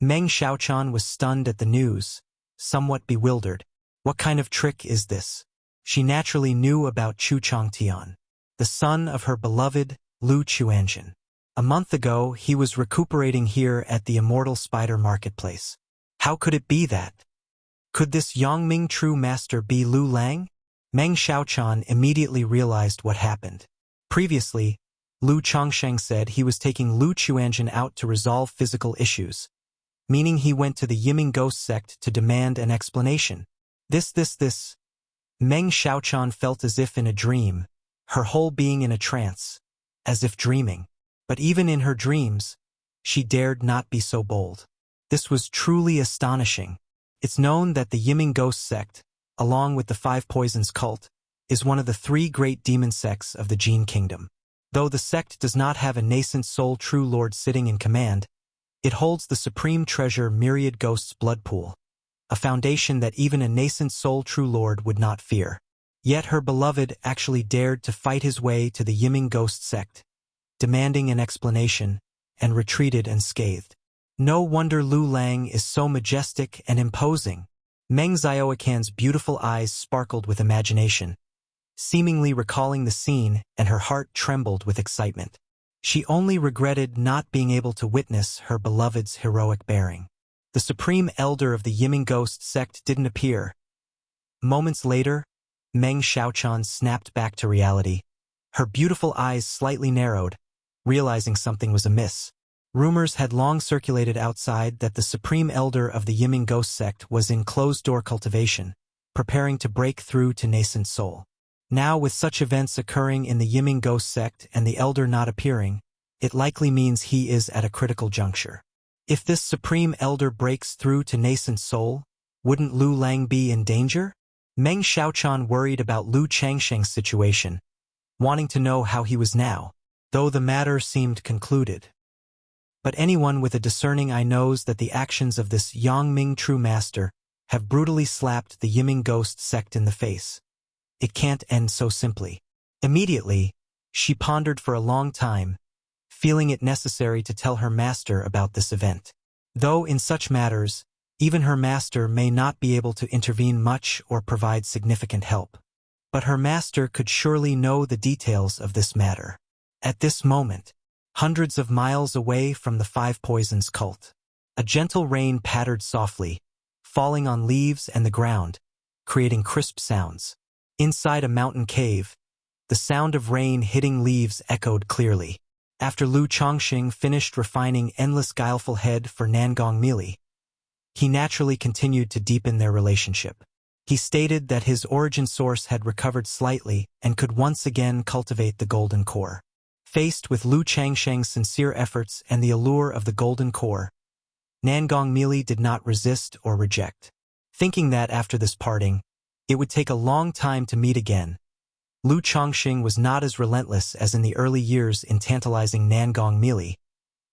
Meng Xiaochan was stunned at the news, somewhat bewildered. What kind of trick is this? She naturally knew about Chu Changtian, the son of her beloved Lu Chuanjin. A month ago, he was recuperating here at the Immortal Spider Marketplace. How could it be that? Could this Yangming True Master be Lu Lang? Meng Xiaochan immediately realized what happened. Previously, Lu Changsheng said he was taking Lu Chuanjin out to resolve physical issues, meaning he went to the Yiming Ghost sect to demand an explanation. This. Meng Xiaochan felt as if in a dream, her whole being in a trance, as if dreaming. But even in her dreams, she dared not be so bold. This was truly astonishing. It's known that the Yiming Ghost sect, along with the Five Poisons cult, is one of the three great demon sects of the Gene Kingdom. Though the sect does not have a nascent soul true lord sitting in command, it holds the supreme treasure Myriad Ghosts blood pool, a foundation that even a nascent soul true lord would not fear. Yet her beloved actually dared to fight his way to the Yiming Ghost sect, demanding an explanation, and retreated unscathed. No wonder Lu Lang is so majestic and imposing. Meng Xiaocan's beautiful eyes sparkled with imagination, seemingly recalling the scene, and her heart trembled with excitement. She only regretted not being able to witness her beloved's heroic bearing. The supreme elder of the Yiming Ghost sect didn't appear. Moments later, Meng Xiaochan snapped back to reality. Her beautiful eyes slightly narrowed, realizing something was amiss. Rumors had long circulated outside that the supreme elder of the Yiming Ghost sect was in closed-door cultivation, preparing to break through to nascent soul. Now, with such events occurring in the Yiming Ghost sect and the elder not appearing, it likely means he is at a critical juncture. If this supreme elder breaks through to nascent soul, wouldn't Lu Lang be in danger? Meng Xiaochan worried about Lu Changsheng's situation, wanting to know how he was now, though the matter seemed concluded. But anyone with a discerning eye knows that the actions of this Yangming True Master have brutally slapped the Yiming Ghost sect in the face. It can't end so simply. Immediately, she pondered for a long time, feeling it necessary to tell her master about this event. Though in such matters, even her master may not be able to intervene much or provide significant help. But her master could surely know the details of this matter. At this moment, hundreds of miles away from the Five Poisons cult, a gentle rain pattered softly, falling on leaves and the ground, creating crisp sounds. Inside a mountain cave, the sound of rain hitting leaves echoed clearly. After Lu Changsheng finished refining Endless Guileful Head for Nangong Meili, he naturally continued to deepen their relationship. He stated that his origin source had recovered slightly and could once again cultivate the golden core. Faced with Lu Changsheng's sincere efforts and the allure of the golden core, Nangong Meili did not resist or reject. Thinking that after this parting, it would take a long time to meet again, Lu Changsheng was not as relentless as in the early years in tantalizing Nangong Meili,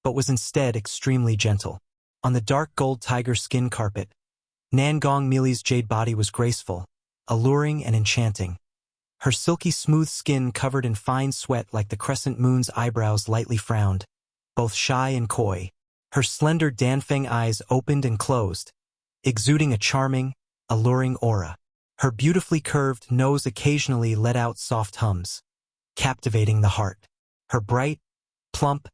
but was instead extremely gentle. On the dark gold tiger skin carpet, Nangong Meili's jade body was graceful, alluring and enchanting. Her silky smooth skin covered in fine sweat like the crescent moon's eyebrows lightly frowned, both shy and coy. Her slender Danfeng eyes opened and closed, exuding a charming, alluring aura. Her beautifully curved nose occasionally let out soft hums, captivating the heart. Her bright, plump,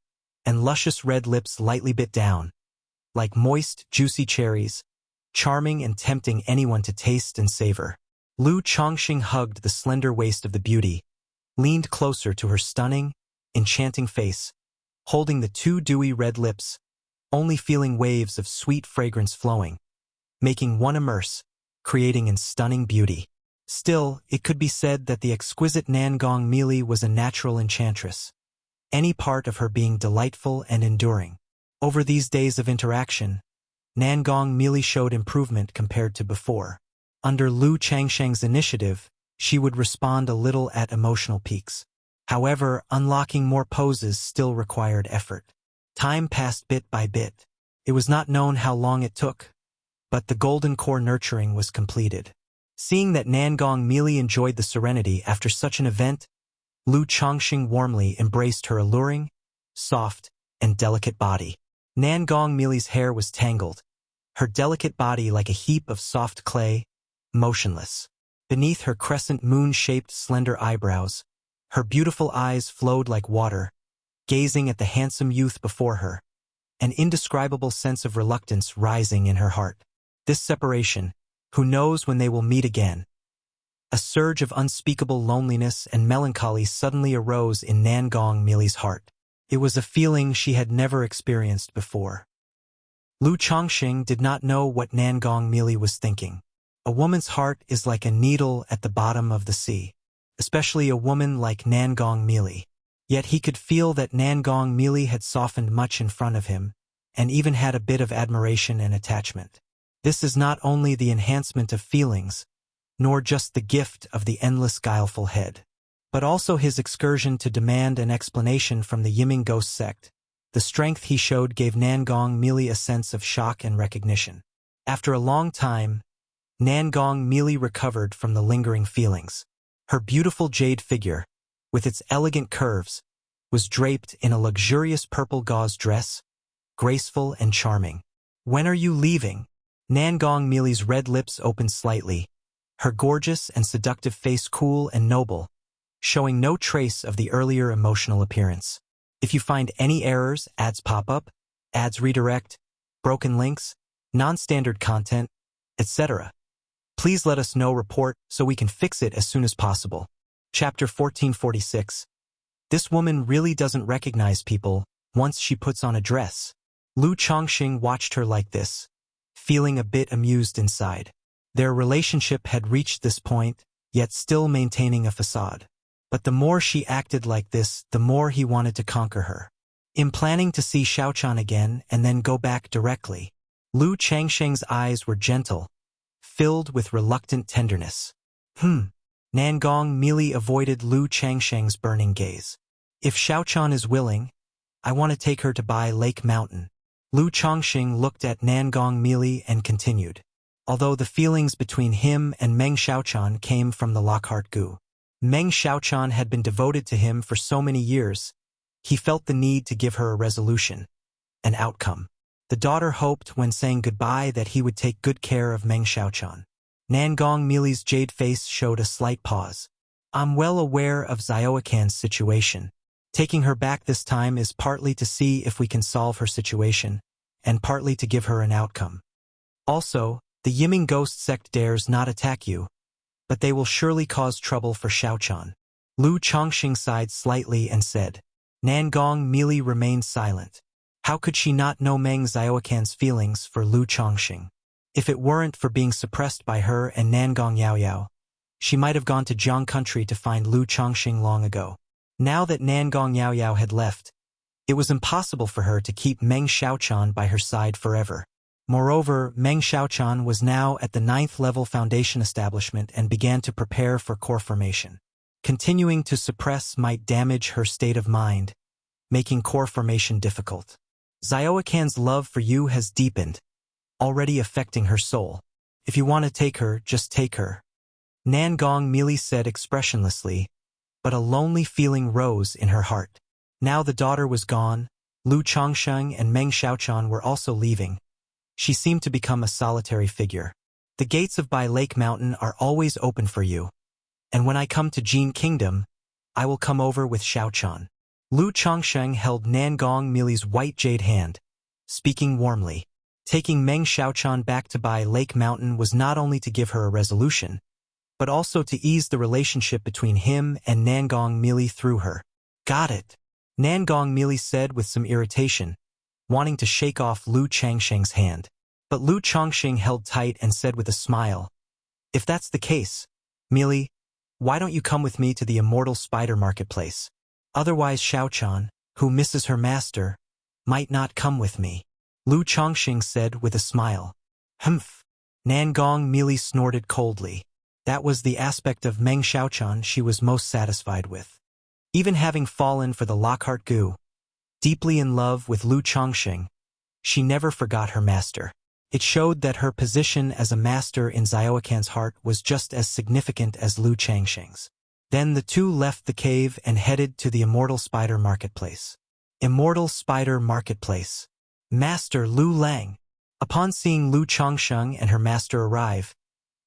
and luscious red lips lightly bit down, like moist, juicy cherries, charming and tempting anyone to taste and savor. Lu Chongqing hugged the slender waist of the beauty, leaned closer to her stunning, enchanting face, holding the two dewy red lips, only feeling waves of sweet fragrance flowing, making one immerse, creating in stunning beauty. Still, it could be said that the exquisite Nangong Meili was a natural enchantress, any part of her being delightful and enduring. Over these days of interaction, Nangong Meili showed improvement compared to before. Under Lu Changsheng's initiative, she would respond a little at emotional peaks. However, unlocking more poses still required effort. Time passed bit by bit. It was not known how long it took, but the golden core nurturing was completed. Seeing that Nangong Meili enjoyed the serenity after such an event, Lu Chongqing warmly embraced her alluring, soft, and delicate body. Nangong Meili's hair was tangled, her delicate body like a heap of soft clay, motionless. Beneath her crescent moon-shaped slender eyebrows, her beautiful eyes flowed like water, gazing at the handsome youth before her, an indescribable sense of reluctance rising in her heart. This separation, who knows when they will meet again? A surge of unspeakable loneliness and melancholy suddenly arose in Nangong Meili's heart. It was a feeling she had never experienced before. Lu Chongqing did not know what Nangong Meili was thinking. A woman's heart is like a needle at the bottom of the sea, especially a woman like Nangong Meili. Yet he could feel that Nangong Meili had softened much in front of him, and even had a bit of admiration and attachment. This is not only the enhancement of feelings, nor just the gift of the endless guileful head, but also his excursion to demand an explanation from the Yiming ghost sect. The strength he showed gave Nangong Meili a sense of shock and recognition. After a long time, Nangong Meili recovered from the lingering feelings. Her beautiful jade figure, with its elegant curves, was draped in a luxurious purple gauze dress, graceful and charming. "When are you leaving?" Nangong Meili's red lips opened slightly, her gorgeous and seductive face cool and noble, showing no trace of the earlier emotional appearance. If you find any errors, ads pop up, ads redirect, broken links, non-standard content, etc., please let us know. Report so we can fix it as soon as possible. Chapter 1446. This woman really doesn't recognize people once she puts on a dress. Lu Chongqing watched her like this, feeling a bit amused inside. Their relationship had reached this point, yet still maintaining a facade. But the more she acted like this, the more he wanted to conquer her. In planning to see Xiaochan again and then go back directly, Lu Changsheng's eyes were gentle, filled with reluctant tenderness. Nangong Meili avoided Lu Changsheng's burning gaze. "If Xiaochan is willing, I want to take her to Bai Lake Mountain." Lu Chongqing looked at Nangong Meili and continued. Although the feelings between him and Meng Xiaochan came from the Lockhart Gu, Meng Xiaochan had been devoted to him for so many years, he felt the need to give her a resolution, an outcome. The daughter hoped when saying goodbye that he would take good care of Meng Xiaochan. Nangong Meili's jade face showed a slight pause. "I'm well aware of Xiaocan's situation. Taking her back this time is partly to see if we can solve her situation, and partly to give her an outcome. Also, the Yiming ghost sect dares not attack you, but they will surely cause trouble for Xiaochan." Lu Chongqing sighed slightly and said. Nangong Meili remained silent. How could she not know Meng Xiaocan's feelings for Lu Chongqing? If it weren't for being suppressed by her and Nangong Yaoyao, she might have gone to Jiang country to find Lu Chongqing long ago. Now that Nangong Yaoyao had left, it was impossible for her to keep Meng Xiaochan by her side forever. Moreover, Meng Xiaochan was now at the 9th level foundation establishment and began to prepare for core formation. Continuing to suppress might damage her state of mind, making core formation difficult. Xiaocan's love for you has deepened, already affecting her soul. If you want to take her, just take her. Nangong Meili said expressionlessly, but a lonely feeling rose in her heart. Now the daughter was gone, Lu Chongqing and Meng Xiaochan were also leaving. She seemed to become a solitary figure. "The gates of Bai Lake Mountain are always open for you, and when I come to Jin Kingdom, I will come over with Xiaochan." Lu Chongqing held Nangong Meili's white jade hand, speaking warmly. Taking Meng Xiaochan back to Bai Lake Mountain was not only to give her a resolution, but also to ease the relationship between him and Nangong Mili through her. Got it, Nangong Mili said with some irritation, wanting to shake off Lu Changsheng's hand. But Lu Changsheng held tight and said with a smile, "If that's the case, Mili, why don't you come with me to the Immortal Spider Marketplace? Otherwise Xiaochan, who misses her master, might not come with me." Lu Changsheng said with a smile. Humph. Nangong Mili snorted coldly. That was the aspect of Meng Xiaochan she was most satisfied with. Even having fallen for the Lockhart Gu, deeply in love with Lu Changsheng, she never forgot her master. It showed that her position as a master in Xiaoquan's heart was just as significant as Lu Changsheng's. Then the two left the cave and headed to the Immortal Spider Marketplace. Immortal Spider Marketplace. Master Lu Lang. Upon seeing Lu Changsheng and her master arrive,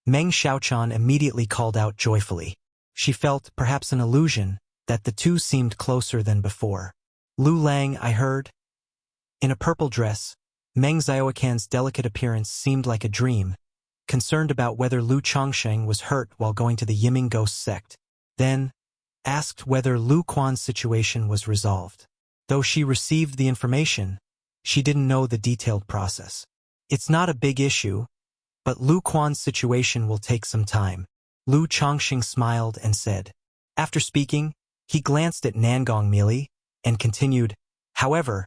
Meng Xiaochan immediately called out joyfully. She felt, perhaps an illusion, that the two seemed closer than before. "Lu Lang, I heard." In a purple dress, Meng Xiaoquan's delicate appearance seemed like a dream, concerned about whether Lu Changsheng was hurt while going to the Yiming Ghost sect. Then, asked whether Lu Quan's situation was resolved. Though she received the information, she didn't know the detailed process. "It's not a big issue, but Lu Quan's situation will take some time," Lu Changsheng smiled and said. After speaking, he glanced at Nangong Mili and continued, "However,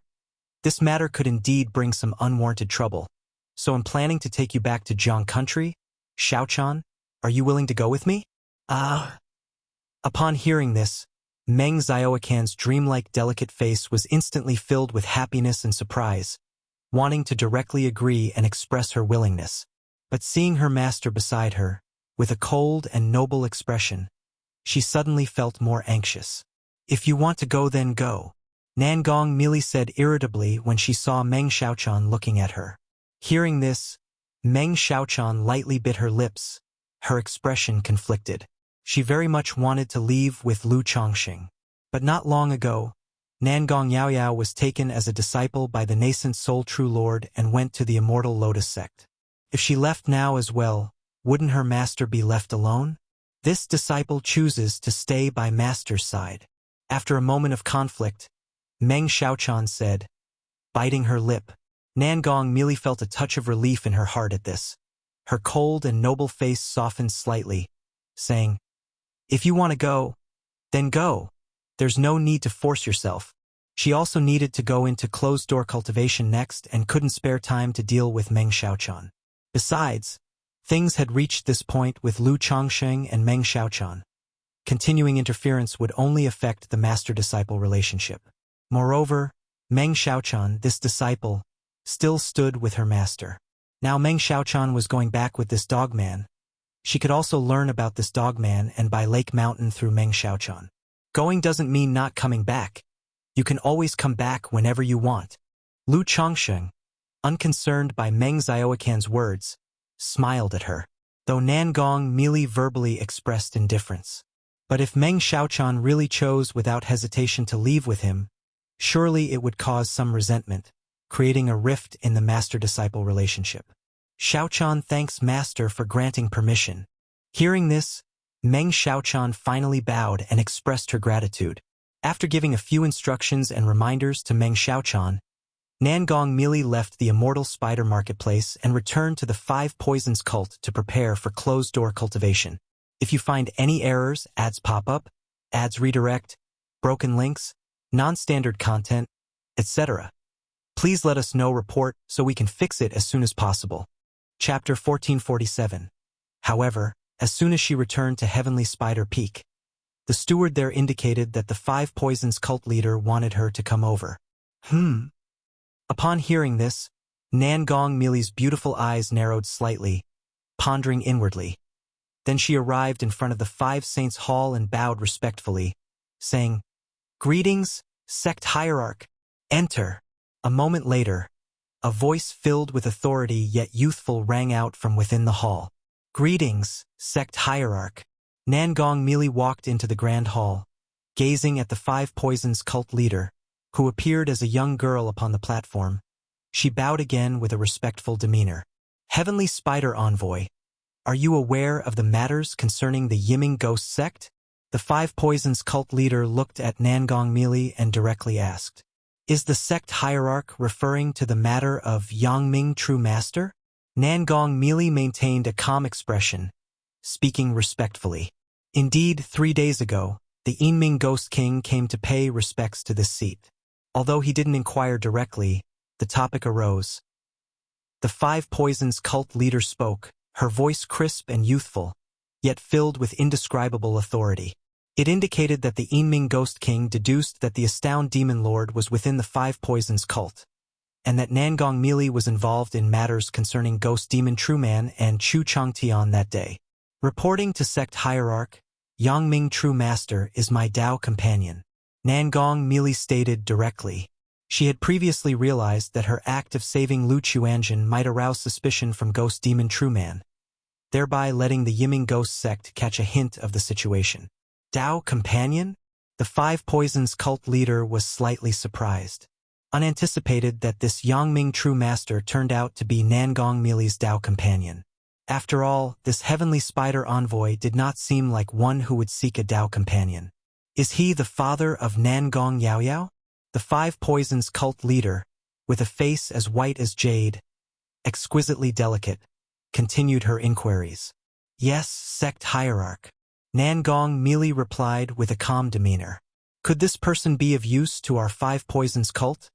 this matter could indeed bring some unwarranted trouble, so I'm planning to take you back to Jiang country. Xiaochan, are you willing to go with me?" Upon hearing this, Meng Xiaoquan's dreamlike delicate face was instantly filled with happiness and surprise, wanting to directly agree and express her willingness. But seeing her master beside her, with a cold and noble expression, she suddenly felt more anxious. "If you want to go, then go," Nangong Mili said irritably when she saw Meng Xiaochan looking at her. Hearing this, Meng Xiaochan lightly bit her lips, her expression conflicted. She very much wanted to leave with Lu Changsheng. But not long ago, Nangong Yaoyao was taken as a disciple by the nascent Soul True Lord and went to the Immortal Lotus sect. If she left now as well, wouldn't her master be left alone? This disciple chooses to stay by master's side. After a moment of conflict, Meng Xiaochan said, biting her lip. Nangong Mili felt a touch of relief in her heart at this. Her cold and noble face softened slightly, saying, "If you want to go, then go. There's no need to force yourself." She also needed to go into closed-door cultivation next and couldn't spare time to deal with Meng Xiaochan. Besides, things had reached this point with Lu Changsheng and Meng Xiaochan. Continuing interference would only affect the master-disciple relationship. Moreover, Meng Xiaochan, this disciple, still stood with her master. Now Meng Xiaochan was going back with this dogman. She could also learn about this dogman and by Lake Mountain through Meng Xiaochan. Going doesn't mean not coming back. You can always come back whenever you want. Lu Changsheng, unconcerned by Meng Xiaoquan's words, smiled at her, though Nangong Mili verbally expressed indifference. But if Meng Xiaochan really chose without hesitation to leave with him, surely it would cause some resentment, creating a rift in the master-disciple relationship. Xiaochan thanks master for granting permission. Hearing this, Meng Xiaochan finally bowed and expressed her gratitude. After giving a few instructions and reminders to Meng Xiaochan, Nangong Mili left the Immortal Spider Marketplace and returned to the Five Poisons cult to prepare for closed-door cultivation. If you find any errors, ads pop up, ads redirect, broken links, non-standard content, etc., please let us know report so we can fix it as soon as possible. Chapter 1447. However, as soon as she returned to Heavenly Spider Peak, the steward there indicated that the Five Poisons cult leader wanted her to come over. Upon hearing this, Nangong Mili's beautiful eyes narrowed slightly, pondering inwardly. Then she arrived in front of the Five Saints Hall and bowed respectfully, saying, "Greetings, sect hierarch. Enter." A moment later, a voice filled with authority yet youthful rang out from within the hall. "Greetings, sect hierarch." Nangong Mili walked into the grand hall, gazing at the Five Poisons cult leader, who appeared as a young girl upon the platform, She bowed again with a respectful demeanor. Heavenly Spider Envoy, are you aware of the matters concerning the Yiming Ghost sect? The Five Poisons cult leader looked at Nangong Mili and directly asked, is the sect hierarch referring to the matter of Yangming True Master? Nangong Mili maintained a calm expression, speaking respectfully. Indeed, 3 days ago, the Yiming Ghost King came to pay respects to this seat. Although he didn't inquire directly, the topic arose. The Five Poisons cult leader spoke, her voice crisp and youthful, yet filled with indescribable authority. It indicated that the Yiming Ghost King deduced that the Astound Demon Lord was within the Five Poisons cult, and that Nangong Mili was involved in matters concerning Ghost Demon Trueman and Chu Changtian that day. Reporting to sect hierarch, Yangming True Master is my Dao companion, Nangong Mili stated directly. She had previously realized that her act of saving Lu Chuanjin might arouse suspicion from Ghost Demon Trueman, thereby letting the Yiming Ghost sect catch a hint of the situation. Dao companion? The Five Poisons cult leader was slightly surprised. Unanticipated that this Yangming True Master turned out to be Nangong Mili's Dao companion. After all, this Heavenly Spider Envoy did not seem like one who would seek a Dao companion. Is he the father of Nangong Yaoyao? The Five Poisons cult leader, with a face as white as jade, exquisitely delicate, continued her inquiries. Yes, sect hierarch. Nangong Mili replied with a calm demeanor. Could this person be of use to our Five Poisons cult?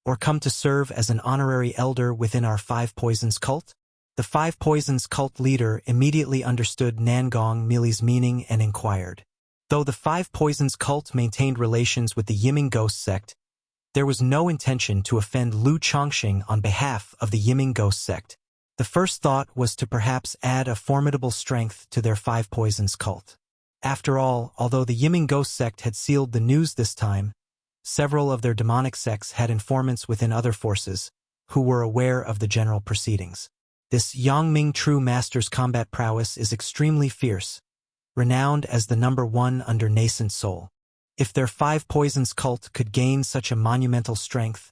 Or come to serve as an honorary elder within our Five Poisons cult? The Five Poisons cult leader immediately understood Nangong Mili's meaning and inquired. Though the Five Poisons cult maintained relations with the Yiming Ghost sect, there was no intention to offend Lu Chongqing on behalf of the Yiming Ghost sect. The first thought was to perhaps add a formidable strength to their Five Poisons cult. After all, although the Yiming Ghost sect had sealed the news this time, several of their demonic sects had informants within other forces who were aware of the general proceedings. This Yangming True Master's combat prowess is extremely fierce, renowned as the #1 under nascent soul. If their Five Poisons cult could gain such a monumental strength,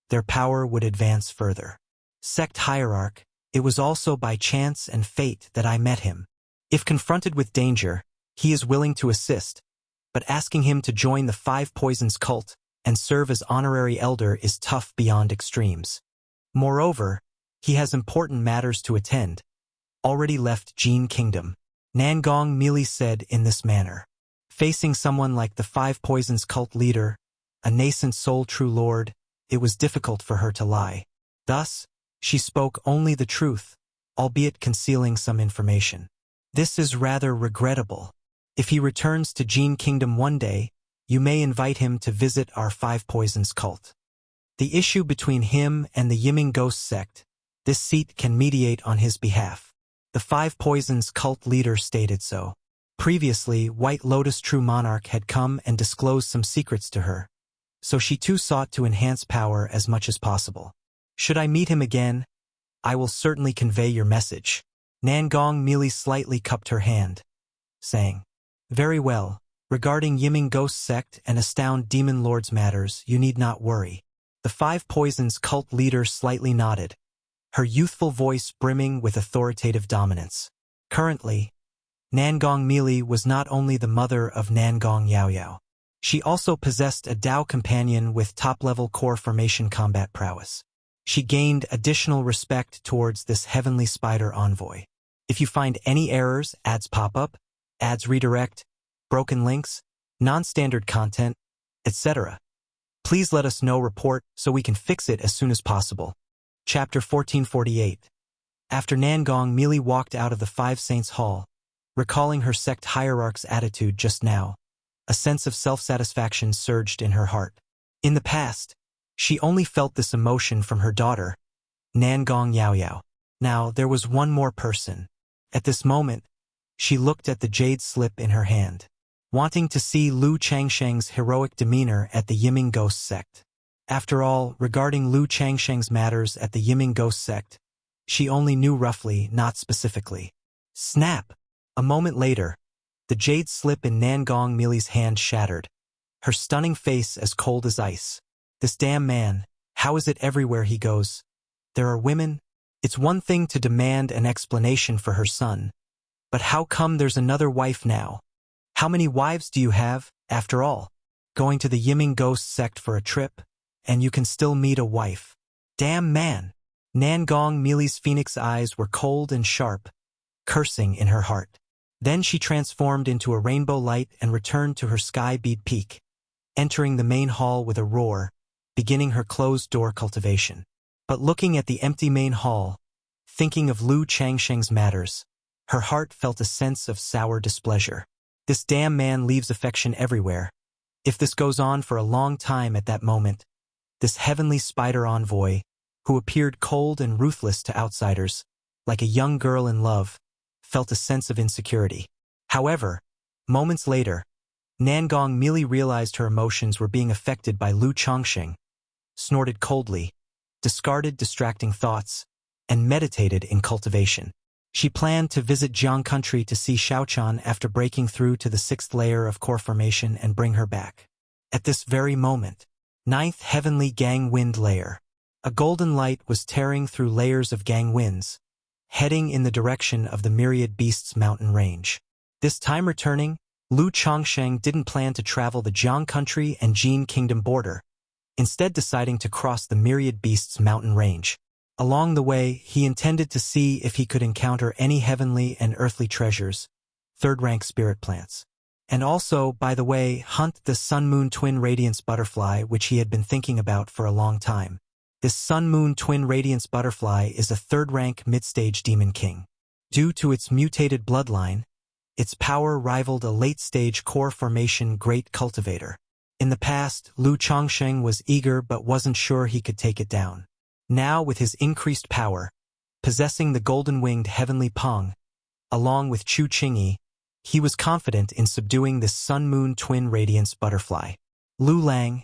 their power would advance further. Sect hierarch, it was also by chance and fate that I met him. If confronted with danger, he is willing to assist, but asking him to join the Five Poisons cult and serve as honorary elder is tough beyond extremes. Moreover, he has important matters to attend. Already left Jin Kingdom. Nangong Mili said in this manner. Facing someone like the Five Poisons cult leader, a nascent soul true lord, it was difficult for her to lie. Thus, she spoke only the truth, albeit concealing some information. This is rather regrettable. If he returns to Jin Kingdom one day, you may invite him to visit our Five Poisons cult. The issue between him and the Yiming Ghost sect, this seat can mediate on his behalf. The Five Poisons cult leader stated so. Previously, White Lotus True Monarch had come and disclosed some secrets to her, so she too sought to enhance power as much as possible. Should I meet him again, I will certainly convey your message. Nangong Mili slightly cupped her hand, saying, Very well, regarding Yiming Ghost sect and Astound Demon Lord's matters, you need not worry. The Five Poisons cult leader slightly nodded, her youthful voice brimming with authoritative dominance. Currently, Nangong Mili was not only the mother of Nangong Yaoyao. She also possessed a Dao companion with top-level core formation combat prowess. She gained additional respect towards this Heavenly Spider Envoy. If you find any errors, ads pop up, ads redirect, broken links, non-standard content, etc., please let us know report so we can fix it as soon as possible. Chapter 1448. After Nangong Mili walked out of the Five Saints Hall, recalling her sect hierarch's attitude just now, a sense of self-satisfaction surged in her heart. In the past, she only felt this emotion from her daughter, Nangong Yaoyao. Now, there was one more person. At this moment, she looked at the jade slip in her hand, wanting to see Lu Changsheng's heroic demeanor at the Yiming Ghost sect. After all, regarding Lu Changsheng's matters at the Yiming Ghost sect, she only knew roughly, not specifically. Snap! A moment later, the jade slip in Nangong Mili's hand shattered, her stunning face as cold as ice. This damn man, How is it everywhere he goes? There are women? It's one thing to demand an explanation for her son. But how come there's another wife now? How many wives do you have, after all? Going to the Yiming ghost sect for a trip, and you can still meet a wife. Damn man! Nangong Mili's phoenix eyes were cold and sharp, cursing in her heart. Then she transformed into a rainbow light and returned to her sky-bead peak, entering the main hall with a roar, beginning her closed-door cultivation. But looking at the empty main hall, thinking of Lu Changsheng's matters, her heart felt a sense of sour displeasure. This damn man leaves affection everywhere. If this goes on for a long time at that moment, this heavenly spider envoy, who appeared cold and ruthless to outsiders, like a young girl in love, felt a sense of insecurity. However, moments later, Nangong Mili realized her emotions were being affected by Lu Changsheng, snorted coldly, discarded distracting thoughts, and meditated in cultivation. She planned to visit Jiang country to see Xiaochan after breaking through to the 6th layer of core formation and bring her back. At this very moment, 9th heavenly Gang Wind layer. A golden light was tearing through layers of Gang Winds, heading in the direction of the Myriad Beasts mountain range. This time returning, Lu Changsheng didn't plan to travel the Jiang country and Jin kingdom border, instead deciding to cross the Myriad Beasts mountain range. Along the way, he intended to see if he could encounter any heavenly and earthly treasures, third-rank spirit plants. And also, by the way, hunt the Sun-Moon Twin Radiance butterfly, which he had been thinking about for a long time. This Sun-Moon Twin Radiance butterfly is a third-rank mid-stage demon king. Due to its mutated bloodline, its power rivaled a late-stage core formation great cultivator. In the past, Lu Changsheng was eager but wasn't sure he could take it down. Now, with his increased power, possessing the golden-winged heavenly Peng, along with Chu Qingyi, he was confident in subduing this Sun-Moon Twin Radiance butterfly. Lu Lang,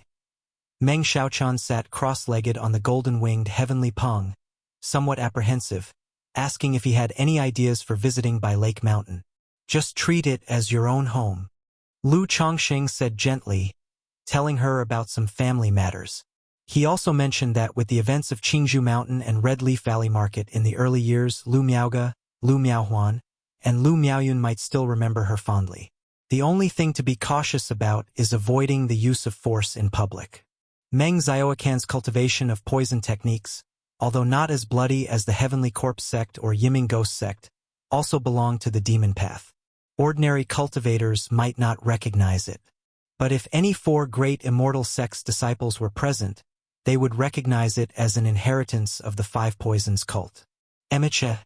Meng Xiaochan sat cross-legged on the golden-winged heavenly Peng, somewhat apprehensive, asking if he had any ideas for visiting by Lake Mountain. Just treat it as your own home, Lu Changsheng said gently, telling her about some family matters. He also mentioned that with the events of Qingzhou Mountain and Red Leaf Valley Market in the early years, Lu Miaoge, Lu Miaohuan, and Lu Miaoyun might still remember her fondly. The only thing to be cautious about is avoiding the use of force in public. Meng Xiaoquan's cultivation of poison techniques, although not as bloody as the Heavenly Corpse sect or Yiming Ghost sect, also belonged to the demon path. Ordinary cultivators might not recognize it. But if any 4 great Immortal sect's disciples were present, they would recognize it as an inheritance of the 5 poisons cult. Emicha.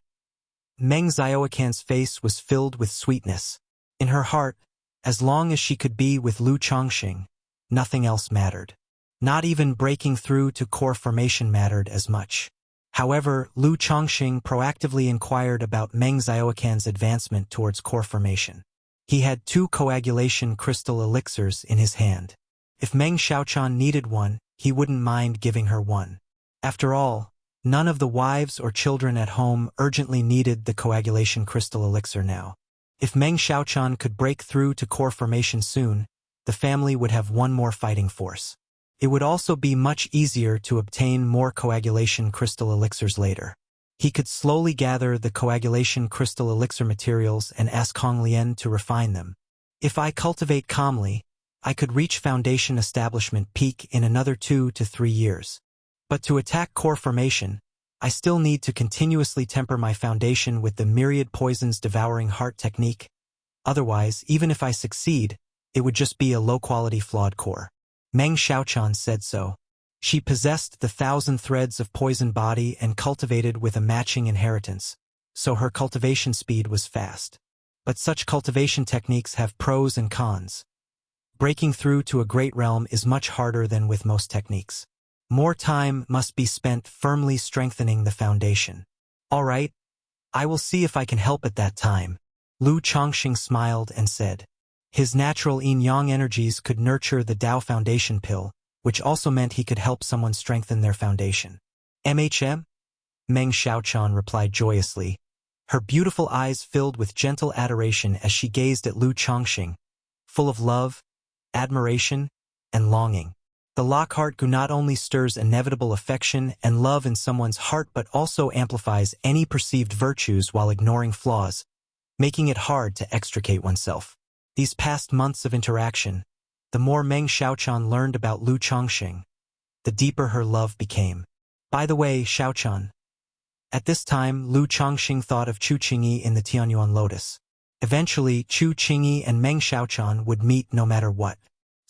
Meng Xiaoquan's face was filled with sweetness. In her heart, as long as she could be with Lu Changsheng, nothing else mattered. Not even breaking through to core formation mattered as much. However, Lu Changsheng proactively inquired about Meng Xiaoquan's advancement towards core formation. He had 2 coagulation crystal elixirs in his hand. If Meng Xiaochan needed one, he wouldn't mind giving her one. After all, none of the wives or children at home urgently needed the coagulation crystal elixir now. If Meng Xiaochan could break through to core formation soon, the family would have one more fighting force. It would also be much easier to obtain more coagulation crystal elixirs later. He could slowly gather the coagulation crystal elixir materials and ask Hong Lian to refine them. If I cultivate calmly, I could reach foundation establishment peak in another 2 to 3 years. But to attack core formation, I still need to continuously temper my foundation with the myriad poisons devouring heart technique. Otherwise, even if I succeed, it would just be a low-quality flawed core. Meng Xiaochan said so. She possessed the 1,000 threads of poison body and cultivated with a matching inheritance, so her cultivation speed was fast. But such cultivation techniques have pros and cons. Breaking through to a great realm is much harder than with most techniques. More time must be spent firmly strengthening the foundation. All right, I will see if I can help at that time. Lu Changsheng smiled and said. His natural yin-yang energies could nurture the Tao foundation pill, which also meant he could help someone strengthen their foundation. MHM? Meng Xiaochan replied joyously, her beautiful eyes filled with gentle adoration as she gazed at Lu Changsheng, full of love, admiration, and longing. The Lockhart Gu not only stirs inevitable affection and love in someone's heart but also amplifies any perceived virtues while ignoring flaws, making it hard to extricate oneself. These past months of interaction, the more Meng Xiaochan learned about Lu Chongqing, the deeper her love became. By the way, Xiaochan. At this time, Lu Chongqing thought of Chu Qingyi in the Tianyuan Lotus. Eventually, Chu Qingyi and Meng Xiaochan would meet no matter what.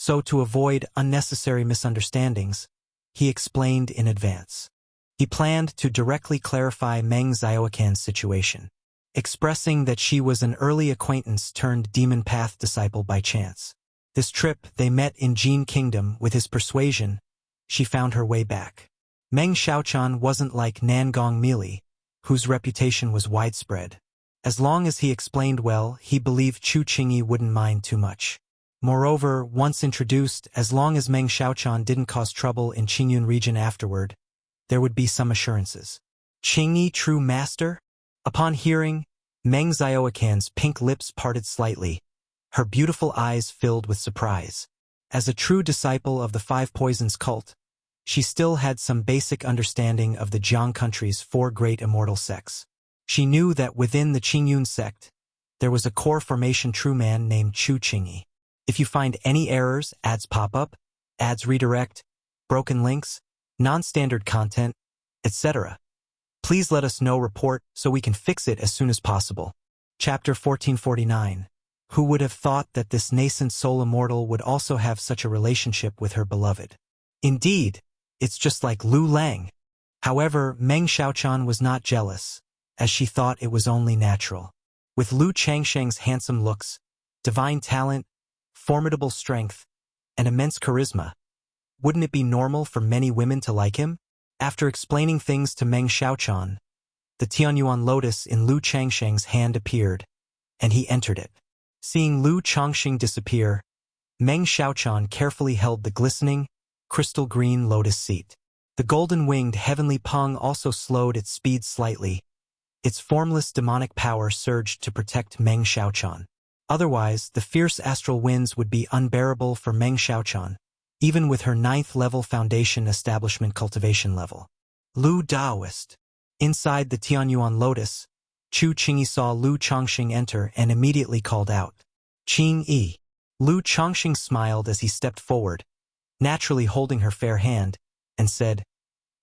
So to avoid unnecessary misunderstandings, he explained in advance. He planned to directly clarify Meng Xiaocan's situation, expressing that she was an early acquaintance turned demon path disciple by chance. This trip, they met in Jin Kingdom. With his persuasion, she found her way back. Meng Xiaochan wasn't like Nangong Mili, whose reputation was widespread. As long as he explained well, he believed Chu Qingyi wouldn't mind too much. Moreover, once introduced, as long as Meng Xiaochan didn't cause trouble in Qingyun region afterward, there would be some assurances. Qingyi, true master? Upon hearing, Meng Xiaocan's pink lips parted slightly, her beautiful eyes filled with surprise. As a true disciple of the Five Poisons cult, she still had some basic understanding of the Jiang country's 4 great immortal sects. She knew that within the Qingyun sect, there was a core formation true man named Chu Qingyi. If you find any errors, ads pop up, ads redirect, broken links, non-standard content, etc., please let us know. Report so we can fix it as soon as possible. Chapter 1449. Who would have thought that this nascent soul immortal would also have such a relationship with her beloved? Indeed, it's just like Lu Lang. However, Meng Xiaochan was not jealous, as she thought it was only natural. With Lu Changsheng's handsome looks, divine talent, formidable strength, and immense charisma, wouldn't it be normal for many women to like him? After explaining things to Meng Xiaochan, the Tianyuan lotus in Lu Changsheng's hand appeared, and he entered it. Seeing Lu Chongqing disappear, Meng Xiaochan carefully held the glistening, crystal-green lotus seat. The golden-winged heavenly Peng also slowed its speed slightly. Its formless demonic power surged to protect Meng Xiaochan. Otherwise, the fierce astral winds would be unbearable for Meng Xiaochan, even with her 9th-level foundation establishment cultivation level. Lu Daoist. Inside the Tianyuan lotus, Chu Qingyi saw Lu Chongqing enter and immediately called out, "Qingyi." Lu Chongqing smiled as he stepped forward, naturally holding her fair hand, and said,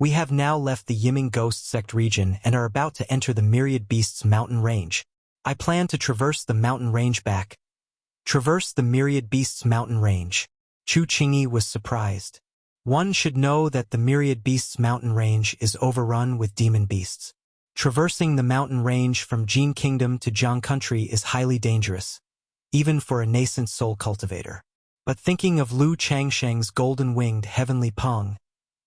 "We have now left the Yiming Ghost Sect region and are about to enter the Myriad Beasts mountain range. I plan to traverse the mountain range back." Traverse the Myriad Beasts mountain range. Chu Qingyi was surprised. One should know that the Myriad Beasts mountain range is overrun with demon beasts. Traversing the mountain range from Jin Kingdom to Jiang country is highly dangerous, even for a nascent soul cultivator. But thinking of Lu Changsheng's golden-winged heavenly Peng,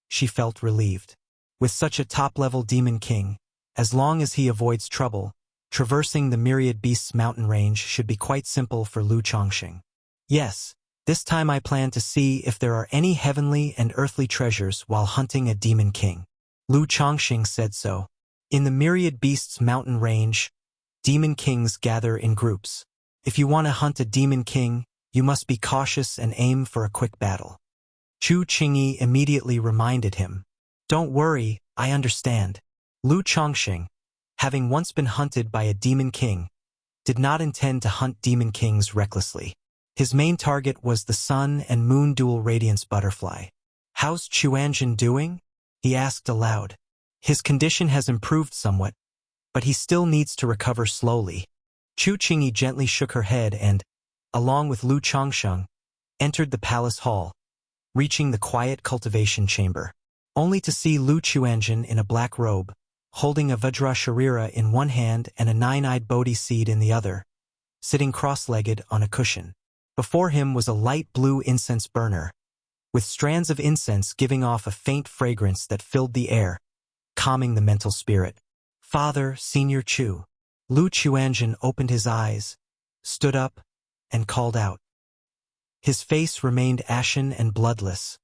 she felt relieved. With such a top-level demon king, as long as he avoids trouble, traversing the Myriad Beasts mountain range should be quite simple for Lu Chongqing. Yes, this time I plan to see if there are any heavenly and earthly treasures while hunting a demon king. Lu Chongqing said so. In the Myriad Beasts mountain range, demon kings gather in groups. If you want to hunt a demon king, you must be cautious and aim for a quick battle. Chu Qingyi immediately reminded him. Don't worry, I understand. Lu Chongqing, having once been hunted by a demon king, did not intend to hunt demon kings recklessly. His main target was the sun and moon dual radiance butterfly. How's Chuanjin doing? He asked aloud. His condition has improved somewhat, but he still needs to recover slowly. Chu Qingyi gently shook her head and, along with Lu Chongqing, entered the palace hall, reaching the quiet cultivation chamber, only to see Lu Chuanjin in a black robe, holding a Vajra Sharira in one hand and a 9-eyed Bodhi seed in the other, sitting cross-legged on a cushion. Before him was a light blue incense burner, with strands of incense giving off a faint fragrance that filled the air, calming the mental spirit. Father, Senior Chu. Lu Chuanjin opened his eyes, stood up, and called out. His face remained ashen and bloodless,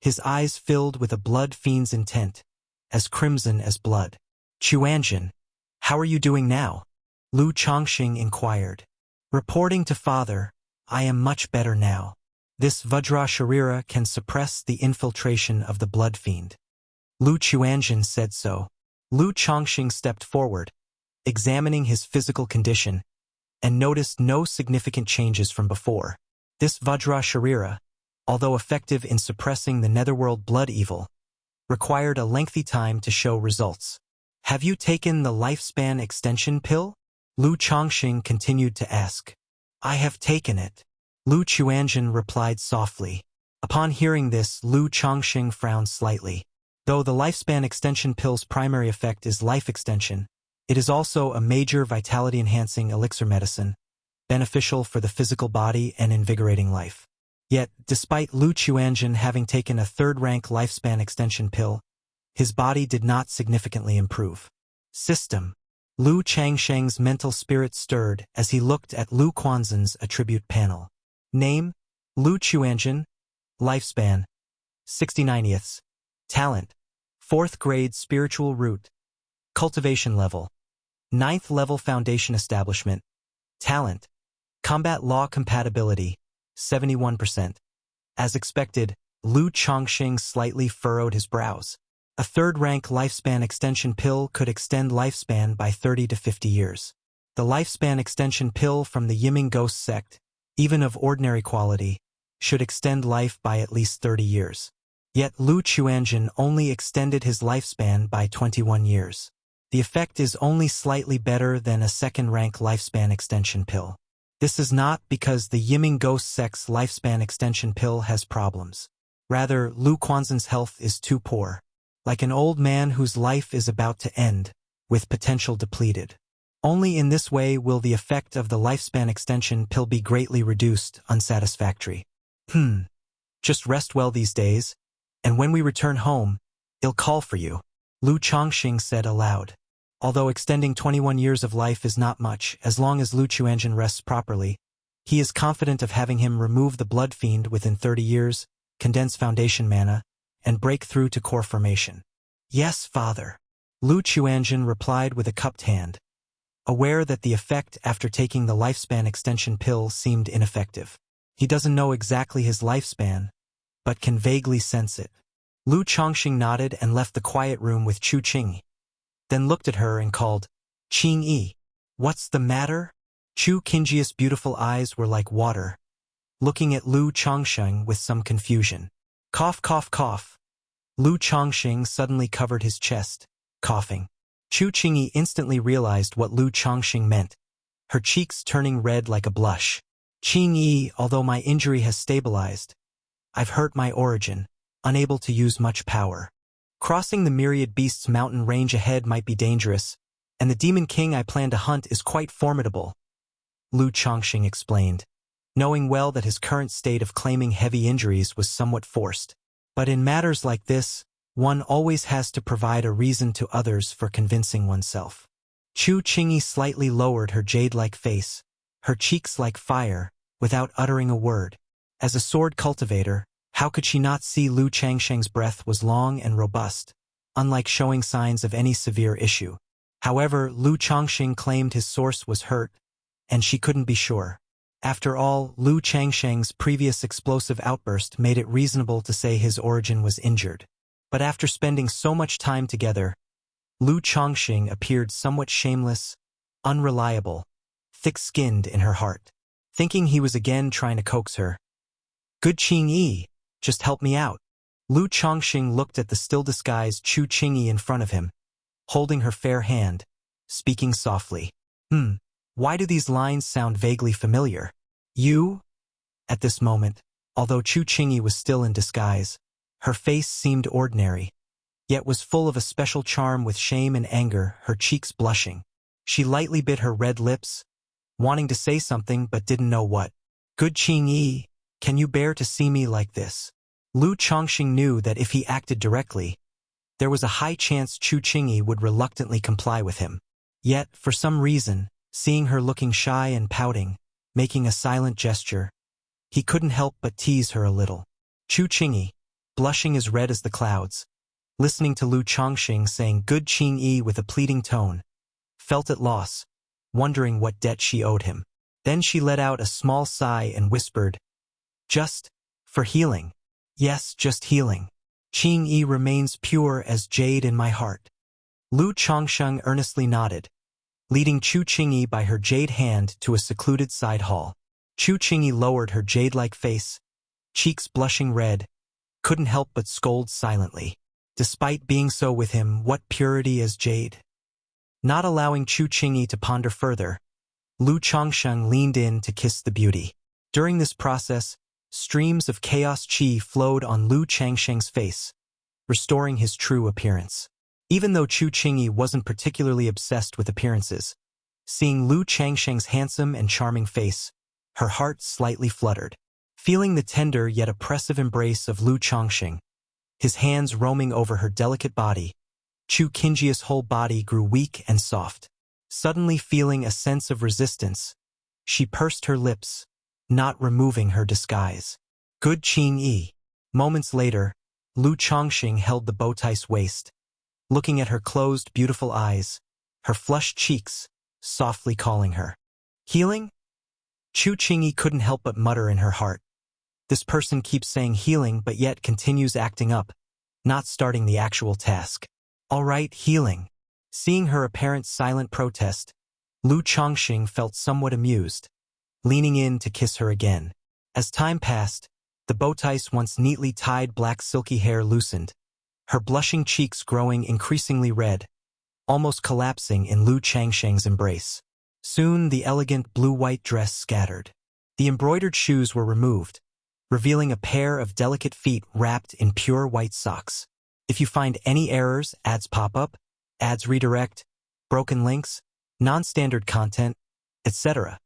his eyes filled with a blood fiend's intent, as crimson as blood. Chuanjin, how are you doing now? Lu Chongqing inquired. Reporting to father, I am much better now. This Vajra Sharira can suppress the infiltration of the blood fiend. Lu Chuanjin said so. Lu Chongxing stepped forward, examining his physical condition, and noticed no significant changes from before. This Vajra Sharira, although effective in suppressing the netherworld blood evil, required a lengthy time to show results. Have you taken the lifespan extension pill? Lu Chongxing continued to ask. I have taken it. Lu Chuanjin replied softly. Upon hearing this, Lu Chongxing frowned slightly. Though the lifespan extension pill's primary effect is life extension, it is also a major vitality-enhancing elixir medicine, beneficial for the physical body and invigorating life. Yet, despite Lu Chuanjin having taken a third-rank lifespan extension pill, his body did not significantly improve. System. Lu Changsheng's mental spirit stirred as he looked at Lu Quanzhen's attribute panel. Name, Lu Chuanjin. Lifespan, 69th. Talent, 4th grade spiritual root. Cultivation level, 9th level foundation establishment. Talent, combat law compatibility, 71%. As expected, Lu Chongxing slightly furrowed his brows. A third-rank lifespan extension pill could extend lifespan by 30 to 50 years. The lifespan extension pill from the Yiming Ghost sect, even of ordinary quality, should extend life by at least 30 years. Yet Lu Chuanjin only extended his lifespan by 21 years. The effect is only slightly better than a second-rank lifespan extension pill. This is not because the Yiming Ghost sect's lifespan extension pill has problems. Rather, Lu Quanzhen's health is too poor. Like an old man whose life is about to end, with potential depleted. Only in this way will the effect of the lifespan extension pill be greatly reduced, unsatisfactory. Just rest well these days, and when we return home, I'll call for you, Lu Chongxing said aloud. Although extending 21 years of life is not much, as long as Lu Chuanjin rests properly, he is confident of having him remove the blood fiend within 30 years, condense foundation mana, and break through to core formation. Yes, father. Lu Chuanjin replied with a cupped hand, aware that the effect after taking the lifespan extension pill seemed ineffective. He doesn't know exactly his lifespan, but can vaguely sense it. Lu Chongxing nodded and left the quiet room with Chu Qingyi, then looked at her and called, Qingyi, what's the matter? Chu Qingyi's beautiful eyes were like water, looking at Lu Chongxing with some confusion. Cough, cough, cough. Lu Chongxing suddenly covered his chest, coughing. Chu Qingyi instantly realized what Lu Chongxing meant, her cheeks turning red like a blush. Qingyi, although my injury has stabilized, I've hurt my origin, unable to use much power. Crossing the Myriad Beasts mountain range ahead might be dangerous, and the Demon King I plan to hunt is quite formidable, Lu Chongxing explained, knowing well that his current state of claiming heavy injuries was somewhat forced. But in matters like this, one always has to provide a reason to others for convincing oneself. Chu Qingyi slightly lowered her jade-like face, her cheeks like fire, without uttering a word. As a sword cultivator, how could she not see Lu Changsheng's breath was long and robust, unlike showing signs of any severe issue? However, Lu Chongxing claimed his source was hurt, and she couldn't be sure. After all, Lu Changsheng's previous explosive outburst made it reasonable to say his origin was injured. But after spending so much time together, Lu Chongxing appeared somewhat shameless, unreliable, thick-skinned in her heart. Thinking he was again trying to coax her. Good Qingyi, just help me out. Lu Chongxing looked at the still-disguised Chu Qingyi in front of him, holding her fair hand, speaking softly. Why do these lines sound vaguely familiar? You? At this moment, although Chu Qingyi was still in disguise, her face seemed ordinary, yet was full of a special charm with shame and anger, her cheeks blushing. She lightly bit her red lips, wanting to say something but didn't know what. Good Qingyi, can you bear to see me like this? Lu Chongxing knew that if he acted directly, there was a high chance Chu Qingyi would reluctantly comply with him. Yet, for some reason, seeing her looking shy and pouting, making a silent gesture, he couldn't help but tease her a little. Chu Qingyi, blushing as red as the clouds, listening to Lu Chongxing saying good Qingyi with a pleading tone, felt at loss, wondering what debt she owed him. Then she let out a small sigh and whispered, just, For healing. Yes, just healing. Qingyi remains pure as jade in my heart. Lu Changsheng earnestly nodded, leading Chu Qingyi by her jade hand to a secluded side hall. Chu Qingyi lowered her jade-like face, cheeks blushing red, couldn't help but scold silently. Despite being so with him, what purity is jade? Not allowing Chu Qingyi to ponder further, Lu Changsheng leaned in to kiss the beauty. During this process, streams of chaos qi flowed on Lu Changsheng's face, restoring his true appearance. Even though Chu Qingyi wasn't particularly obsessed with appearances, seeing Lu Changsheng's handsome and charming face, her heart slightly fluttered. Feeling the tender yet oppressive embrace of Lu Changsheng, his hands roaming over her delicate body, Chu Qingyi's whole body grew weak and soft. Suddenly feeling a sense of resistance, she pursed her lips, not removing her disguise. Good Qingyi. Moments later, Lu Changsheng held the bowtie's waist, looking at her closed, beautiful eyes, her flushed cheeks, softly calling her. Healing? Chu Qingyi couldn't help but mutter in her heart. This person keeps saying healing but yet continues acting up, not starting the actual task. All right, healing. Seeing her apparent silent protest, Lu Changsheng felt somewhat amused, leaning in to kiss her again. As time passed, the bowtie's once neatly tied black silky hair loosened, her blushing cheeks growing increasingly red, almost collapsing in Lu Changsheng's embrace. Soon the elegant blue-white dress scattered. The embroidered shoes were removed, revealing a pair of delicate feet wrapped in pure white socks. If you find any errors, ads pop up, ads redirect, broken links, non-standard content, etc.,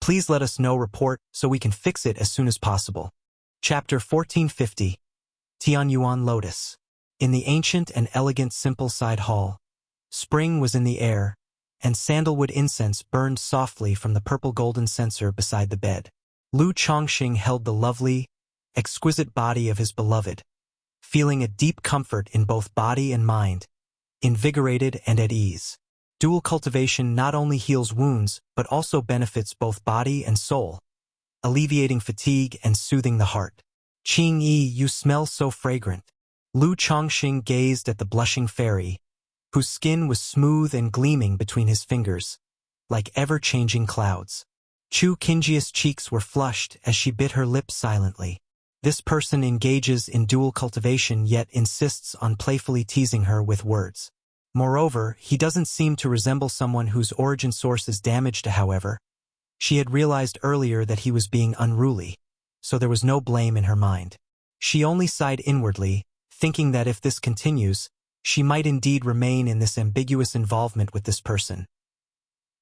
please let us know. Report so we can fix it as soon as possible. Chapter 1450. Tianyuan Lotus. In the ancient and elegant simple side hall, spring was in the air, and sandalwood incense burned softly from the purple-golden censer beside the bed. Lu Changsheng held the lovely, exquisite body of his beloved, feeling a deep comfort in both body and mind, invigorated and at ease. Dual cultivation not only heals wounds but also benefits both body and soul, alleviating fatigue and soothing the heart. Qingyi, you smell so fragrant. Lu Changsheng gazed at the blushing fairy, whose skin was smooth and gleaming between his fingers, like ever-changing clouds. Chu Qingyi's cheeks were flushed as she bit her lips silently. This person engages in dual cultivation yet insists on playfully teasing her with words. Moreover, he doesn't seem to resemble someone whose origin source is damaged. However, she had realized earlier that he was being unruly, so there was no blame in her mind. She only sighed inwardly, thinking that if this continues, she might indeed remain in this ambiguous involvement with this person.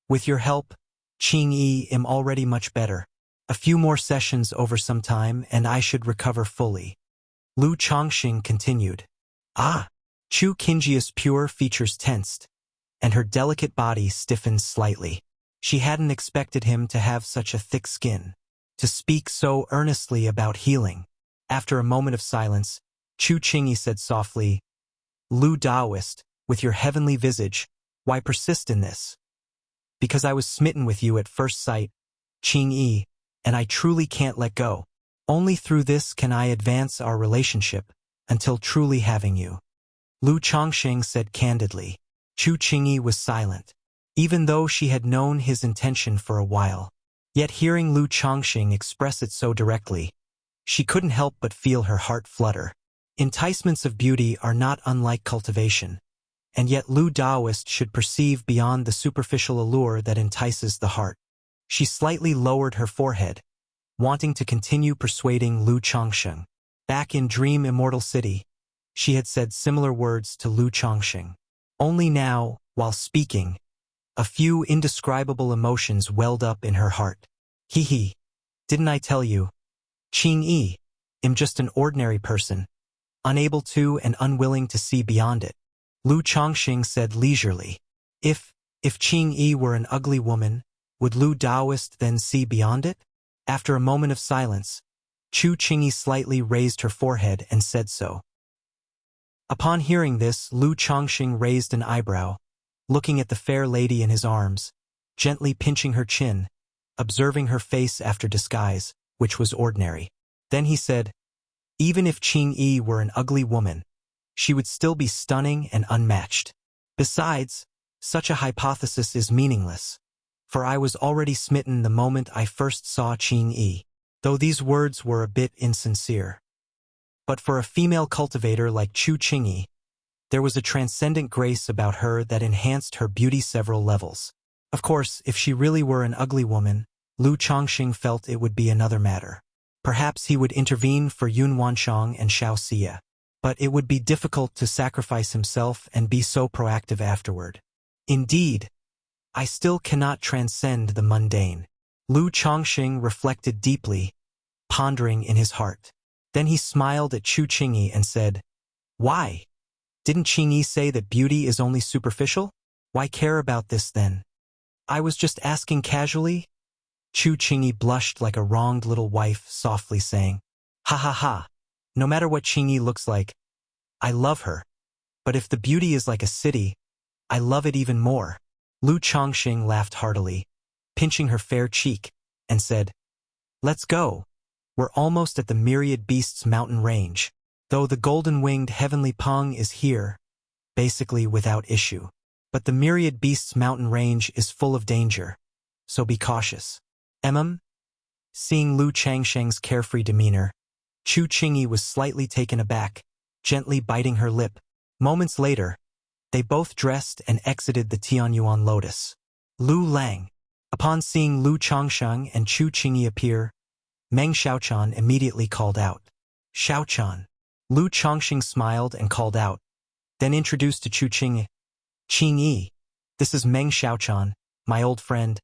With your help, Qingyi, am already much better. A few more sessions over some time and I should recover fully. Lu Changsheng continued. Ah! Chu Qingyi's pure features tensed, and her delicate body stiffened slightly. She hadn't expected him to have such a thick skin, to speak so earnestly about healing. After a moment of silence, Chu Qingyi said softly, Lu Taoist, with your heavenly visage, why persist in this? Because I was smitten with you at first sight, Qingyi, and I truly can't let go. Only through this can I advance our relationship, until truly having you. Lu Changsheng said candidly. Chu Qingyi was silent, even though she had known his intention for a while. Yet hearing Lu Changsheng express it so directly, she couldn't help but feel her heart flutter. Enticements of beauty are not unlike cultivation, and yet Lu Taoist should perceive beyond the superficial allure that entices the heart. She slightly lowered her forehead, wanting to continue persuading Lu Changsheng. Back in Dream Immortal City, she had said similar words to Lu Changsheng. Only now, while speaking, a few indescribable emotions welled up in her heart. Hee, didn't I tell you? Qingyi, am just an ordinary person, unable to and unwilling to see beyond it. Lu Changsheng said leisurely. If Qingyi were an ugly woman, would Lu Taoist then see beyond it? After a moment of silence, Chu Qingyi slightly raised her forehead and said so. Upon hearing this, Lu Changsheng raised an eyebrow, looking at the fair lady in his arms, gently pinching her chin, observing her face after disguise, which was ordinary. Then he said, Even if Qing Yi were an ugly woman, she would still be stunning and unmatched. Besides, such a hypothesis is meaningless, for I was already smitten the moment I first saw Qing Yi, though these words were a bit insincere. But for a female cultivator like Chu Qingyi, there was a transcendent grace about her that enhanced her beauty several levels. Of course, if she really were an ugly woman, Lu Chongqing felt it would be another matter. Perhaps he would intervene for Yun Wanchong and Xiao Xia. But it would be difficult to sacrifice himself and be so proactive afterward. Indeed, I still cannot transcend the mundane. Lu Chongqing reflected deeply, pondering in his heart. Then he smiled at Chu Qingyi and said, "Why? Didn't Qingyi say that beauty is only superficial? Why care about this then?" "I was just asking casually." Chu Qingyi blushed like a wronged little wife, softly saying, "Ha ha ha. No matter what Qingyi looks like, I love her. But if the beauty is like a city, I love it even more." Lu Chongqing laughed heartily, pinching her fair cheek, and said, "Let's go. We're almost at the Myriad Beasts mountain range, though the golden-winged heavenly Peng is here, basically without issue. But the Myriad Beasts mountain range is full of danger, so be cautious." Seeing Lu Changsheng's carefree demeanor, Chu Qingyi was slightly taken aback, gently biting her lip. Moments later, they both dressed and exited the Tianyuan Lotus. Lu Lang. Upon seeing Lu Chongsheng and Chu Qingyi appear, Meng Xiaochan immediately called out, "Xiaochan." Lu Chongsheng smiled and called out, then introduced to Chu Qingyi, "Qingyi, this is Meng Xiaochan, my old friend,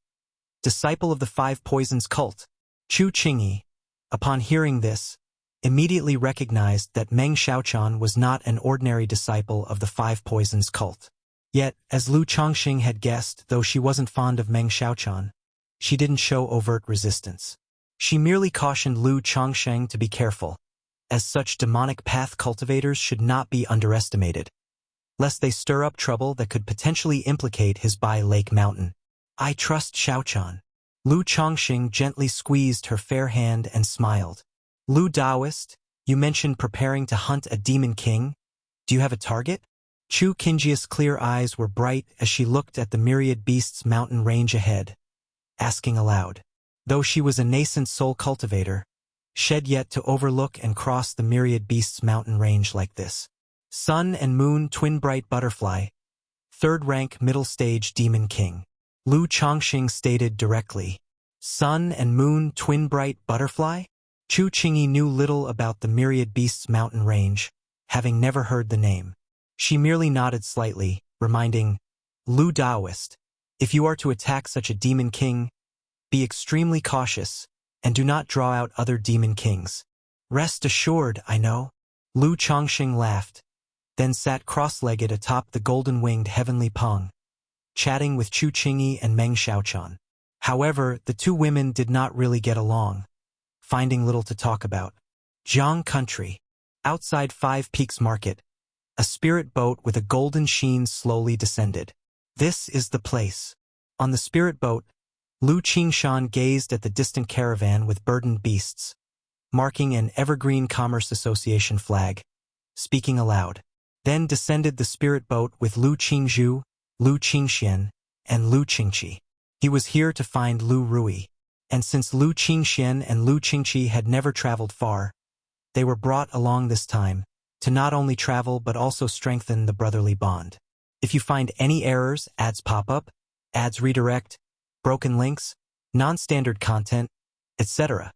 disciple of the Five Poisons cult." Chu Qingyi, upon hearing this, immediately recognized that Meng Xiaochan was not an ordinary disciple of the Five Poisons cult. Yet, as Lu Chongqing had guessed, though she wasn't fond of Meng Xiaochan, she didn't show overt resistance. She merely cautioned Lu Chongsheng to be careful, as such demonic path cultivators should not be underestimated, lest they stir up trouble that could potentially implicate his Bai Lake Mountain. "I trust Xiaochan." Lu Chongqing gently squeezed her fair hand and smiled. "Lu Daoist, you mentioned preparing to hunt a demon king. Do you have a target?" Chu Qingji's clear eyes were bright as she looked at the Myriad Beasts mountain range ahead, asking aloud. Though she was a nascent soul cultivator, shed yet to overlook and cross the Myriad Beasts mountain range like this. Sun and Moon Twin Bright Butterfly, 3rd rank middle stage demon king. Lu Chongqing stated directly. Sun and Moon Twin Bright Butterfly? Chu Qingyi knew little about the Myriad Beasts mountain range, having never heard the name. She merely nodded slightly, reminding, "Lu Daoist, if you are to attack such a demon king, be extremely cautious, and do not draw out other demon kings." "Rest assured, I know." Lu Chongqing laughed, then sat cross-legged atop the golden-winged heavenly Peng, chatting with Chu Qingyi and Meng Xiaochan. However, the two women did not really get along, finding little to talk about. Jiang Country. Outside Five Peaks Market, a spirit boat with a golden sheen slowly descended. "This is the place." On the spirit boat, Lu Qingshan gazed at the distant caravan with burdened beasts, marking an Evergreen Commerce Association flag, speaking aloud. Then descended the spirit boat with Lu Qingzhu, Lu Qingxian, and Lu Qingqi. He was here to find Lu Rui, and since Lu Qingxian and Lu Qingqi had never traveled far, they were brought along this time to not only travel but also strengthen the brotherly bond. If you find any errors, ads pop up, ads redirect, broken links, non-standard content, etc.,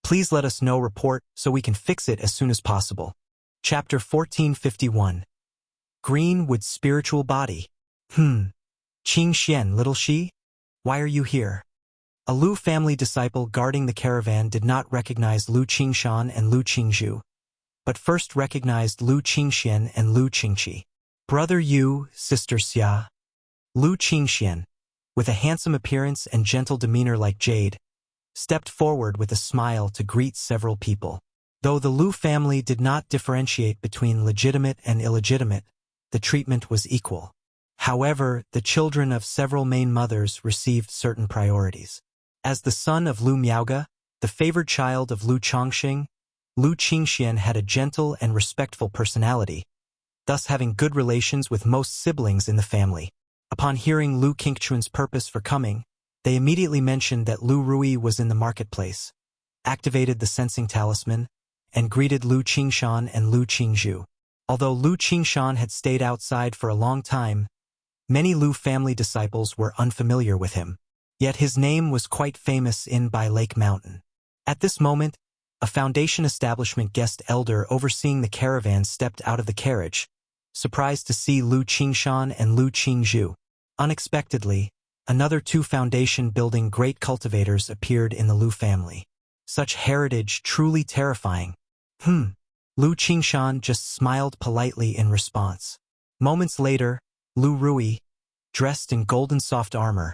please let us know. Report so we can fix it as soon as possible. Chapter 1451. Greenwood's spiritual body. Qing Xian, little Shi? Why are you here? A Lu family disciple guarding the caravan did not recognize Lu Qingshan and Lu Qingzhu, but first recognized Lu Qingxian and Lu Qingqi. "Brother Yu, sister Xia." Lu Qingxian, with a handsome appearance and gentle demeanor like jade, stepped forward with a smile to greet several people. Though the Lu family did not differentiate between legitimate and illegitimate, the treatment was equal. However, the children of several main mothers received certain priorities. As the son of Lu Miaoge, the favored child of Lu Chongqing, Lu Qingxian had a gentle and respectful personality, thus having good relations with most siblings in the family. Upon hearing Lu Qingchuan's purpose for coming, they immediately mentioned that Lu Rui was in the marketplace, activated the sensing talisman, and greeted Lu Qingshan and Lu Qingzhu. Although Lu Qingshan had stayed outside for a long time, many Lu family disciples were unfamiliar with him. Yet his name was quite famous in by Lake Mountain. At this moment, a Foundation establishment guest elder overseeing the caravan stepped out of the carriage, surprised to see Lu Qingshan and Lu Qingzhu. Unexpectedly, another two Foundation-building great cultivators appeared in the Lu family. Such heritage truly terrifying. Lu Qingshan just smiled politely in response. Moments later, Lu Rui, dressed in golden soft armor,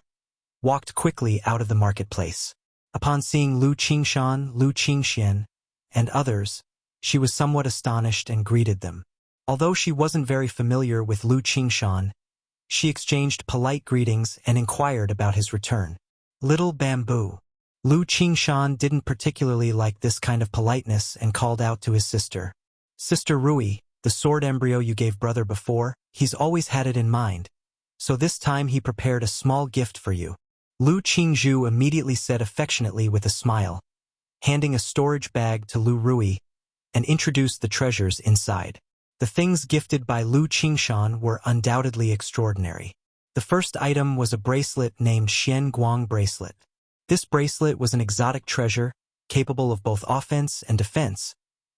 walked quickly out of the marketplace. Upon seeing Lu Qingshan, Lu Qingxian, and others, she was somewhat astonished and greeted them. Although she wasn't very familiar with Lu Qingshan, she exchanged polite greetings and inquired about his return. Little Bamboo. Lu Qingshan didn't particularly like this kind of politeness and called out to his sister. Sister Rui, the sword embryo you gave brother before, he's always had it in mind. So this time he prepared a small gift for you. Lu Qingzhu immediately said affectionately with a smile, handing a storage bag to Lu Rui, and introduced the treasures inside. The things gifted by Lu Qingshan were undoubtedly extraordinary. The first item was a bracelet named Xian Guang bracelet. This bracelet was an exotic treasure, capable of both offense and defense,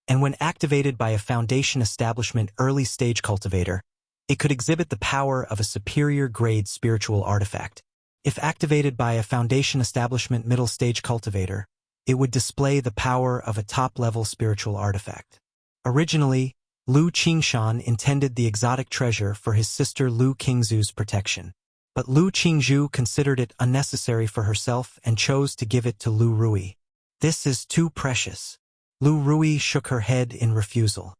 and when activated by a Foundation establishment early-stage cultivator, it could exhibit the power of a superior-grade spiritual artifact. If activated by a Foundation establishment middle-stage cultivator, it would display the power of a top-level spiritual artifact. Originally, Lu Qingshan intended the exotic treasure for his sister Lu Qingzhu's protection. But Lu Qingzhu considered it unnecessary for herself and chose to give it to Lu Rui. This is too precious. Lu Rui shook her head in refusal.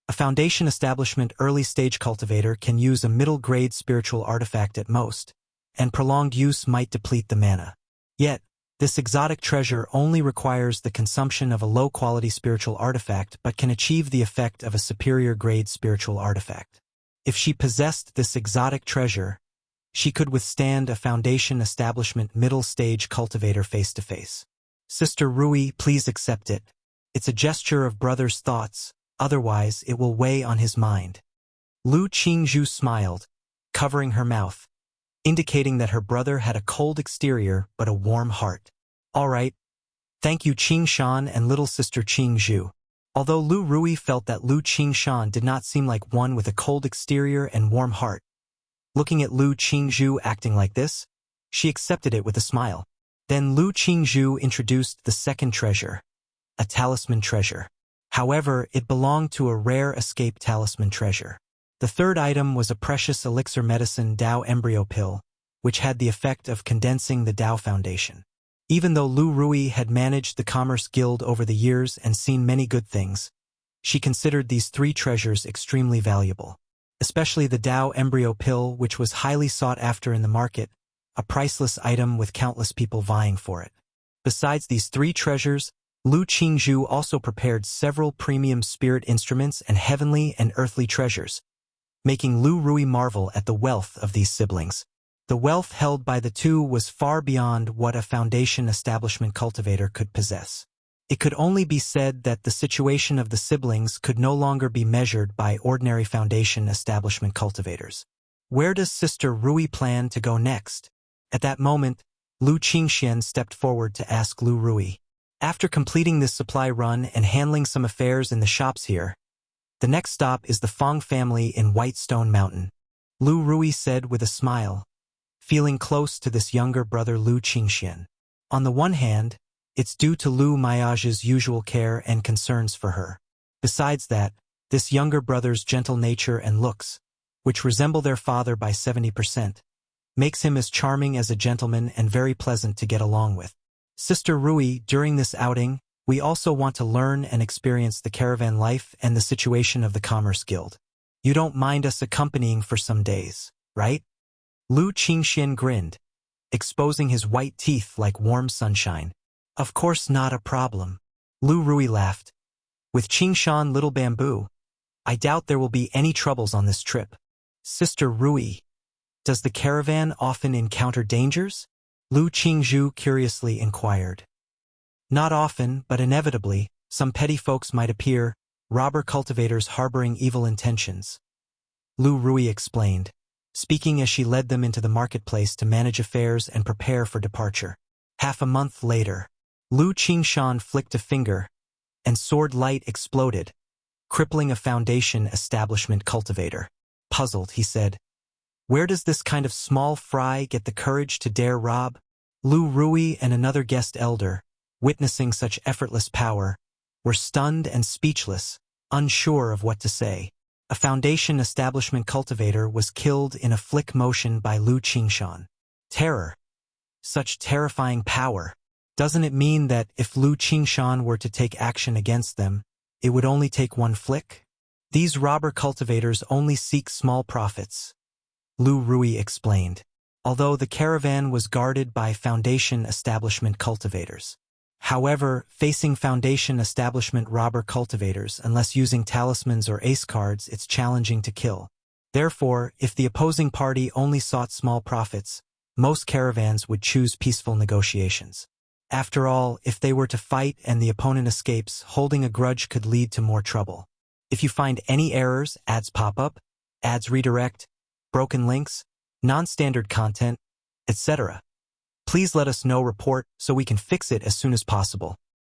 A Foundation establishment early-stage cultivator can use a middle-grade spiritual artifact at most, and prolonged use might deplete the mana. Yet, this exotic treasure only requires the consumption of a low-quality spiritual artifact but can achieve the effect of a superior-grade spiritual artifact. If she possessed this exotic treasure, she could withstand a Foundation establishment middle-stage cultivator face-to-face. Sister Rui, please accept it. It's a gesture of brother's thoughts, otherwise it will weigh on his mind. Lu Qingzhu smiled, covering her mouth, indicating that her brother had a cold exterior but a warm heart. All right. Thank you Qingshan and little sister Qingzhu. Although Lu Rui felt that Lu Qingshan did not seem like one with a cold exterior and warm heart, looking at Lu Qingzhu acting like this, she accepted it with a smile. Then Lu Qingzhu introduced the second treasure, a talisman treasure. However, it belonged to a rare escape talisman treasure. The third item was a precious elixir medicine Dao embryo pill, which had the effect of condensing the Dao Foundation. Even though Lu Rui had managed the Commerce Guild over the years and seen many good things, she considered these three treasures extremely valuable. Especially the Dao embryo pill, which was highly sought after in the market, a priceless item with countless people vying for it. Besides these three treasures, Lu Qingzhu also prepared several premium spirit instruments and heavenly and earthly treasures, making Lu Rui marvel at the wealth of these siblings. The wealth held by the two was far beyond what a Foundation establishment cultivator could possess. It could only be said that the situation of the siblings could no longer be measured by ordinary Foundation establishment cultivators. Where does Sister Rui plan to go next? At that moment, Lu Qingxian stepped forward to ask Lu Rui. After completing this supply run and handling some affairs in the shops here, the next stop is the Fong family in Whitestone Mountain, Lu Rui said with a smile, feeling close to this younger brother Lu Qingxian. On the one hand, it's due to Lu Maiage's usual care and concerns for her. Besides that, this younger brother's gentle nature and looks, which resemble their father by 70%, makes him as charming as a gentleman and very pleasant to get along with. Sister Rui, during this outing, we also want to learn and experience the caravan life and the situation of the Commerce Guild. You don't mind us accompanying for some days, right? Lu Qingxian grinned, exposing his white teeth like warm sunshine. Of course not a problem. Lu Rui laughed, With Qingshan Little Bamboo, I doubt there will be any troubles on this trip. Sister Rui, does the caravan often encounter dangers? Lu Qingzhu curiously inquired. Not often, but inevitably, some petty folks might appear, robber cultivators harboring evil intentions. Lu Rui explained, speaking as she led them into the marketplace to manage affairs and prepare for departure. Half a month later, Lu Qingshan flicked a finger, and sword light exploded, crippling a foundation establishment cultivator. Puzzled, he said, "Where does this kind of small fry get the courage to dare rob?" Lu Rui and another guest elder, witnessing such effortless power, were stunned and speechless, unsure of what to say. A foundation establishment cultivator was killed in a flick motion by Lu Qingshan. Terror. Such terrifying power. Doesn't it mean that if Lu Qingshan were to take action against them, it would only take one flick? These robber cultivators only seek small profits, Lu Rui explained, although the caravan was guarded by foundation establishment cultivators. However, facing foundation establishment robber cultivators, unless using talismans or ace cards, it's challenging to kill. Therefore, if the opposing party only sought small profits, most caravans would choose peaceful negotiations. After all, if they were to fight and the opponent escapes, holding a grudge could lead to more trouble. If you find any errors, ads pop up, ads redirect, broken links, non-standard content, etc., please let us know. Report so we can fix it as soon as possible.